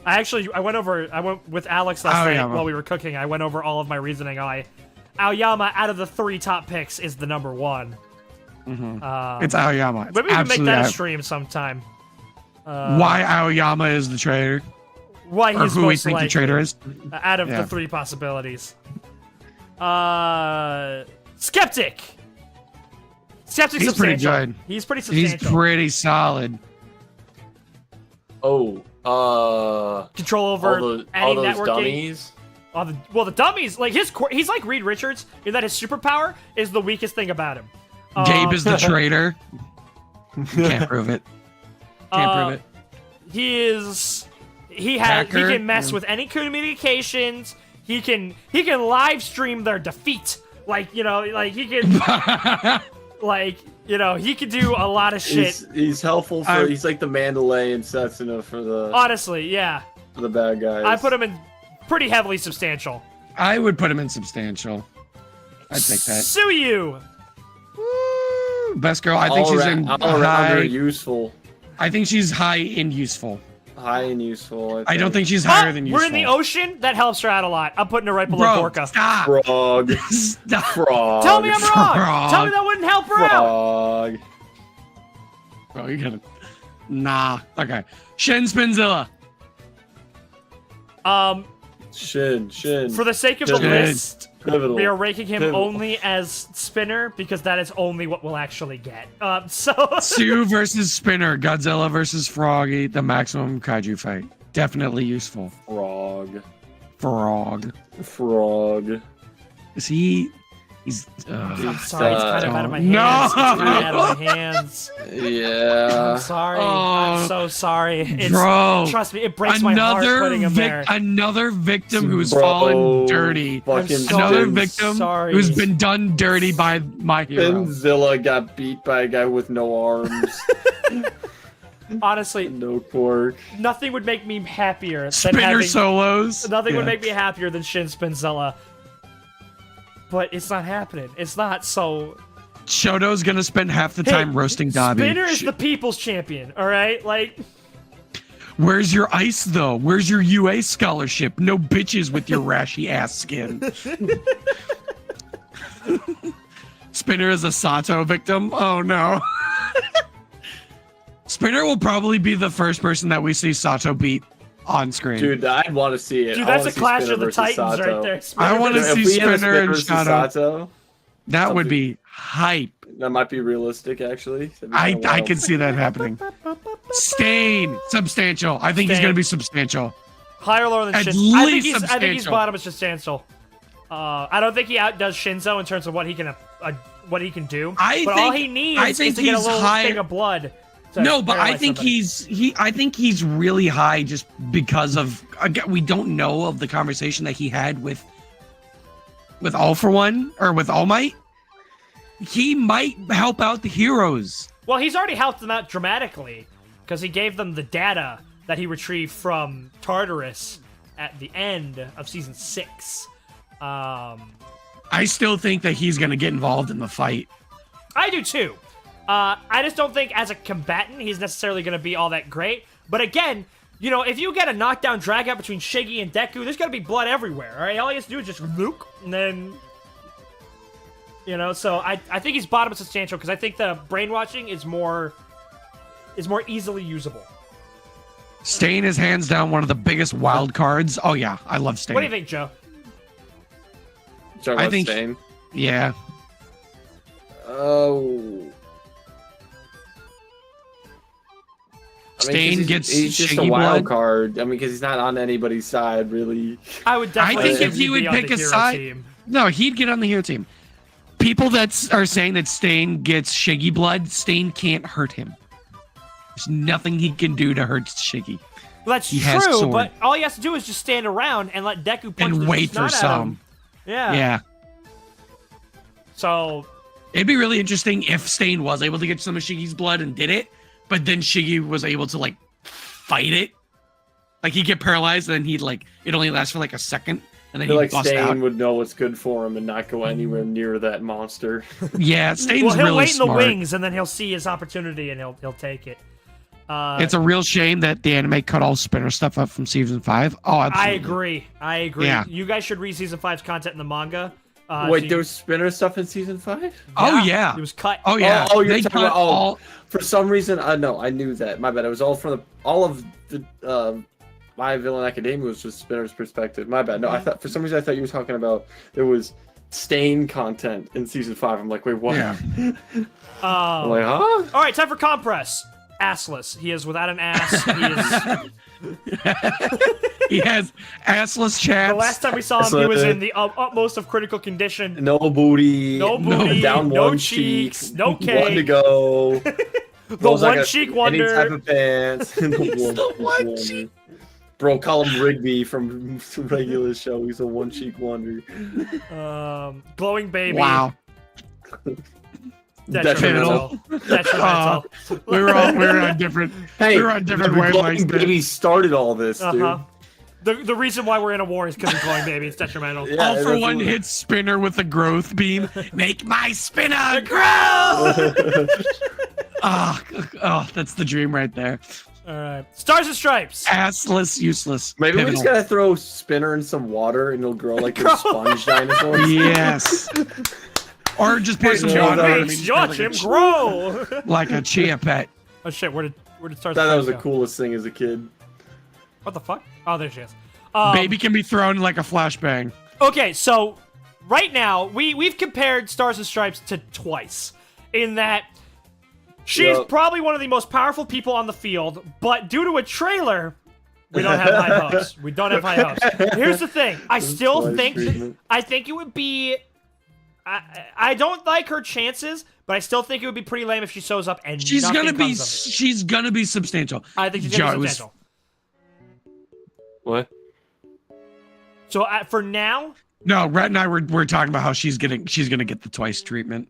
I went with Alex last night Aoyama. while we were cooking. I went over all of my reasoning. Aoyama, out of the 3 top picks, is the number 1. It's Aoyama. It's Maybe we can make that a absolutely stream sometime. Why Aoyama is the traitor, Why or he's who we most think likely, the traitor is. out of Yeah. the 3 possibilities. Skeptic. Skeptic's He's pretty substantial. good. He's pretty He's substantial. pretty solid. Oh, Control over all any those networking. dummies. The dummies, like he's like Reed Richards in that his superpower is the weakest thing about him. Gabe is the traitor. Can't prove it. Can't prove it. He Hacker. can mess with any communications. He can live stream their defeat. Like he can he can do a lot of shit. He's helpful for. He's like the Mandalay and Setsuna for the Honestly, yeah. for the bad guys. I put him in pretty heavily substantial. I would put him in substantial. I'd take that. Sue you. Best girl. I think she's in all around high. useful, I think she's high and useful. high and useful. I don't think she's higher than useful. We're in the ocean. That helps her out a lot. I'm putting her right below Bro, Orca. stop. Frog. Stop. Frog. Tell me I'm wrong. Frog. Tell me that wouldn't help her out. Frog. Bro, you gotta. Nah. Okay. Shin Spinzilla. Shin. For the sake of the Shin. list, Pivotal. we are ranking him Pivotal. only as Spinner because that is only what we'll actually get. Sue versus Spinner. Godzilla versus Froggy. The maximum kaiju fight. Definitely useful. Frog. Frog. Is he? He's. I'm sorry, it's kind of out of my hands. No! It's kind of out of my hands. Yeah. I'm sorry. Oh. I'm so sorry. It's, Bro, trust me, it breaks my heart putting him there. another victim who's Bro, fallen dirty. Fucking so Another Spin- victim sorry. who's been done dirty by my hero. Spinzilla got beat by a guy with no arms, Honestly, no quirk. nothing would make me happier than Spinner having... solos. Nothing would Yeah. make me happier than Shin Spinzilla. But it's not happening. It's not, so... Shoto's gonna spend half the Hey, time roasting Dobby. Spinner is the people's champion, alright? Like... Where's your ice though? Where's your UA scholarship? No bitches with your rashy ass skin. Spinner is a Sato victim? Oh no. Spinner will probably be the first person that we see Sato beat. on screen. Dude, I'd want to see it. Dude, I that's wanna a see clash Spinner of the versus titans Sato. right there. I want to If see we had a Spinner and versus Shadow. Sato, That would be hype. that might be realistic, actually. That'd be I kinda I wild. can see that happening. Stain, substantial. I think he's Stain. gonna be substantial. Higher or lower than At Shinso? I think least he's substantial. bottom is substantial. I don't think he outdoes Shinso in terms of what he can do. But all he needs is to get a little thing of blood. to No, but I paralyze think somebody. I think he's really high just because of again, we don't know of the conversation that he had with All for One or with All Might. He might help out the heroes. Well, he's already helped them out dramatically because he gave them the data that he retrieved from Tartarus at the end of season 6. I still think that he's gonna get involved in the fight. I do too. I just don't think as a combatant he's necessarily going to be all that great. But again, you know, if you get a knockdown drag out between Shiggy and Deku, there's going to be blood everywhere, all right? All he has to do is just nuke, and then... You know, so I think he's bottom substantial because I think the brainwashing is more easily usable. Stain is hands down one of the biggest wild cards. Oh yeah, I love Stain. What do you think, Joe? Talking I about think- Stain? Yeah. Oh. Stain gets he's just a Shiggy wild blood. card. I mean, because he's not on anybody's side, really. I would definitely think assume if you he'd be would on pick the a hero side- team. No, he'd get on the hero team. People that are saying that Stain gets Shiggy blood, Stain can't hurt him. There's nothing he can do to hurt Shiggy. Well, that's He has true, sword. but all he has to do is just stand around and let Deku punch And the wait snot for out of some. him. Yeah. Yeah. So It'd be really interesting if Stain was able to get some of Shiggy's blood and did it, but then Shiggy was able to, like, fight it. Like, he'd get paralyzed, and then he'd, like, it only lasts for, like, a second, and I then feel he'd like bust Stain out. would know what's good for him and not go anywhere near that monster. Yeah, Stain's well, he'll really wait in the smart. wings and then he'll see his opportunity and he'll take it. It's a real shame that the anime cut all Spinner stuff up from season 5. Oh, absolutely. I agree. Yeah. You guys should read season 5's content in the manga. Wait, there was Spinner stuff in season 5? Oh, yeah. It was cut. Oh, yeah. Oh, you're They talking cut about all... For some reason, no, I knew that. My bad. It was all from all of the My Villain Academia was just Spinner's perspective. My bad. No, I thought for some reason I thought you were talking about there was Stain content in season 5. I'm like, wait, what? Yeah. I'm like, huh? All right, time for compress. Assless. He is without an ass. He is. He has assless chaps. The last time we saw him, he was in the utmost of critical condition. No booty. No booty, Down no one cheeks, cheek, no One to cake. go. The Rolls like one a- cheek Any wonder. type of pants. the one cheek. Bro, call him Rigby from regular show. He's a one cheek wonder. Glowing baby. Wow. Detrimental. Detrimental. We were on different. Hey, we were on different the glowing wavelengths. there. baby started all this, dude. The reason why we're in a war is because of glowing baby. It's detrimental. Yeah, All for that's one what- hits Spinner with a growth beam. Make my Spinner grow! Oh, that's the dream right there. All right. Stars and stripes. Assless, useless. Maybe we just pivotal. gotta throw Spinner in some water and he'll grow like a sponge dinosaur. Yes. Or just put some Yeah, water on him. Makes and watch him grow. like a chia pet. Oh shit! Where did stars? Thought that and was the stripes go? coolest thing as a kid. What the fuck? Oh, there she is. Baby can be thrown like a flashbang. Okay, so right now we've compared Stars and Stripes to Twice, in that she's Yep. probably one of the most powerful people on the field, but due to a trailer, we don't have high hopes. We don't have high hopes. Here's the thing: I still Twice think treatment. it would be. I don't like her chances, but I still think it would be pretty lame if she shows up and She's nothing gonna be comes of it. she's gonna be substantial. I think she's Joe, gonna it be was- substantial. What? So for now, No, Rhett and I we're talking about how she's gonna get the Twice treatment.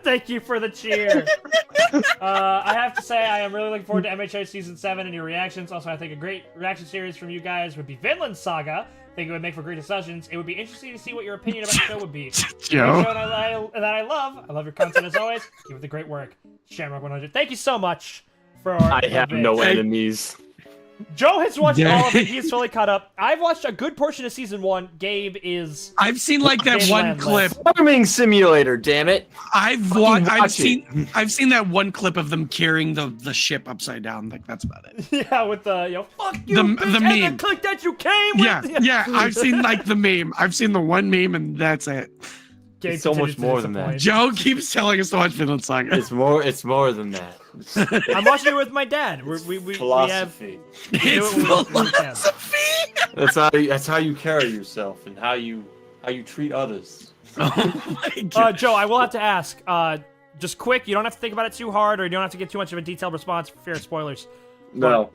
thank you for the cheer. I have to say, I am really looking forward to MHA Season 7 and your reactions. Also, I think a great reaction series from you guys would be Vinland Saga. I think it would make for great discussions. It would be interesting to see what your opinion about the show would be. Joe. That I love. I love your content as always. Keep up the great work. Shamrock 100. Thank you so much for I have no enemies. Joe has watched all of it. He's fully caught up. I've watched a good portion of Season 1. Gabe is... I've seen like that one clip. Farming simulator, damn it. I've seen that one clip of them carrying the ship upside down. Like that's about it. Yeah, with the fuck you, The bitch, and meme. the click that you came with. Yeah. I've seen like the meme. I've seen the one meme, and that's it. Gabe It's so much continues to more than that. disappoint. Joe keeps telling us to watch Vinland Saga. It's more than that. I'm watching it with my dad. We have... Philosophy. It's we do it when we can. philosophy. That's how you carry yourself and how you treat others. Oh my god. Joe, I will have to ask, just quick, you don't have to think about it too hard, or you don't have to get too much of a detailed response for fear of spoilers. No.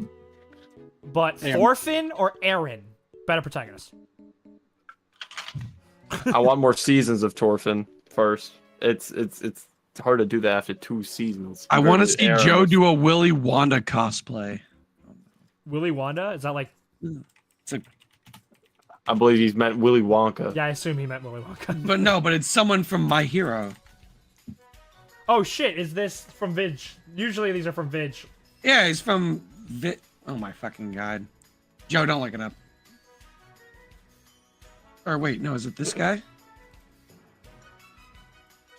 But Damn. Thorfinn or Eren, better protagonist? I want more seasons of Thorfinn first. It's hard to do that after 2 seasons. I want to see Aaron. Joe do a Willy Wanda cosplay. Willy Wanda? Is that like... It's a, I believe he's meant Willy Wonka. Yeah, I assume he meant Willy Wonka. but it's someone from My Hero. Oh shit, is this from Vig? Usually these are from Vig. Yeah, he's from Oh my fucking god. Joe, don't look it up. Or wait, no, is it this guy?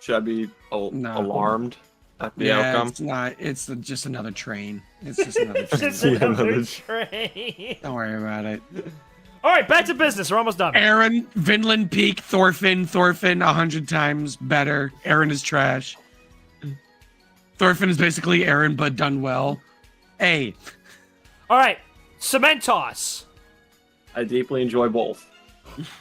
Should I be No. alarmed at the outcome? It's not. It's just another train. It's just another train. It's Yeah, another another- train. Don't worry about it. Alright, back to business. We're almost done. Aaron, Vinland Peak, Thorfinn 100 times better. Aaron is trash. Thorfinn is basically Aaron, but done well. A. Alright, cement toss. I deeply enjoy both.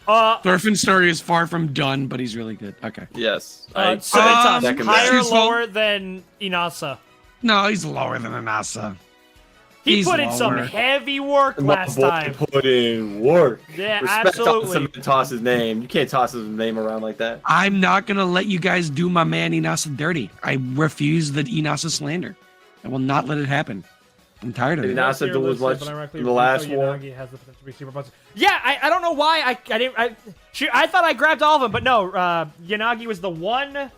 Thorfinn's story is far from done, but he's really good. Okay. Yes. Cement toss. second Higher that. or Useful. lower than Inasa? No, he's lower than Anasa. He He's put in some lower. heavy work last My boy time. put in work. Yeah, Respect absolutely. Toss his name. You can't toss his name around like that. I'm not gonna let you guys do my man Inasa dirty. I refuse the Inasa slander. I will not let it happen. I'm tired of it. Inasa did as much in the last war. Has the potential to be super buzzing. Yeah, I don't know why I thought I grabbed all of them, but no. Yanagi was the one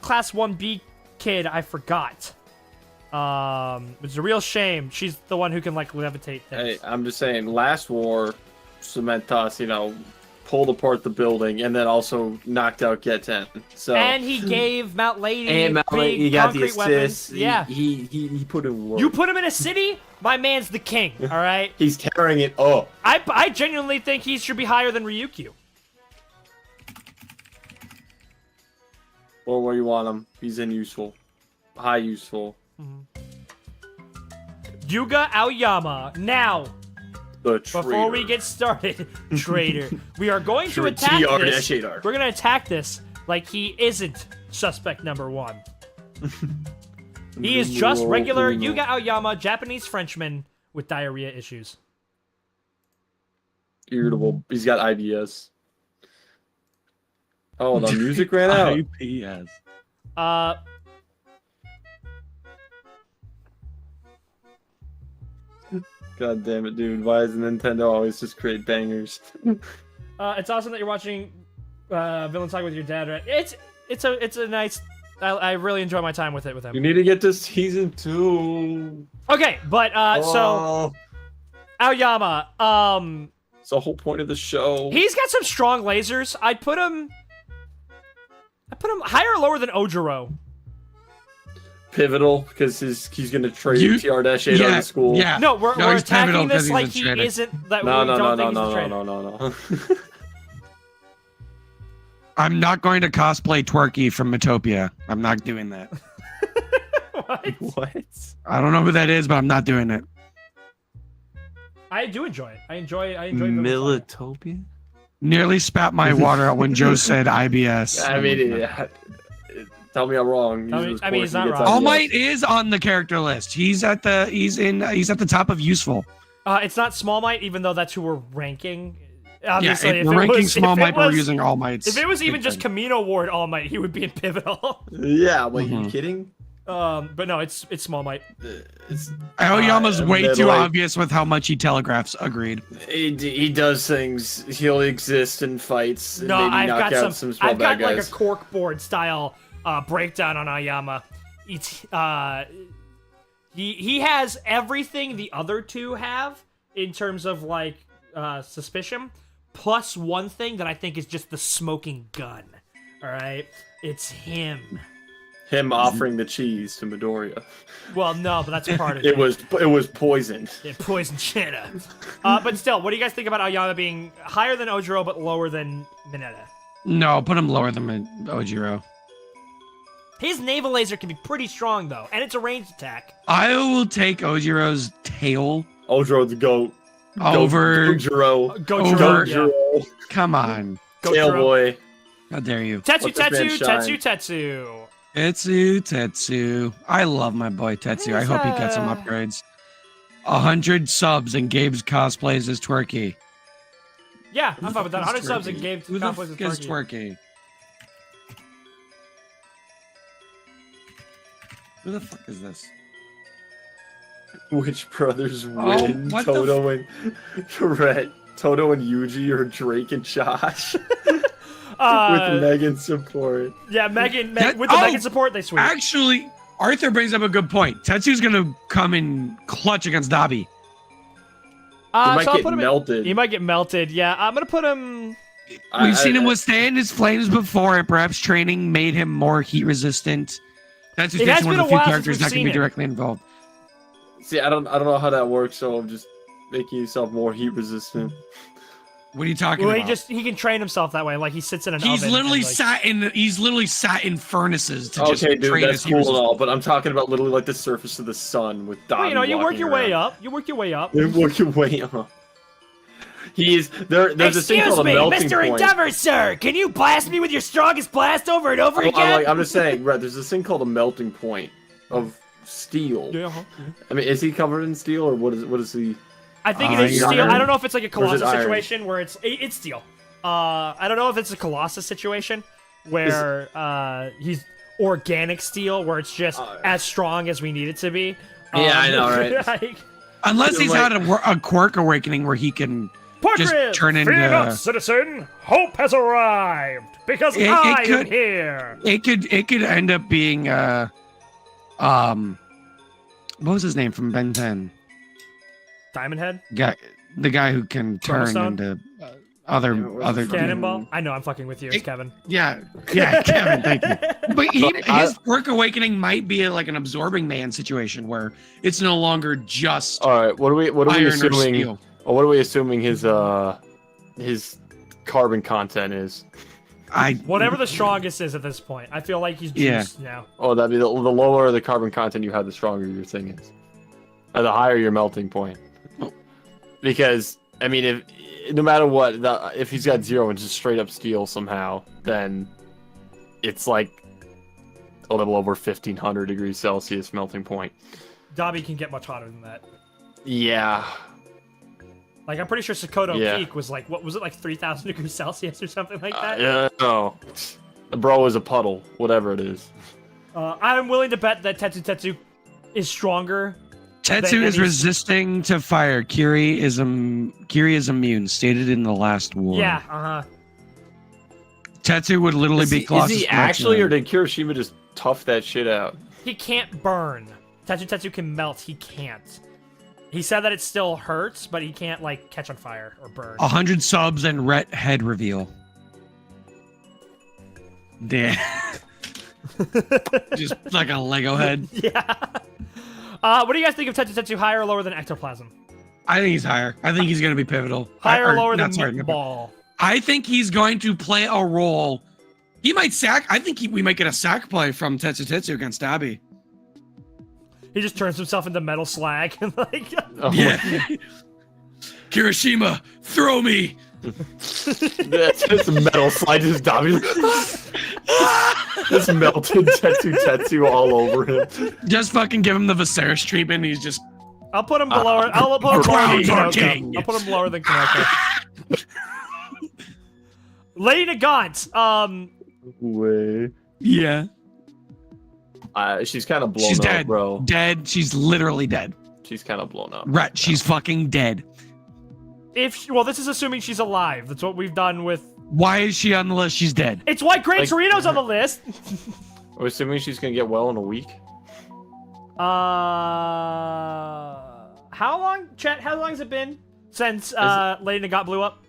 class 1B kid I forgot. It's a real shame. She's the one who can like levitate things. Hey, I'm just saying, last war, Cement Toss, pulled apart the building and then also knocked out Get 10. So And he gave Mount Lady and Mount big Lady, he got the concrete weapons. assists. Yeah. He put in work. You put him in a city, my man's the king, all right? He's carrying it up. I genuinely think he should be higher than Ryuku. Or where you want him. He's in useful. High useful. Yuga Aoyama. Now, The before we get started, traitor, we are going to attack this. TR-8R. We're going to attack this like he isn't suspect number 1. He is just regular Yuga Aoyama, Japanese Frenchman with diarrhea issues. Irritable. He's got IBS. Oh, the music ran out. IPS. God damn it, dude. Why does Nintendo always just create bangers? It's awesome that you're watching Vinland Saga with your dad. Right? It's a nice. I really enjoy my time with You him. need to get to season 2. Okay, but so Aoyama, it's the whole point of the show. he's got some strong lasers. I'd put him higher or lower than Ojiro. Pivotal because he's gonna trade You- TR-8 out of school. Yeah. No, we're he's pivotal attacking 'cause this he's like a he traitor. isn't. That No, we no, don't no, think no, he's a no, traitor. no. I'm not going to cosplay Twerky from Metopia. I'm not doing that. What? What? I don't know who that is, but I'm not doing it. I do enjoy it. I enjoy Vinland Saga. Militopia? Nearly spat my water out when Joe said IBS. I mean, tell me I'm wrong. I mean, Use this he's course not and get wrong. All IBS. Might is on the character list. He's at the top of useful. It's not Small Might, even though that's who we're ranking. Obviously, Yeah, if we're it ranking was, Small if it Might, but we're was- using All Might's. If it was even big just thing. Camino Ward All Might, he would be in Pivotal. Yeah, wait, you Mhm. kidding? But no, it's Small Might. Aoyama's way too middling. obvious with how much he telegraphs. Agreed. He does things. He'll exist in fights. And No, maybe I've knock got out some. small I've got bad like a guys. corkboard style breakdown on Aoyama. He has everything the other two have in terms of like suspicion, plus one thing that I think is just the smoking gun. All right, it's him. Him offering the cheese to Midoriya. Well, no, but that's part of It was poisoned. poison cheddar. But still, what do you guys think about Aoyama being higher than Ojiro but lower than Mineta? No, put him lower than Ojiro. His naval laser can be pretty strong though, and it's a ranged attack. I will take Ojiro's tail Ojiro the goat. over. Ojiro. Over- Yeah. Come on. Tail boy. How dare you? Tetsu, Let this man Tetsu, shine. Tetsu, Tetsu. Tetsu. I love my boy Tetsu. I He's, hope he gets some upgrades. 100 subs and Gabe's cosplays as Twerky. Yeah, I'm fine with that. Who's 100 subs and Twerky? game Who the conflicts fuck with is Twerky? Who the fuck is this? Which brothers win? what the Toto and Red. Toto and Yuji or Drake and Josh with Megan support. Yeah, Megan, That- with the oh, Megan support, they sweep. Actually, Arthur brings up a good point. Tetsu's gonna come in clutch against Dabi. He might so I'll get put him melted. he might get melted. Yeah, I'm gonna put him. We've seen him withstand his flames before, and perhaps training made him more heat resistant. Tetsu's It has one been of a the few while since characters we've that can seen be him. directly involved. See, I don't know how that works, so I'm just making yourself more heat resistant. What are you talking Well, about? he can train himself that way. Like he sits in an He's oven. literally and, like, sat in furnaces to just Okay, dude, train that's his heat cool and resistance. all, but I'm talking about literally like the surface of the sun with Dabi. Well, you know, you work walking your way around. up. You work your way up. You work your way up. There's this thing called a melting point. Endeavor, sir. Can you blast me with your strongest blast over and over I'm just saying, right? There's this thing called a melting point of steel. Yeah. I mean, is he covered in steel or what is he? I think it is Iron. steel. I don't know if it's like a Or is it Colossus iron? situation where it's steel. I don't know if it's a Colossus situation where he's organic steel, where it's just as strong as we need it to be. Yeah, I know, right? Like, Unless he's Like- had a quirk awakening where he can just Parkriv, turn into. fear not, citizen. Hope has arrived because It I am could- here. It could end up being what was his name from Ben 10? Diamond Head, The guy who can turn Chronostone? into other Cannonball. I know I'm fucking with you, it's Kevin. Yeah, Kevin, thank you. But his quirk awakening might be like an absorbing man situation where it's no longer just All right, what are we iron or assuming? steel. Or what are we assuming his carbon content is? Whatever the strongest is at this point, I feel like he's Yeah. juiced now. Oh, that'd be the lower the carbon content you have, the stronger your thing is, or the higher your melting point. Because I mean, if no matter what, if he's got 0 and just straight up steel somehow, then it's like a little over 1500 degrees Celsius melting point. Dabi can get much hotter than that. Yeah. Like I'm pretty sure Sokoto Yeah. Peak was like, what was it, like 3,000 degrees Celsius or something like that? No. The bro is a puddle, whatever it is. I'm willing to bet that Tetsu is stronger. Tetsu is he's- resisting to fire. Kiri is immune, stated in the last war. Yeah, Tetsu would literally be Is Colossus. he actually, or did Kirishima just tough that shit out? He can't burn. Tetsu can melt. He can't. He said that it still hurts, but he can't like catch on fire or burn. 100 subs and Rhett head reveal. Damn. Just like a Lego head. Yeah. What do you guys think of Tetsu higher or lower than Ectoplasm? I think he's higher. I think he's going to be pivotal. Higher or lower than not, sorry, Meatball? I think he's going to play a role. He might sack. I think we might get a sack play from Tetsu against Dabi. He just turns himself into metal slag and like. Oh, Yeah. Kirishima, throw me. That's just metal slide just Dabi. Just melted Tetsu all over him. Just fucking give him the Viserys treatment. He's just. I'll put him below. I'll put him lower than Crowns are Konoko. king. I'll put him lower than Konoko. Lady Gaunt. Way. Yeah. She's kind of blown She's up, dead, bro. Dead. She's literally dead. She's kind of blown up. Right. She's fucking dead. Well, this is assuming she's alive. That's what we've done with. Why is she on the list? She's dead. It's why Gran Like- Torino's on the list. We're assuming she's gonna get well in a week. How long, Chet? How long has it been since Lady Nagat blew up?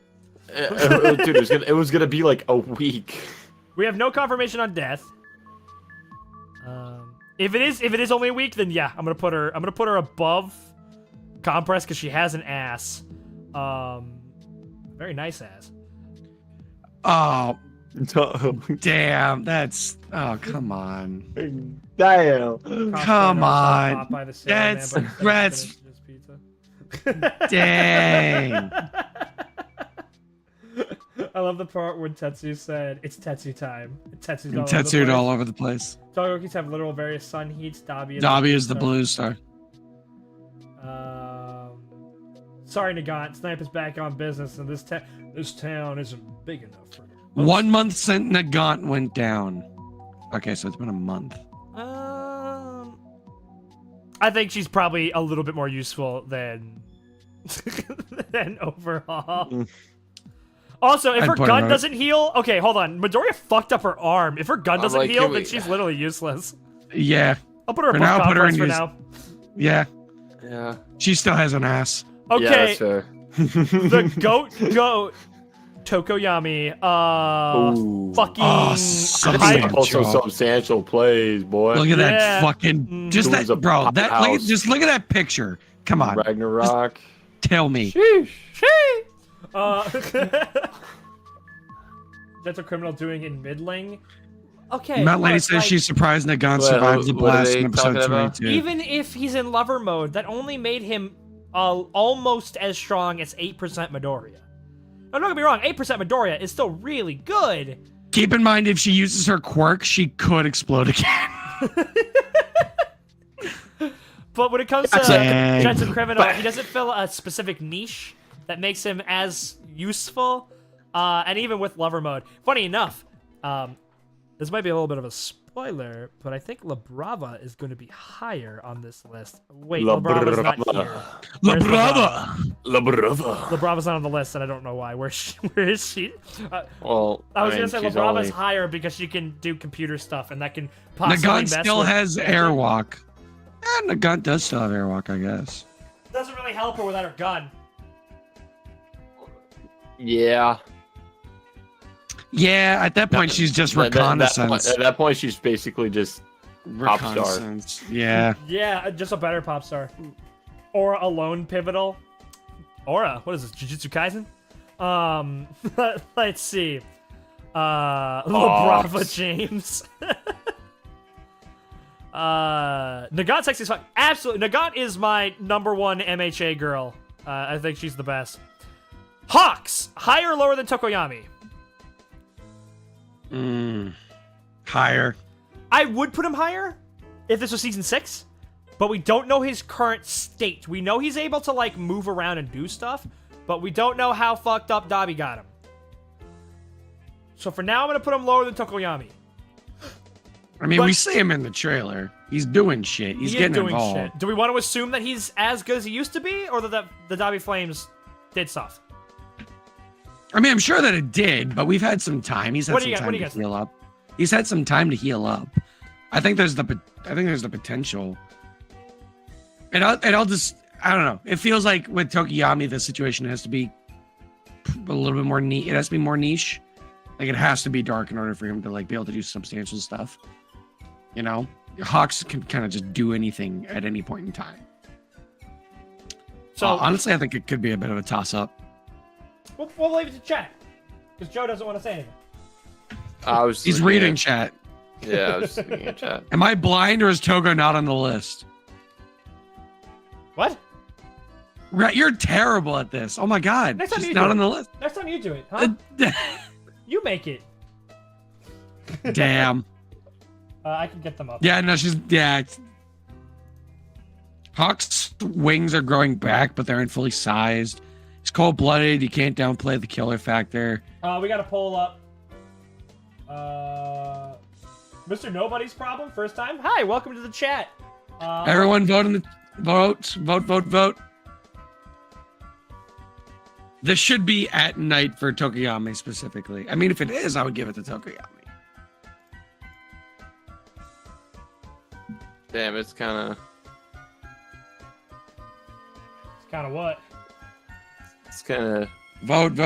Dude, it was gonna be like a week. We have no confirmation on death. If it is only a week, then yeah, I'm gonna put her above Compress because she has an ass. Very nice ass. Oh, damn. That's. Oh, come on. Damn. Come on. Popeye the Sailor That's- Man, but that's- finished his pizza. Dang. I love the part when Tetsu said, "It's Tetsu time." Tetsu's all Tattooed all over over the place. the place. Togokis have literal various sun heats. Dobby is the blue star. Sorry, Nagant. Snipe is back on business, and this town isn't big enough for. 1 month since Nagant went down. Okay, so it's been a month. I think she's probably a little bit more useful than than Overhaul. Also, if I'd her put gun her- doesn't heal, okay, hold on. Midoriya fucked up her arm. If her gun doesn't like, heal, can then we- she's literally useless. Yeah. I'll put her For above now, put her in Compress for use- now. Yeah. Yeah. She still has an ass. Yeah, Okay, that's fair. the goat Tokoyami. Ooh. Fucking. Oh, That's substantial. also substantial plays, boy. Look at Yeah. that fucking. Just Who's a that, bro. That. Look, powerhouse. just look at that picture. Come on. Ragnarok. Tell me. Sheesh. That's a criminal doing in middling. Okay. Matt Lady look, says like, she's surprised Nagant What- survives the what are blast they in episode talking about? 22. even if he's in lover mode, that only made him almost as strong as 8% Midoriya. Now, don't get me wrong, 8% Midoriya is still really good. Keep in mind, if she uses her quirk, she could explode again. But when it comes to Dang. Jensen Criminal, he doesn't fill a specific niche that makes him as useful. And even with lover mode. Funny enough, this might be a little bit of a spoiler, but I think La Brava is going to be higher on this list. Wait, La Brava's not here. La Where's Brava! La Brava. La Brava's not on the list, and I don't know why. Where is she? Well, I was mean, gonna say La she's Brava's only- higher because she can do computer stuff, and that can possibly Nagant mess still with has airwalk. And Nagant does still have airwalk, I guess. Doesn't really help her without her gun. Yeah. Yeah, at that point, she's just reconnaissance. At that point, she's basically just pop star. Reconnaissance. Yeah. Yeah, just a better pop star. Or a lone pivotal. Aura, what is this? Jujutsu Kaisen? Let's see. La Brava James. Nagant sexy as fuck. Absolutely. Nagant is my #1 MHA girl. I think she's the best. Hawks, higher or lower than Tokoyami? Higher. I would put him higher if this was season 6, but we don't know his current state. We know he's able to like move around and do stuff, but we don't know how fucked up Dabi got him. So for now, I'm gonna put him lower than Tokoyami. I mean, But- we see him in the trailer. He's doing shit. He's He is getting doing involved. shit. Do we want to assume that he's as good as he used to be, or that the Dabi Flames did stuff? I mean, I'm sure that it did, but we've had some time. He's had What do some you got- time what do to you guys heal up. He's had some time to heal up. I think there's the potential. And I'll just, I don't know. It feels like with Tokoyami, the situation has to be a little bit more niche. It has to be more niche. Like it has to be dark in order for him to like be able to do substantial stuff. You know, Hawks can kind of just do anything at any point in time. So Honestly, I think it could be a bit of a toss up. we'll leave it to chat because Joe doesn't want to say anything. He's reading chat. Yeah, I was looking at chat. Am I blind or is Togo not on the list? What? Right, you're terrible at this. Oh my god, Next time she's you not do on it. the list. Next time you do it, huh? You make it. Damn. I can get them up. Yeah, no, Hawk's wings are growing back, but they're in fully sized. He's cold-blooded. You can't downplay the killer factor. We got a poll up. Mr. Nobody's Problem, first time. Hi, welcome to the chat. Everyone vote in the vote. This should be at night for Tokoyami specifically. I mean, if it is, I would give it to Tokoyami. Damn, it's kind of. It's kind of what? It's kind of Vote,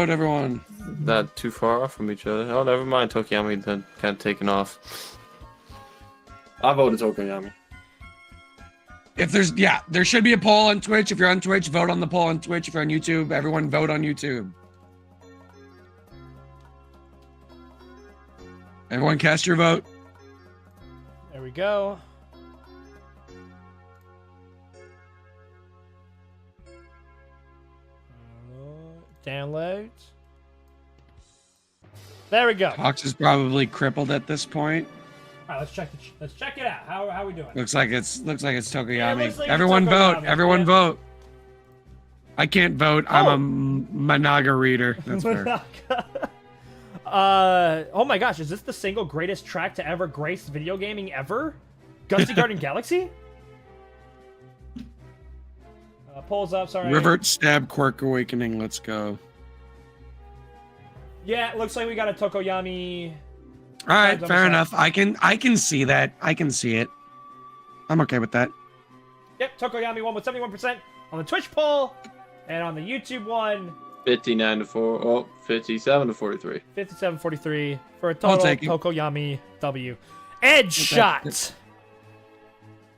everyone. not too far off from each other. Oh, never mind. Tokoyami then kind of taken off. I voted Tokoyami. If there's, there should be a poll on Twitch. If you're on Twitch, vote on the poll on Twitch. If you're on YouTube, everyone vote on YouTube. Everyone cast your vote. There we go. Downloads. There we go. Fox is probably crippled at this point. All right, let's check it out. How are we doing? Looks like it's Tokoyami. Yeah, it looks like it's Everyone Tokoyami, vote. Everyone yeah. vote. I can't vote. I'm a Managa reader. That's fair. Oh my gosh, is this the single greatest track to ever grace video gaming ever? Gusty Garden Galaxy? Pulls up, sorry. Revert Stab Quirk Awakening. Let's go. Yeah, it looks like we got a Tokoyami. All right, Thumbs fair up. enough. I can see that. I can see it. I'm okay with that. Yep, Tokoyami won with 71% on the Twitch poll, and on the YouTube one, 59 to 4. Oh, 57 to 43. 57-43 for a I'll total take it. Tokoyami W. Edge shot.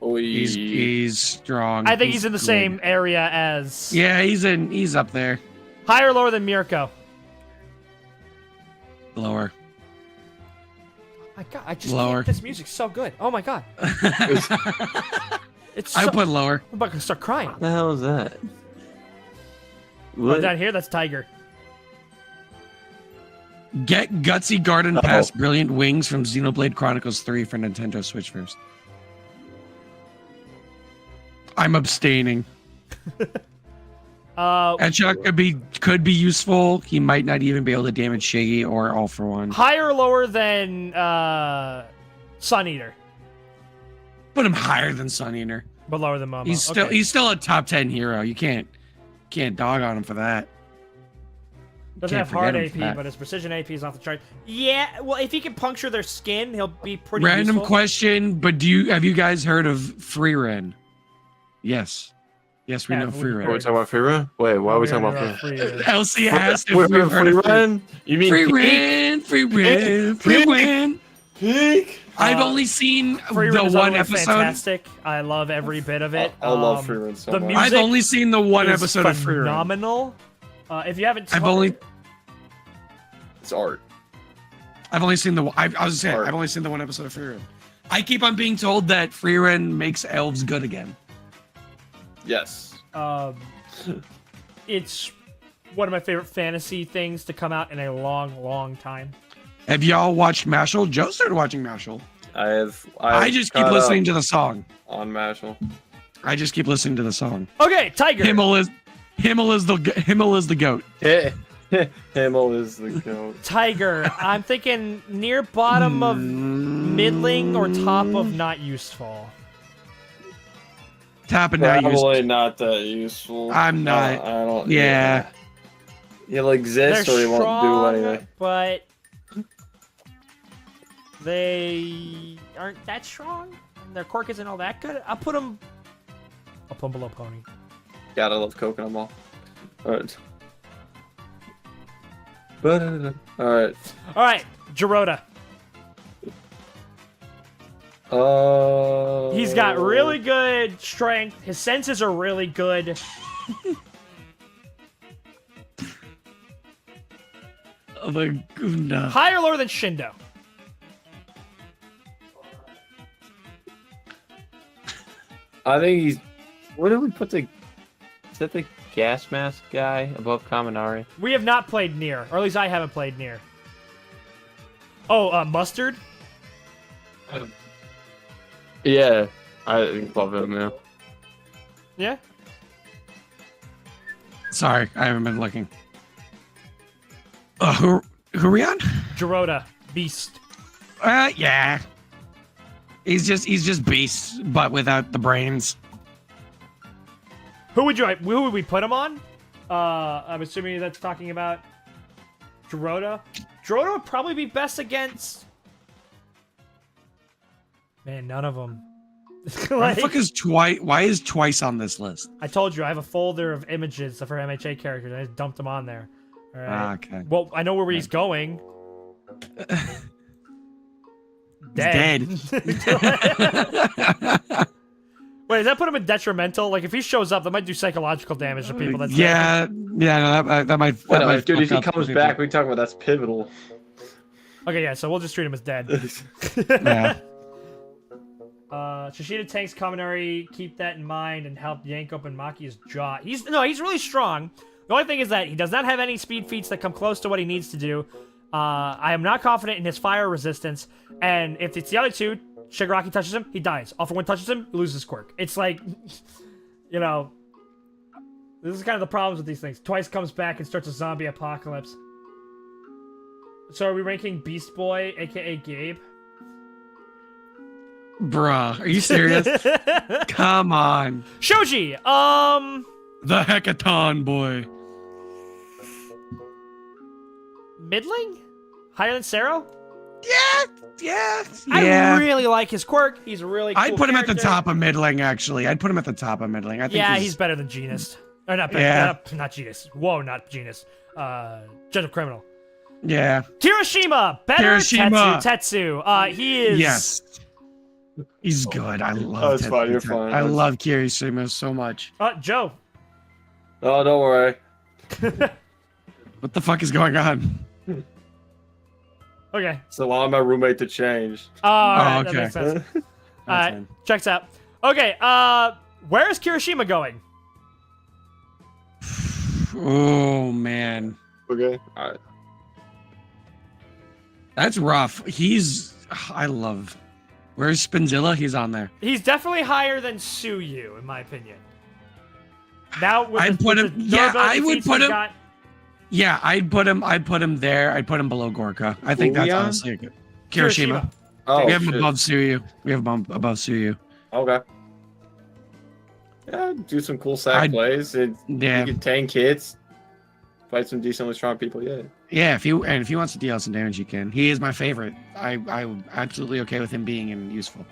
Oh, He's strong. I think he's in the good. same area as. Yeah, he's up there. Higher or lower than Mirko? Lower. My God, I just Lower. can't. This music's so good. Oh my God, it's. I So, put lower. I'm about to start crying. What the hell is that? Oh, What? down here, that's Tiger. Get Gutsy Garden Pass Brilliant Wings from Xenoblade Chronicles 3 for Nintendo Switch first. I'm abstaining. Headshot could be useful. He might not even be able to damage Shaggy or All for One. Higher or lower than Sun Eater, Put him higher than Sun Eater. but lower than Momo. He's still a top 10 hero. You can't dog on him for that. Doesn't can't have hard forget him AP, for that. but his precision AP is off the chart. Yeah, well, if he can puncture their skin, he'll be pretty Random useful. question, but have you guys heard of Free Ren? Yes, we Yeah, know we- Free Are we Ren. talking about free run? Wait, why are we talking about free free? Elsie asked if Wait, we've heard free of run? You mean Free peak? Ren, Free Ren, Free Peak? Ren. Peak? I've only seen Free the Run is one utterly episode. fantastic. I love every bit of it. I love free run so the much. music I've only seen the one is episode of Free Ren. phenomenal. If you haven't, I've only It's art. seen the. I was saying Art. I've only seen the one episode of Free Ren. I keep on being told that Free Ren makes elves good again. Yes. It's one of my favorite fantasy things to come out in a long, long time. Have y'all watched Mashal? Joe started watching Mashal. I just keep listening to the song. on Mashal. I just keep listening to the song. Okay, Tiger. Himmel is the goat. Himmel is the goat. Tiger. I'm thinking near bottom of middling or top of not useful. Top and now Probably not that useful. I'm not. I don't. Yeah. He'll exist They're or he won't do strong, anything. but they aren't that strong. Their quirk isn't all that good. I'll put them below Pony. Gotta love coconut mall. Alright. Alright. All right, Jirota. He's got really good strength. His senses are really good. No. Higher or lower than Shindo? I think he's. Where did we put the? Is that the gas mask guy above Kaminari? We have not played Nier, or at least I haven't played Nier. Oh, Mustard? Yeah, I love him, man. Yeah? Sorry, I haven't been looking. Who are we on? Jirota. Beast. Yeah. He's just beast, but without the brains. Who would we put him on? I'm assuming that's talking about Dorota. Dorota would probably be best against. Man, none of them. Why the fuck is Twice? Why is Twice on this list? I told you I have a folder of images of her MHA characters. And I just dumped them on there. All right. Okay. Well, I know where he's going. Dead. Wait, does that put him in detrimental? Like, if he shows up, that might do psychological damage to people. That's yeah, no, that might. That might dude, if he fuck up comes people. back, we talk about that's pivotal. Okay, yeah, so we'll just treat him as dead. Yeah. Shishida tanks Kaminari, keep that in mind, and help yank open Makia's jaw. He's really strong. The only thing is that he does not have any speed feats that come close to what he needs to do. I am not confident in his fire resistance, and if it's the other two, Shigaraki touches him, he dies. All for One touches him, he loses his quirk. It's like, you know, this is kind of the problems with these things. Twice comes back and starts a zombie apocalypse. So are we ranking Beast Boy, aka Gabe? Bruh, are you serious? Come on. Shoji, The Hecaton boy. middling? Higher than Sero? Yeah. I really like his quirk. He's a really cool I'd put him at the character. top of middling, actually. I'd put him at the top of middling. I think Yeah, he's better than Genus. Or not better, Yeah. not Genus. Whoa, not Genus. Gentle Criminal. Yeah. Kirishima! Better Kirishima. Tetsu. He is... Yes. He's good. I love Oh, it's Tetsu. fine, you're fine. I love Kirishima so much. Joe. Oh, don't worry. What the fuck is going on? Okay. It's allowing my roommate to change. Alright, okay. that makes sense. That's Alright, fine. checks out. Okay, where is Kirishima going? Oh, man. Okay. All right. That's rough. I love... Where's Spinzilla? He's on there. He's definitely higher than Suyu, in my opinion. Now, with I'd the, put with him- the yeah, durability I would feats put he's him- got- Yeah, I'd put him there. I'd put him below Gorka. I think that's Uyan? honestly a good... Kirishima. Oh, We have him shit. above Suyu. We have him above Suyu. Okay. Yeah, do some cool side plays. And Yeah. you can tank hits. Fight some decently strong people, yeah. Yeah, if he wants to deal some damage, he can. He is my favorite. I'm absolutely okay with him being in useful.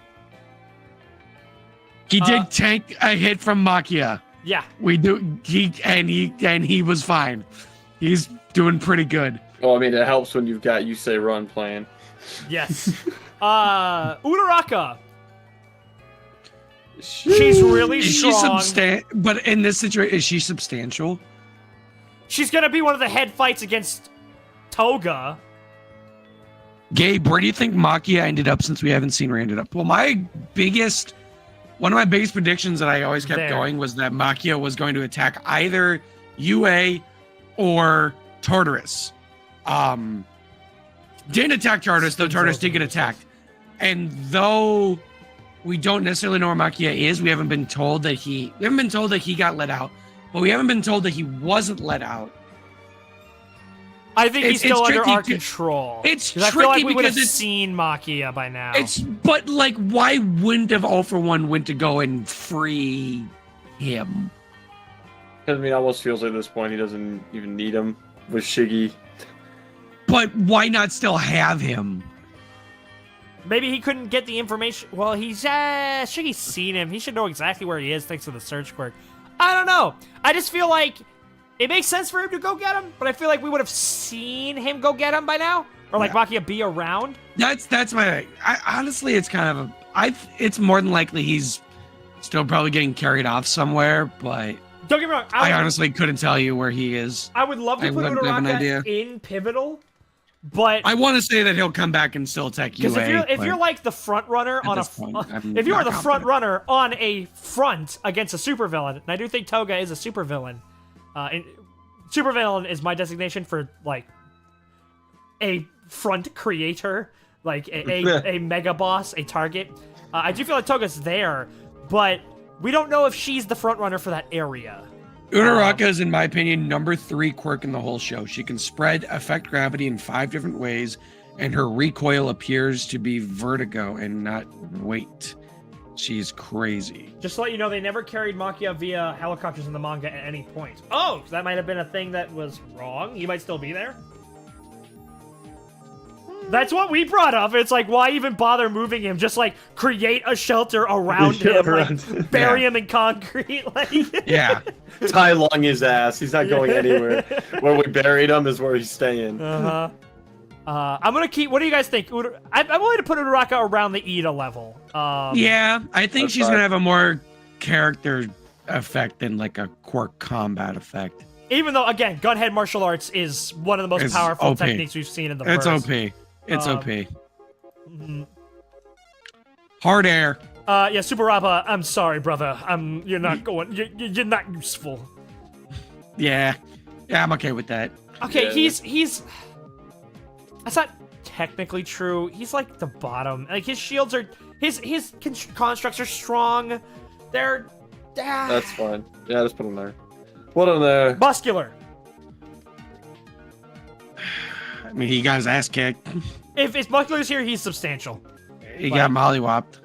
He did tank a hit from Makia. Yeah. We do. He was fine. He's doing pretty good. Well, I mean, it helps when you've got You Say Run playing. Yes. Uraraka. She's really Is she strong. But in this situation, is she substantial? She's gonna be one of the head fights against Toga. Gabe, where do you think Makia ended up since we haven't seen her ended up? Well, one of my biggest predictions that I always kept going was that Makia was going to attack either UA or Tartarus. Didn't attack Tartarus, though Tartarus did get attacked. And though we don't necessarily know where Makia is, we haven't been told that he got let out, but we haven't been told that he wasn't let out. I think he's still under our tricky. control. It's 'Cause I feel like tricky we would have because seen Makia by now. But like, why wouldn't have All for One went to go and free him? Because, I mean, it almost feels like at this point he doesn't even need him with Shiggy. But why not still have him? Maybe he couldn't get the information. Well, Shiggy's seen him. He should know exactly where he is thanks to the search quirk. I don't know. I just feel like it makes sense for him to go get him, but I feel like we would have seen him go get him by now, or like Makia be around. That's my. Honestly, it's kind of it's more than likely he's still probably getting carried off somewhere, but Don't get me wrong. I honestly couldn't tell you where he is. I would love to put wouldn't have an idea. Uraraka in Pivotal, but I want to say that he'll come back and still attack UA. because if you're like the front runner on this point, I'm if you are not the front confident. runner on a front against a supervillain, and I do think Toga is a supervillain. Supervillain is my designation for like a front creator, like a mega boss, a target. I do feel like Toga's there, but we don't know if she's the front runner for that area. Uraraka is, in my opinion, number 3 quirk in the whole show. She can spread affect gravity in 5 different ways. and her recoil appears to be vertigo and not weight. She's crazy. Just to let you know, they never carried Makia via helicopters in the manga at any point. Oh, so that might have been a thing that was wrong. He might still be there. That's what we brought up. It's like, why even bother moving him? Just like create a shelter around him, like bury him in concrete. Like, Yeah. Tie long his ass. He's not going anywhere. Where we buried him is where he's staying. I'm gonna keep. What do you guys think? I'm willing to put Uraraka around the Iida level. Yeah, I think That's she's fine. gonna have a more character effect than like a quirk combat effect. Even though, again, gunhead martial arts is one of the most It's powerful OP. techniques we've seen in the It's verse. OP. It's OP. mhm. Hard air. Yeah, Super Rappa, I'm sorry, brother. You're not going. You're not useful. Yeah. Yeah, I'm okay with that. Okay, Yeah. he's. That's not technically true. He's like the bottom. Like his shields are, his constructs are strong. They're. That's fine. Yeah, just put him there. Put him there. Muscular. I mean, he got his ass kicked. If Muscular's here, he's substantial. He got mollywopped.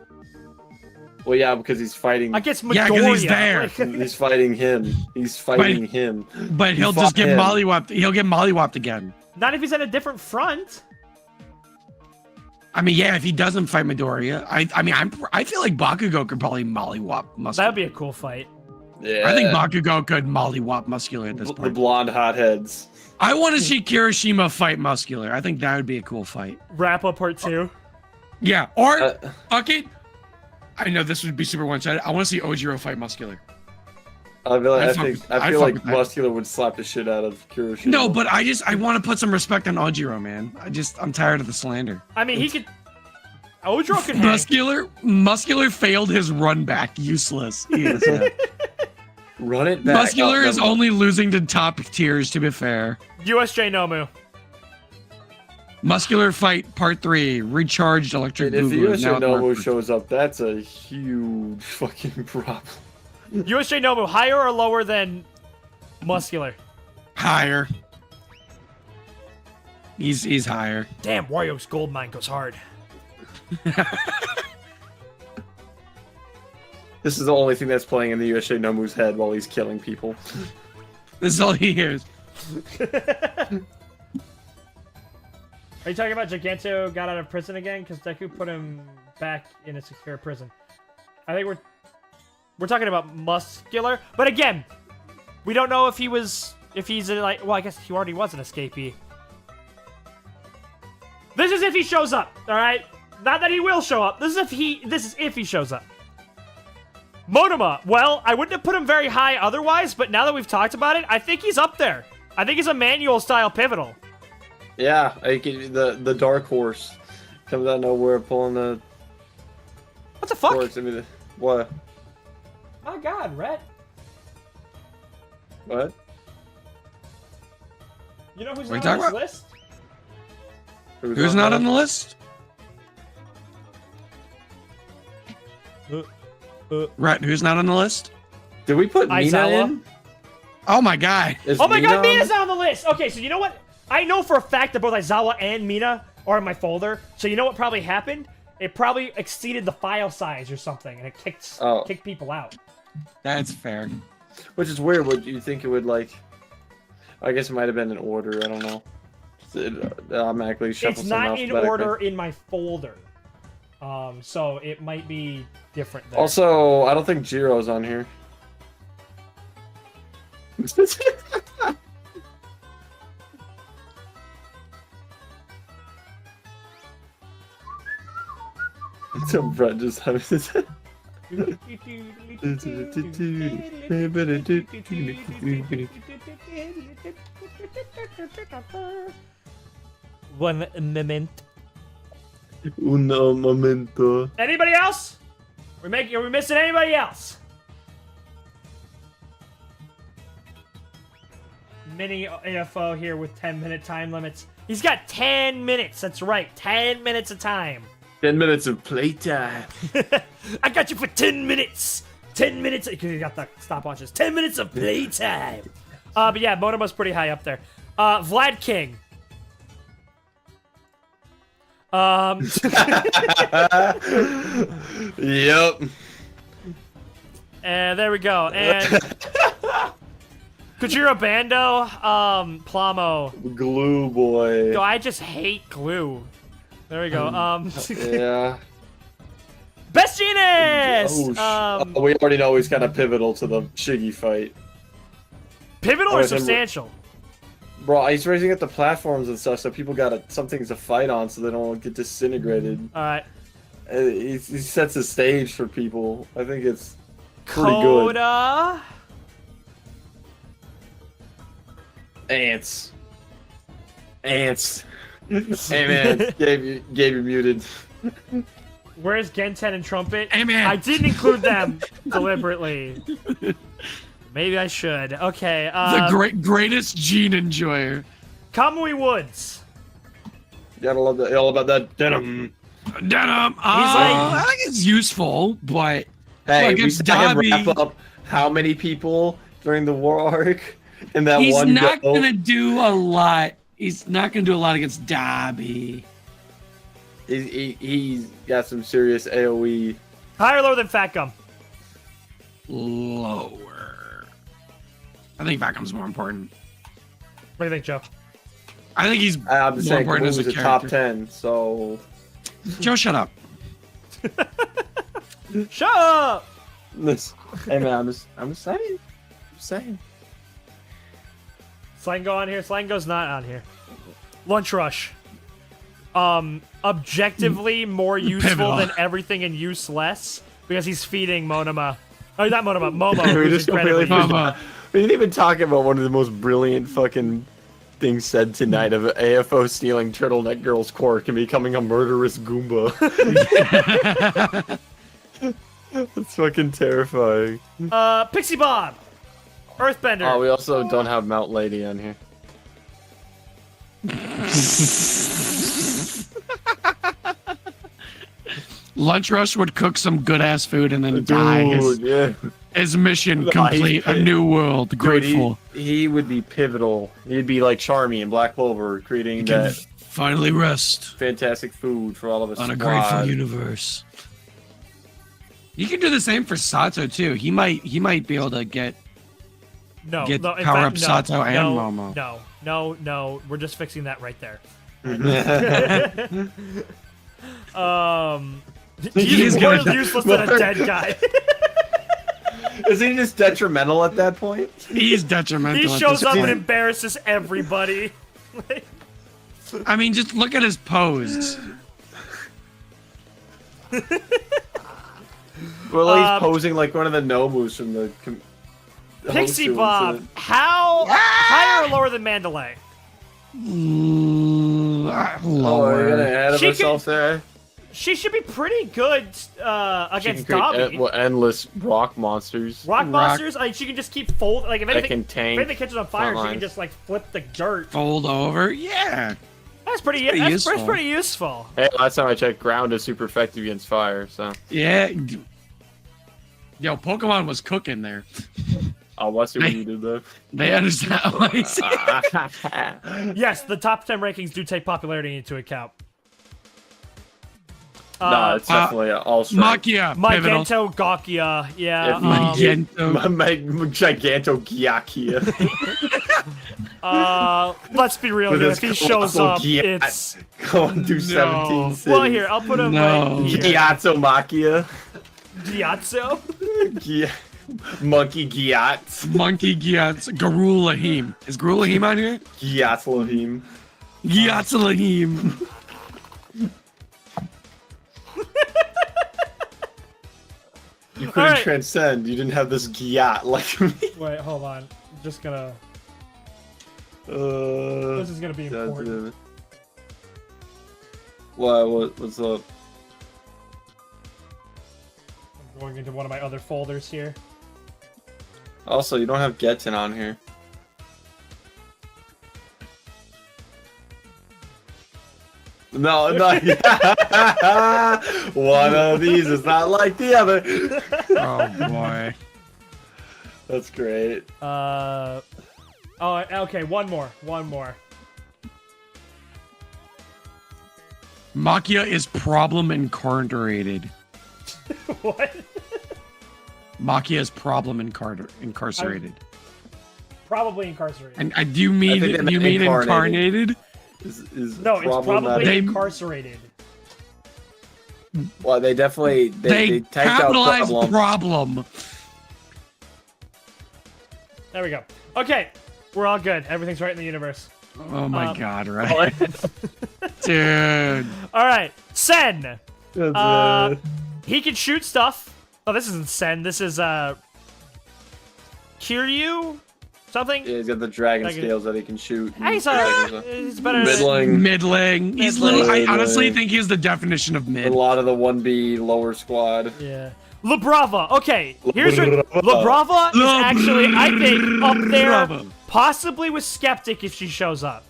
Well, yeah, because he's fighting. Against Midoriya. Yeah, 'cause he's there. Like, He's fighting him. He's fighting him. But he'll fought just get him. mollywopped. He'll get mollywopped again. not if he's at a different front. I mean, yeah, if he doesn't fight Midoriya, I feel like Bakugo could probably mollywop Muscular. That'd be a cool fight. Yeah. I think Bakugo could mollywop Muscular at this The point. blonde hotheads. I want to see Kirishima fight Muscular. I think that would be a cool fight. Rappa part 2. Yeah, or Uh, okay. I know this would be super one-sided. I want to see Ojiro fight Muscular. I feel like, I'd I fuck think with- I I'd feel fuck like with that. Muscular would slap the shit out of Kuroshima. No, but I want to put some respect on Ojiro, man. I'm tired of the slander. I mean, he could. Ojiro could hang. Muscular failed his run back. Useless. He is, yeah. Run it back. Muscular Oh, is never mind. only losing to top tiers, to be fair. USJ Nomu. Muscular fight part 3. Recharged electric Dude, if the boogaloo. USJ Now Nomu Mark- shows up, that's a huge fucking problem. USJ Nomu, higher or lower than Muscular? Higher. He's higher. Damn, Wario's gold mine goes hard. This is the only thing that's playing in the USJ Nomu's head while he's killing people. This is all he hears. Are you talking about Giganto got out of prison again? Because Deku put him back in a secure prison. I think we're talking about Muscular, but again, we don't know if he's like. Well, I guess he already was an escapee. This is if he shows up. All right, not that he will show up. This is if he shows up. Monoma. Well, I wouldn't have put him very high otherwise, but now that we've talked about it, I think he's up there. I think he's a manual style pivotal. Yeah, the dark horse comes out of nowhere pulling the What the fuck? horse. I mean, what? My God, Rhett. What? You know who's What are you not on talking this about? list? Who's not on the list? Right, who's not on the list? Did we put Mina Aizawa? in? Oh my god. Is Oh my Mina God, on? Mina's not on the list. Okay, so you know what? I know for a fact that both Aizawa and Mina are in my folder. So you know what probably happened? It probably exceeded the file size or something, and it kicked people out. That's fair. Which is weird. Would you think it would like? I guess it might have been in order. I don't know. It automatically shuffles It's them not in alphabetically. order in my folder. So it might be different there. Also, I don't think Jiro's on here. So Brett just having his head. One moment. Uno momento. Anybody else? Are we missing anybody else? Mini AFO here with 10-minute time limits. He's got 10 minutes. That's right, 10 minutes of time. 10 minutes of playtime. I got you for 10 minutes. 10 minutes. Because you got the stopwatches. 10 minutes of playtime. But yeah, Monoma's pretty high up there. Vlad King. Yep. And there we go. And Ojiro Bando, Plamo. Glue boy. Yo, I just hate glue. There we go. Yeah. Best Genius! We already know he's kind of pivotal to the Shiggy fight. Pivotal or Alright, then substantial? Bro, he's raising up the platforms and stuff, so people got some things to fight on, so they don't get disintegrated. Alright. He sets the stage for people. I think it's pretty good. Kota. Ants. Ants. Hey man, Gabe, you're muted. Where's Genten and Trumpet? Hey, man. I didn't include them deliberately. Maybe I should. Okay. The greatest gene enjoyer. Kamui Woods. You gotta love that. All about that denim. Denim. I think it's useful, but Hey, Look, we it's saw him Dobby. wrap up how many people during the war arc in that he's one not go? gonna do a lot. He's not gonna do a lot against Dobby. He's got some serious AoE. Higher or lower than Fat Gum? Lower. I think Vacuum's more important. What do you think, Joe? I think he's I'm more just saying, important as Kaboom a is a top character. 10, so... Joe, shut up. Shut up! Hey man, I'm just saying. I'm saying. Slango on here? Slango's not on here. Lunch Rush. Objectively more useful Pivotal. than everything and useless because he's feeding Monoma. Oh, not Monoma, Momo. We who's just incredibly completely useful. Mama. We didn't even talk about one of the most brilliant fucking things said tonight of AFO stealing Turtleneck Girl's quirk and becoming a murderous Goomba. That's fucking terrifying. Pixie Bob. Earthbender. Oh, we also don't have Mount Lady on here. Lunch Rush would cook some good ass food and then die. yeah. His mission Nice. complete. A new world. Dude, Grateful. he would be pivotal. He'd be like Charmy in Black Clover, creating Can that finally rest fantastic food for all of us. on a grateful universe. You can do the same for Sato too. He might be able to get No, Get no, in power fact, up Sato and no, Momo. No. We're just fixing that right there. He's He's more gonna- useless than a dead guy. Is he just detrimental at that point? He's detrimental. He at shows this up and point. embarrasses everybody. I mean, just look at his pose. Well, he's posing like one of the Nomus from the Pixie Hosu Bob. incident. How higher or lower than Mandalay? Oh, Lower. we're getting ahead of She ourselves there. She should be pretty good She against can create Dobby. endless rock monsters. Rock monsters, like she can just keep fold. Like if That anything, can tank if anything catches on fire, front she can lines. just like flip the dirt. Fold over. Yeah. That's pretty. pretty That's useful. pretty useful. Hey, last time I checked, ground is super effective against fire. So, Yeah. Yo, Pokemon was cooking there. oh, what's what you did though? They understand. What I said. Yes, the top 10 rankings do take popularity into account. No, it's definitely all strength. Makia. Pivotal. Magento Gakia, yeah. Magento. My giganto Gyakia. Let's be real With here. his If he shows colossal up, Gyat. it's Going through 17 cities. well. Here, I'll put him No. right here. Gyatso Makia. Gyatso. Monkey Gyats. Monkey Gyats. Garulahim. Is Garulahim on here? Gyatslahim. Gyatsalahim. You couldn't Alright. transcend. You didn't have this Gyat like me. Wait, hold on. I'm just gonna. Uh, This is gonna be important. What's up? I'm going into one of my other folders here. Also, you don't have Getten on here. No, no. One of these is not like the other. Oh boy. That's great. Oh, okay. One more. Makia is problem incarcerated. What? Makia is problem incarcerated. Probably incarcerated. And do you mean incarnated? No, it's probably problematic. incarcerated. Well, they definitely they typed out capitalized problem. problem. There we go. Okay, we're all good. Everything's right in the universe. Oh my god, right? Dude. All right, Sen. He can shoot stuff. Oh, this isn't Sen. This is Kiryu, something. Yeah, he's got the dragon Like a- scales that he can shoot. He's better. Middling. He's Middling. I honestly think he's the definition of A mid. lot of the 1B lower squad. Yeah. Labrava. Okay, here's your Labrava is actually, I think, up there, Labrava. possibly with Skeptic if she shows up.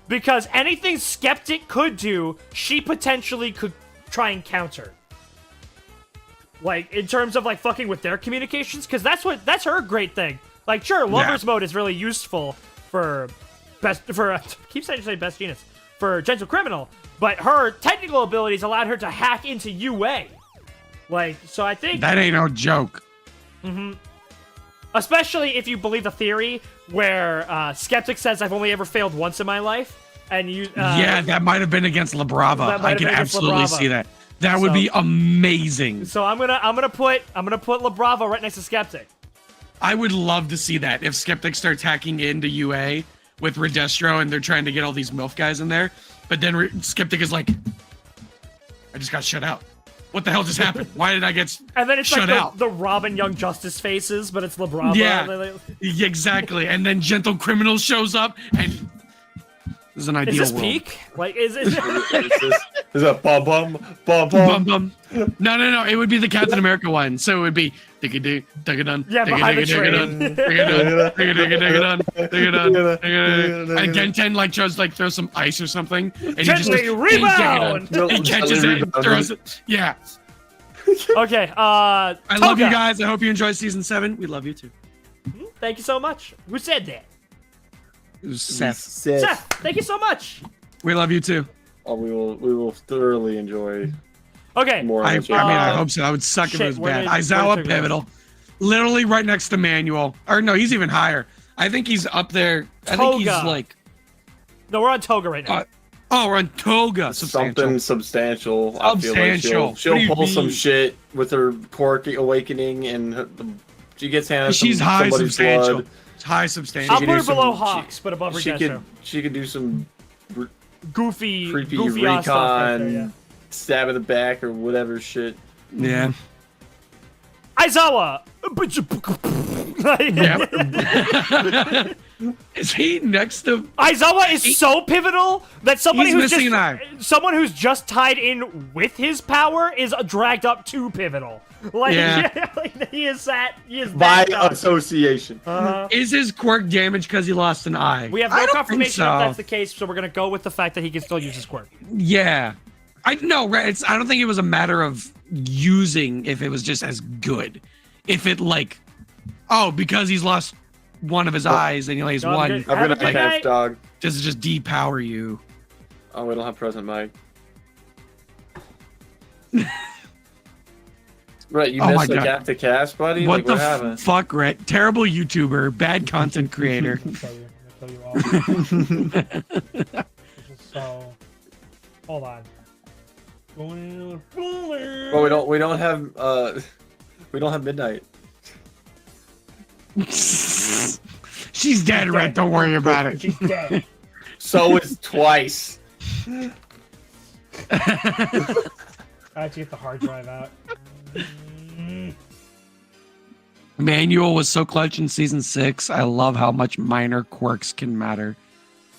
Because anything Skeptic could do, she potentially could try and counter. Like, in terms of, like, fucking with their communications, because that's her great thing. Like, sure, Lover's Mode is really useful for keep saying best genius, for Gentle Criminal, but her technical abilities allowed her to hack into UA. Like, so I think... That ain't no joke. Especially if you believe the theory where Skeptic says, I've only ever failed once in my life, and you... Yeah, that might have been against Labrava. That might I have can been against absolutely Labrava. see that. That would be amazing. So I'm gonna put Labrava right next to Skeptic. I would love to see that if Skeptic starts hacking into UA with Redestro and they're trying to get all these MILF guys in there, but then Skeptic is like, I just got shut out. What the hell just happened? Why did I get And then it's shut like out? the Robin Young Justice faces, but it's Labrava. Yeah, exactly. And then Gentle Criminal shows up, and this is an ideal Is this world. peak? Like, is Is a bum bum bum Bum, bum? bum. No. It would be the Captain America one. So it would be digga dun. Yeah, behind the train. And Genten like tries to like throw some ice or something, and he just Gently rebound! He catches it, and throws it. Yeah. Okay, I love you Toga. guys. I hope you enjoy season 7. We love you too. Thank you so much. Who said that? Seth. Seth, thank you so much. We love you too. Oh, we will thoroughly enjoy Okay, more. I of mean, it. I hope so. I would suck if shit, it was where bad. did Aizawa Toga go? pivotal, literally right next to Manuel. Or no, he's even higher. I think he's up there. I think he's Toga. like. no, we're on Toga right now. We're on Toga. Something substantial. I feel like Substantial. she'll What do you pull some mean? shit with her quirk awakening, and she gets handed She's some, high somebody's substantial. blood. It's high substantial. I'll she put could her do some- below she- Hawks, but above Redestro. She could do some Goofy creepy ass stuff right there, recon, stab in the back or whatever shit. Yeah. Aizawa! Yep. Is he next to? Aizawa is so pivotal that somebody He's who's missing just an eye. someone who's just tied in with his power is dragged up to pivotal. Like, Yeah. like, he is that By powerful. association. Is his quirk damaged because he lost an eye? We have I no don't confirmation think so. if that's the case, so we're gonna go with the fact that he can still use his quirk. Yeah. I know, right? I don't think it was a matter of using if it was just as good. If it like, oh, because he's lost one of his eyes and he only has Have a one, good- I'm Have a gonna good have night. dog. does it just depower you? Oh, we don't have present Mike. Right, you Oh my missed the God. Cap to Cast, buddy? What Like, the happened? fuck, Rhett? Terrible YouTuber, bad content creator. I'll tell you all. So, hold on. Well, we don't have midnight. She's dead, Rhett. Don't worry about it. She's dead. So is twice. I have to get the hard drive out. Manual was so clutch in season 6. I love how much minor quirks can matter.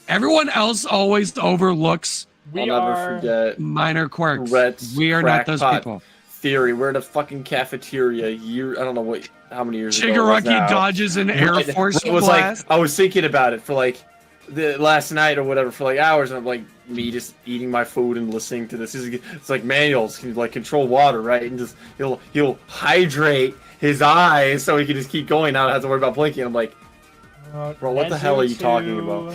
Everyone else always overlooks We I'll never are. forget minor quirks. Rhett's We are not those crackpot people. theory. We're in a fucking cafeteria I don't know how many years ago. it was Shigaraki now. dodges an Air Right, Force it was blast. like I was thinking about it for like the last night or whatever for like hours, and I'm like me just eating my food and listening to this. It's like manuals can like control water, right? And just he'll hydrate his eyes so he can just keep going. Now I don't have to worry about blinking. I'm like, bro, what the hell are you talking about?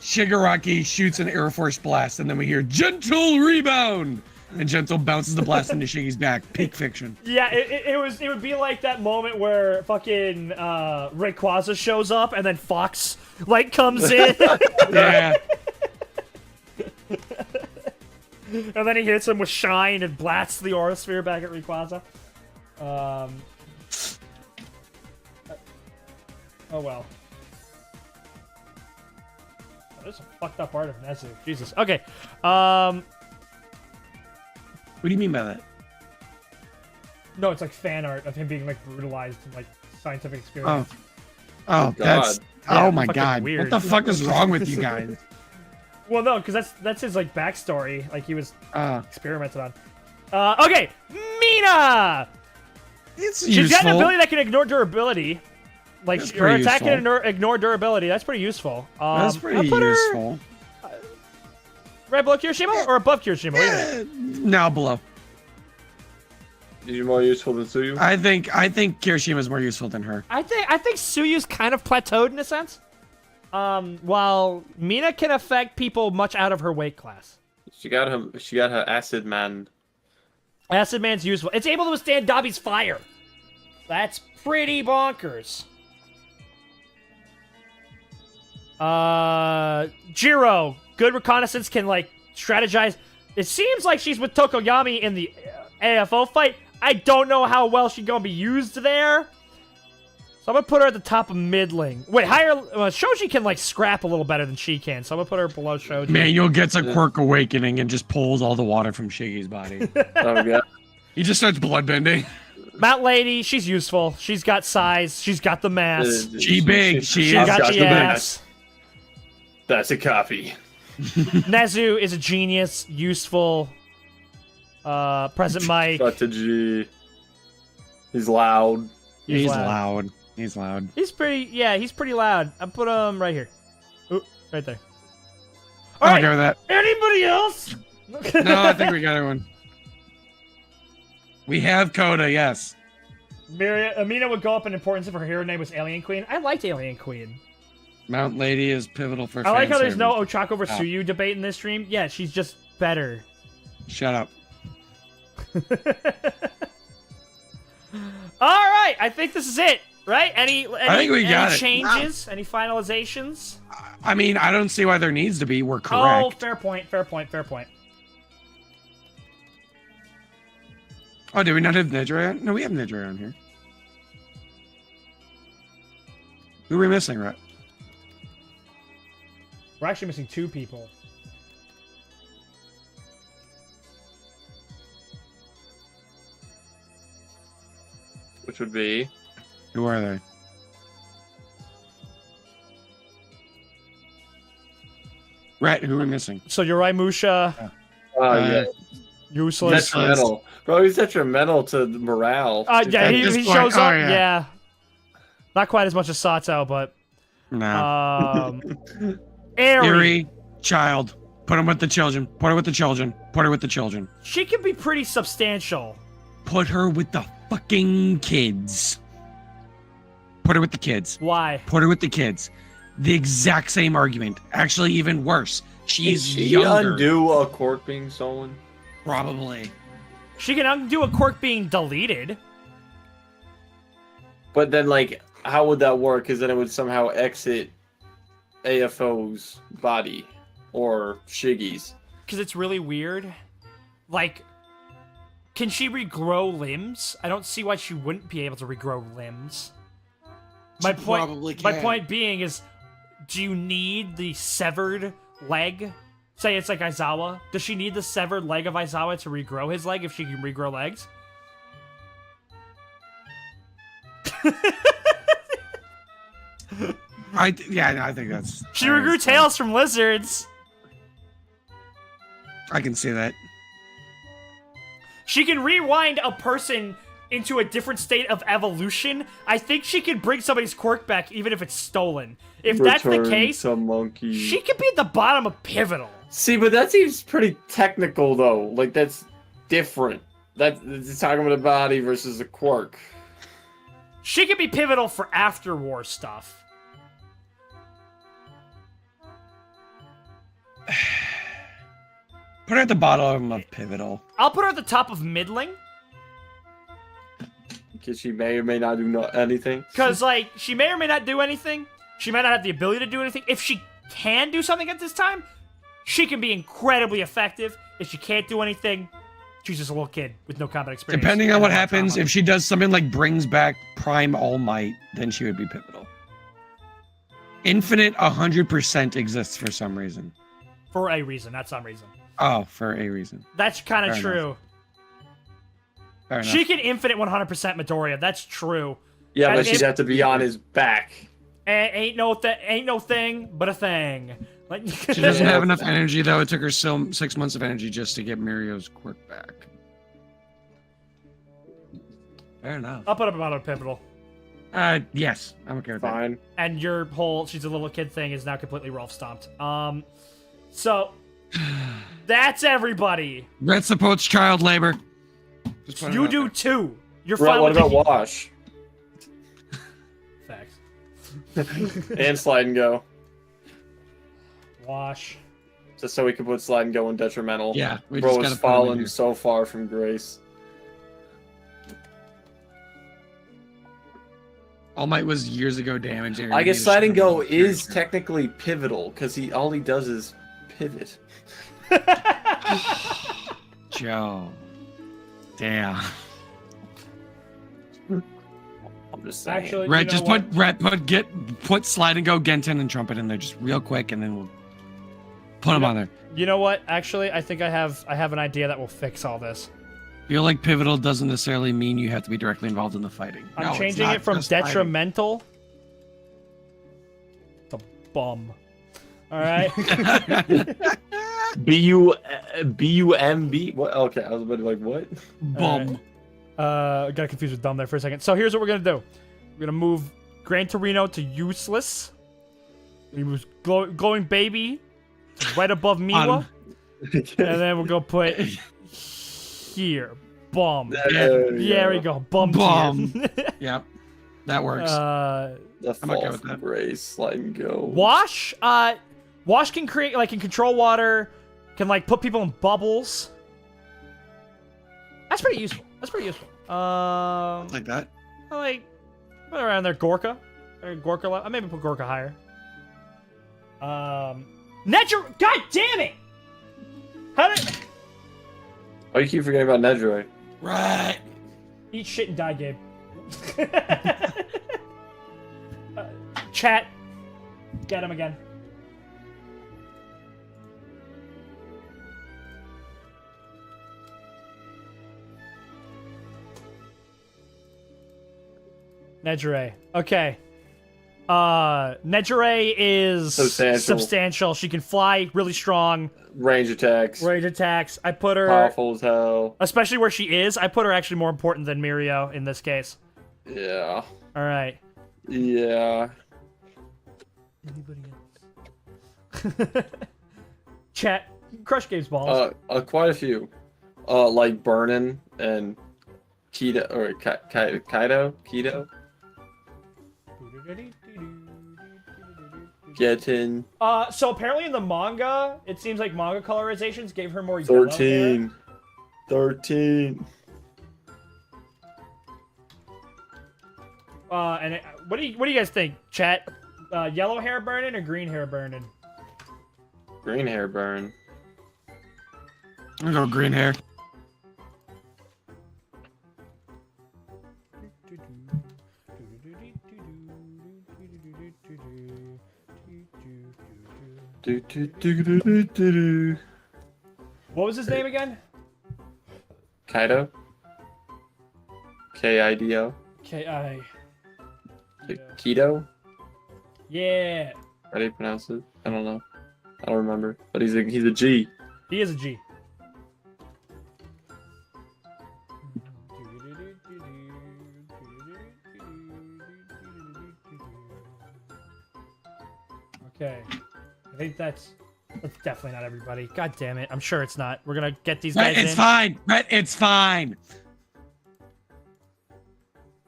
Shigaraki shoots an Air Force blast, and then we hear gentle rebound, and gentle bounces the blast into Shiggy's back. Peak fiction. Yeah, it would be like that moment where fucking Rayquaza shows up and then Fox like comes in. Yeah. And then he hits him with Shine and blasts the Aura Sphere back at Rayquaza. Oh well. Oh, there's a fucked up art of Nezu. Jesus. Okay. What do you mean by that? No, it's like fan art of him being like brutalized in like scientific experiments. Oh, that's Yeah, oh my fucking god! weird. What the fuck is wrong with you guys? Well, no, because that's his like backstory. Like he was experimented on. Okay, Mina. It's She's useful. got an ability that can ignore durability. Like That's her pretty attack can useful. ignore durability. That's pretty useful. That's pretty I'll put her useful. right below Kirishima or above Kirishima? What do you think? Now below. Is you more useful than Tsuyu? I think Kirishima is more useful than her. I think Tsuyu's kind of plateaued in a sense. While Mina can affect people much out of her weight class. She got her acid man. Acid Man's useful. It's able to withstand Dobby's fire. That's pretty bonkers. Jiro, good reconnaissance, can like strategize. It seems like she's with Tokoyami in the AFO fight. I don't know how well she's gonna be used there. So I'm gonna put her at the top of middling. Wait, higher. Shoji can like scrap a little better than she can, so I'm gonna put her below Shoji. Manuel gets a quirk awakening and just pulls all the water from Shiggy's body. Oh god. He just starts bloodbending. Mount Lady, she's useful. She's got size. She's got the mass. She big. She She is. got got the the ass. That's a copy. Nezu is a genius, useful. Present Mike. Strategy. He's loud. He's loud. He's loud. He's pretty. Yeah, he's pretty loud. I put him right here. Ooh, right there. I'm All right. okay with that. Anybody else? No, I think we got everyone. We have Kota, yes. Amina would go up in importance if her hero name was Alien Queen. I liked Alien Queen. Mount Lady is pivotal for I like how fan there's no service. Ochako versus Tsuyu debate in this stream. Yeah, she's just better. Shut up. All right, I think this is it, right? Any think we got any it. changes? Any finalizations? I mean, I don't see why there needs to be. We're Oh, correct. fair point. Fair point. Fair point. Oh, did we not have Nidra on? No, we have Nidra on here. Who are we missing, right? We're actually missing two people. Which would be Who are they? Right, who are we missing? So Uri Musha, yeah. useless. Detrimental. Bro, he's detrimental to the morale. Yeah, At he this point- shows oh, up. yeah. Yeah. Not quite as much as Sato, but No. Eri. Eerie, child. Put him with the children. Put her with the children. Put her with the children. She can be pretty substantial. Put her with the fucking kids. Put her with the kids. Why? Put her with the kids. The exact same argument. Actually, even worse. She's Can she younger. undo a cork being stolen? Probably. She can undo a quirk being deleted. But then, like, how would that work? Because then it would somehow exit AFO's body or Shiggy's. Because it's really weird. Like, can she regrow limbs? I don't see why she wouldn't be able to regrow limbs. My point, probably my can. point being is, do you need the severed leg? Say it's like Aizawa. Does she need the severed leg of Aizawa to regrow his leg if she can regrow legs? I think that's. She regrew tails from lizards. I can see that. She can rewind a person into a different state of evolution. I think she can bring somebody's quirk back even if it's stolen. If that's the Return case, to monkey. she could be at the bottom of Pivotal. See, but that seems pretty technical, though. Like, that's different. That's talking about a body versus a quirk. She could be Pivotal for after war stuff. Put her at the bottom of pivotal. I'll put her at the top of middling. Because she may or may not do anything. Because, like, she may or may not do anything. She might not have the ability to do anything. If she can do something at this time, she can be incredibly effective. If she can't do anything, she's just a little kid with no combat experience. Depending on what happens, if she does something like brings back Prime All Might, then she would be pivotal. Infinite 100% exists for some reason. For a reason, not some reason. Oh, for a reason. That's kind of Fair true. enough. Fair enough. She can infinite 100% Midoriya. That's true. Yeah, And but she'd if- have to be on his back. Ain't no thing but a thing. Like She doesn't have enough energy, though. It took her 6 months of energy just to get Mirio's quirk back. Fair enough. I'll put up about a pivotal. Yes, I'm okay with that. Fine. And your whole she's a little kid thing is now completely Rolf stomped. So that's everybody. Red supports child labor. Just put it You out do there. too. You're Brett, fine what with about Wash? Facts. And Slide and Go. Wash. Just so we can put Slide and Go in detrimental. Yeah, we Bro just has gotta put him in fallen here. so far from grace. All Might was years ago damage. and I guess needed Slide and to- Go is technically pivotal, because all he does is pivot. Joe. Damn. I'm just saying. Actually, Red, you know just what? put Slide and Go Genten and Trumpet in there just real quick, and then we'll put them on there. You know what? Actually, I think I have an idea that will fix all this. Feel like pivotal doesn't necessarily mean you have to be directly involved in the fighting. I'm No, it's changing not it from just fighting. detrimental to bum. All right. B-U-M-B? What? Okay, I was about to be like, what? Bum. Got confused with dumb there for a second. So here's what we're gonna do. We're gonna move Gran Torino to useless. We move glowing baby to right above Miwa, and then we'll go put here bum. There There we go. Bum. Bum. tier. Yep, that works. The I'm fall okay with from that. grace, Slide and Go. Wash. Wash can create can control water. Can put people in bubbles. That's pretty useful. Like that. Put around there Gorka. Or Gorka. I maybe put Gorka higher. Nedra. God damn it! How did Oh, you keep forgetting about Nedroid. Right. eat shit and die, Gabe? Chat. Get him again. Nedre. Okay. Nedre is substantial. She can fly, really strong. Range attacks. Range attacks. I put her, Powerful as hell. especially where she is, I put her actually more important than Mirio in this case. Yeah. All right. Yeah. Anybody else? Chat. Crush Gabe's balls. Quite a few. Like Burnin and Kida or Kaido. Getting So apparently in the manga, it seems like manga colorizations gave her more yellow hair. 13. What do you guys think, chat? Yellow hair burning or green hair burning? Green hair burn. I'm gonna go green hair. What was his name again? Kaido. Kido. K-I. Kido. Yeah. How do you pronounce it? I don't know. I don't remember. But he's a G. He is a G. Okay. I think that's definitely not everybody. God damn it. I'm sure it's not. We're gonna get these guys Brett, it's in. fine. Brett, it's fine.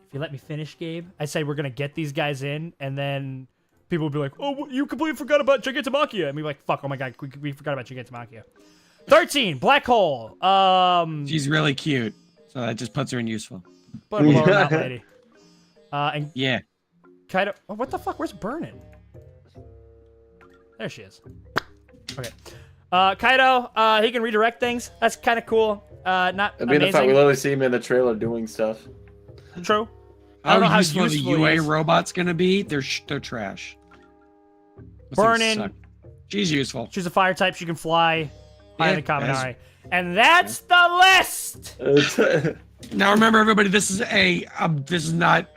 If you let me finish, Gabe, I say we're gonna get these guys in, and then people would be like, "Oh, you completely forgot about Gigantomachia," and we'd be like, "Fuck! Oh my god, we forgot about Gigantomachia." 13, Black Hole. She's really cute, so that just puts her in useful. But below that lady. And Yeah. Kaido. Oh, what the fuck? Where's Burnin? There she is. Okay. Kaido. He can redirect things. That's kind of cool. Not I mean, the fact amazing. we literally see him in the trailer doing stuff. True. I don't know How how useful the useful he UA is. robot's gonna be? They're trash. Those things Burnin. suck. She's useful. She's a fire type. She can fly. Higher Yeah, than Kaminari. And that's the list. Now remember, everybody, this is not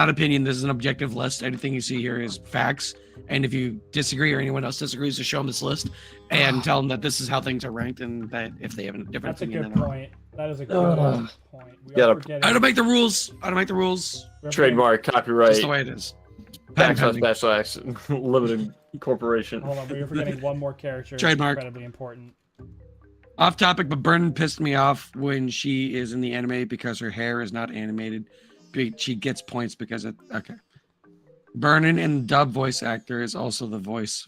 opinion. This is an objective list. Anything you see here is facts. And if you disagree or anyone else disagrees, just show them this list and tell them that this is how things are ranked, and that if they have a different That's a opinion, good then point. That is a good point. We Yeah, are forgetting. I don't make the rules. I don't make the rules. we're Trademark, copyright, Just the way it is. backslash, Patent / limited corporation. Hold on, we're forgetting one more character. Trademark. Incredibly important. Off topic, but Burn pissed me off when she is in the anime because her hair is not animated. She gets points because it. Okay. Burnin and dub voice actor is also the voice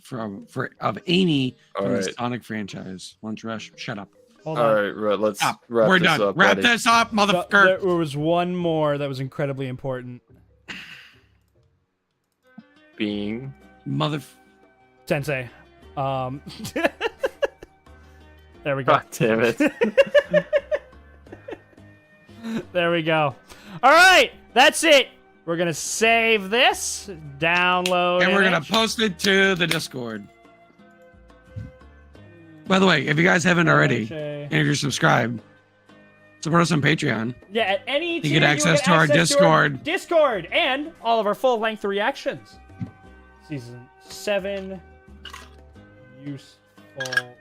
of Amy from the Alright. Sonic franchise. Lunch Rush, shut up. Hold All on. right, right. Let's Stop. wrap We're this done. up. Wrap buddy. this up, There motherfucker. was one more that was incredibly important. Being Mother. Sensei. There we go. God damn it. There we go. All right, that's it. We're gonna save this, download, And we're gonna image. post it to the Discord. By the way, if you guys haven't already, and if you're subscribed, support us on Patreon. Yeah, at any You tier, get access to our Discord. Discord, and all of our full-length reactions. Season 7, usefulness.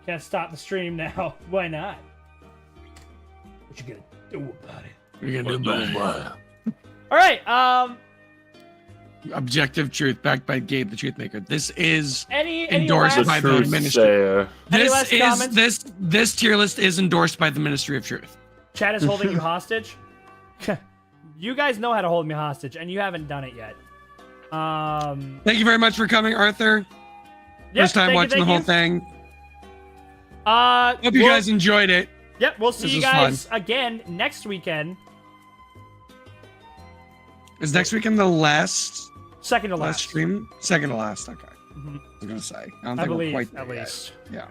Can't stop the stream now. Why not? What you gonna do about it? We're gonna do better. All right. Objective truth, backed by Gabe, the Truth Maker. This is Any Endorsed last, by the Truth ministry. sayer. Any last comments? This tier list is endorsed by the Ministry of Truth. Chad is holding you hostage. You guys know how to hold me hostage, and you haven't done it yet. Thank you very much for coming, Arthur. Yep, First time thank you, watching the thank whole you. thing. Hope Hope you guys enjoyed it. Yep, we'll see This you was guys again next weekend. Is next weekend the last Second to last last. stream? Second to last. Okay. Mhm. I was gonna say. I don't I think we're believe, quite there at yet. least. Yeah.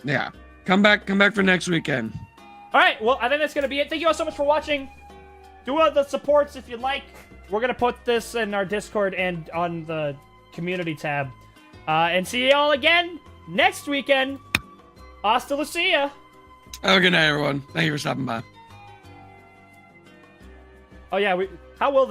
Yeah. Come back for next weekend. All right, well, I think that's gonna be it. Thank you all so much for watching. Do all the supports if you like. We're gonna put this in our Discord and on the community tab. And see you all again next weekend. Hasta Lucia. Oh, good night, everyone. Thank you for stopping by. Oh yeah, how will this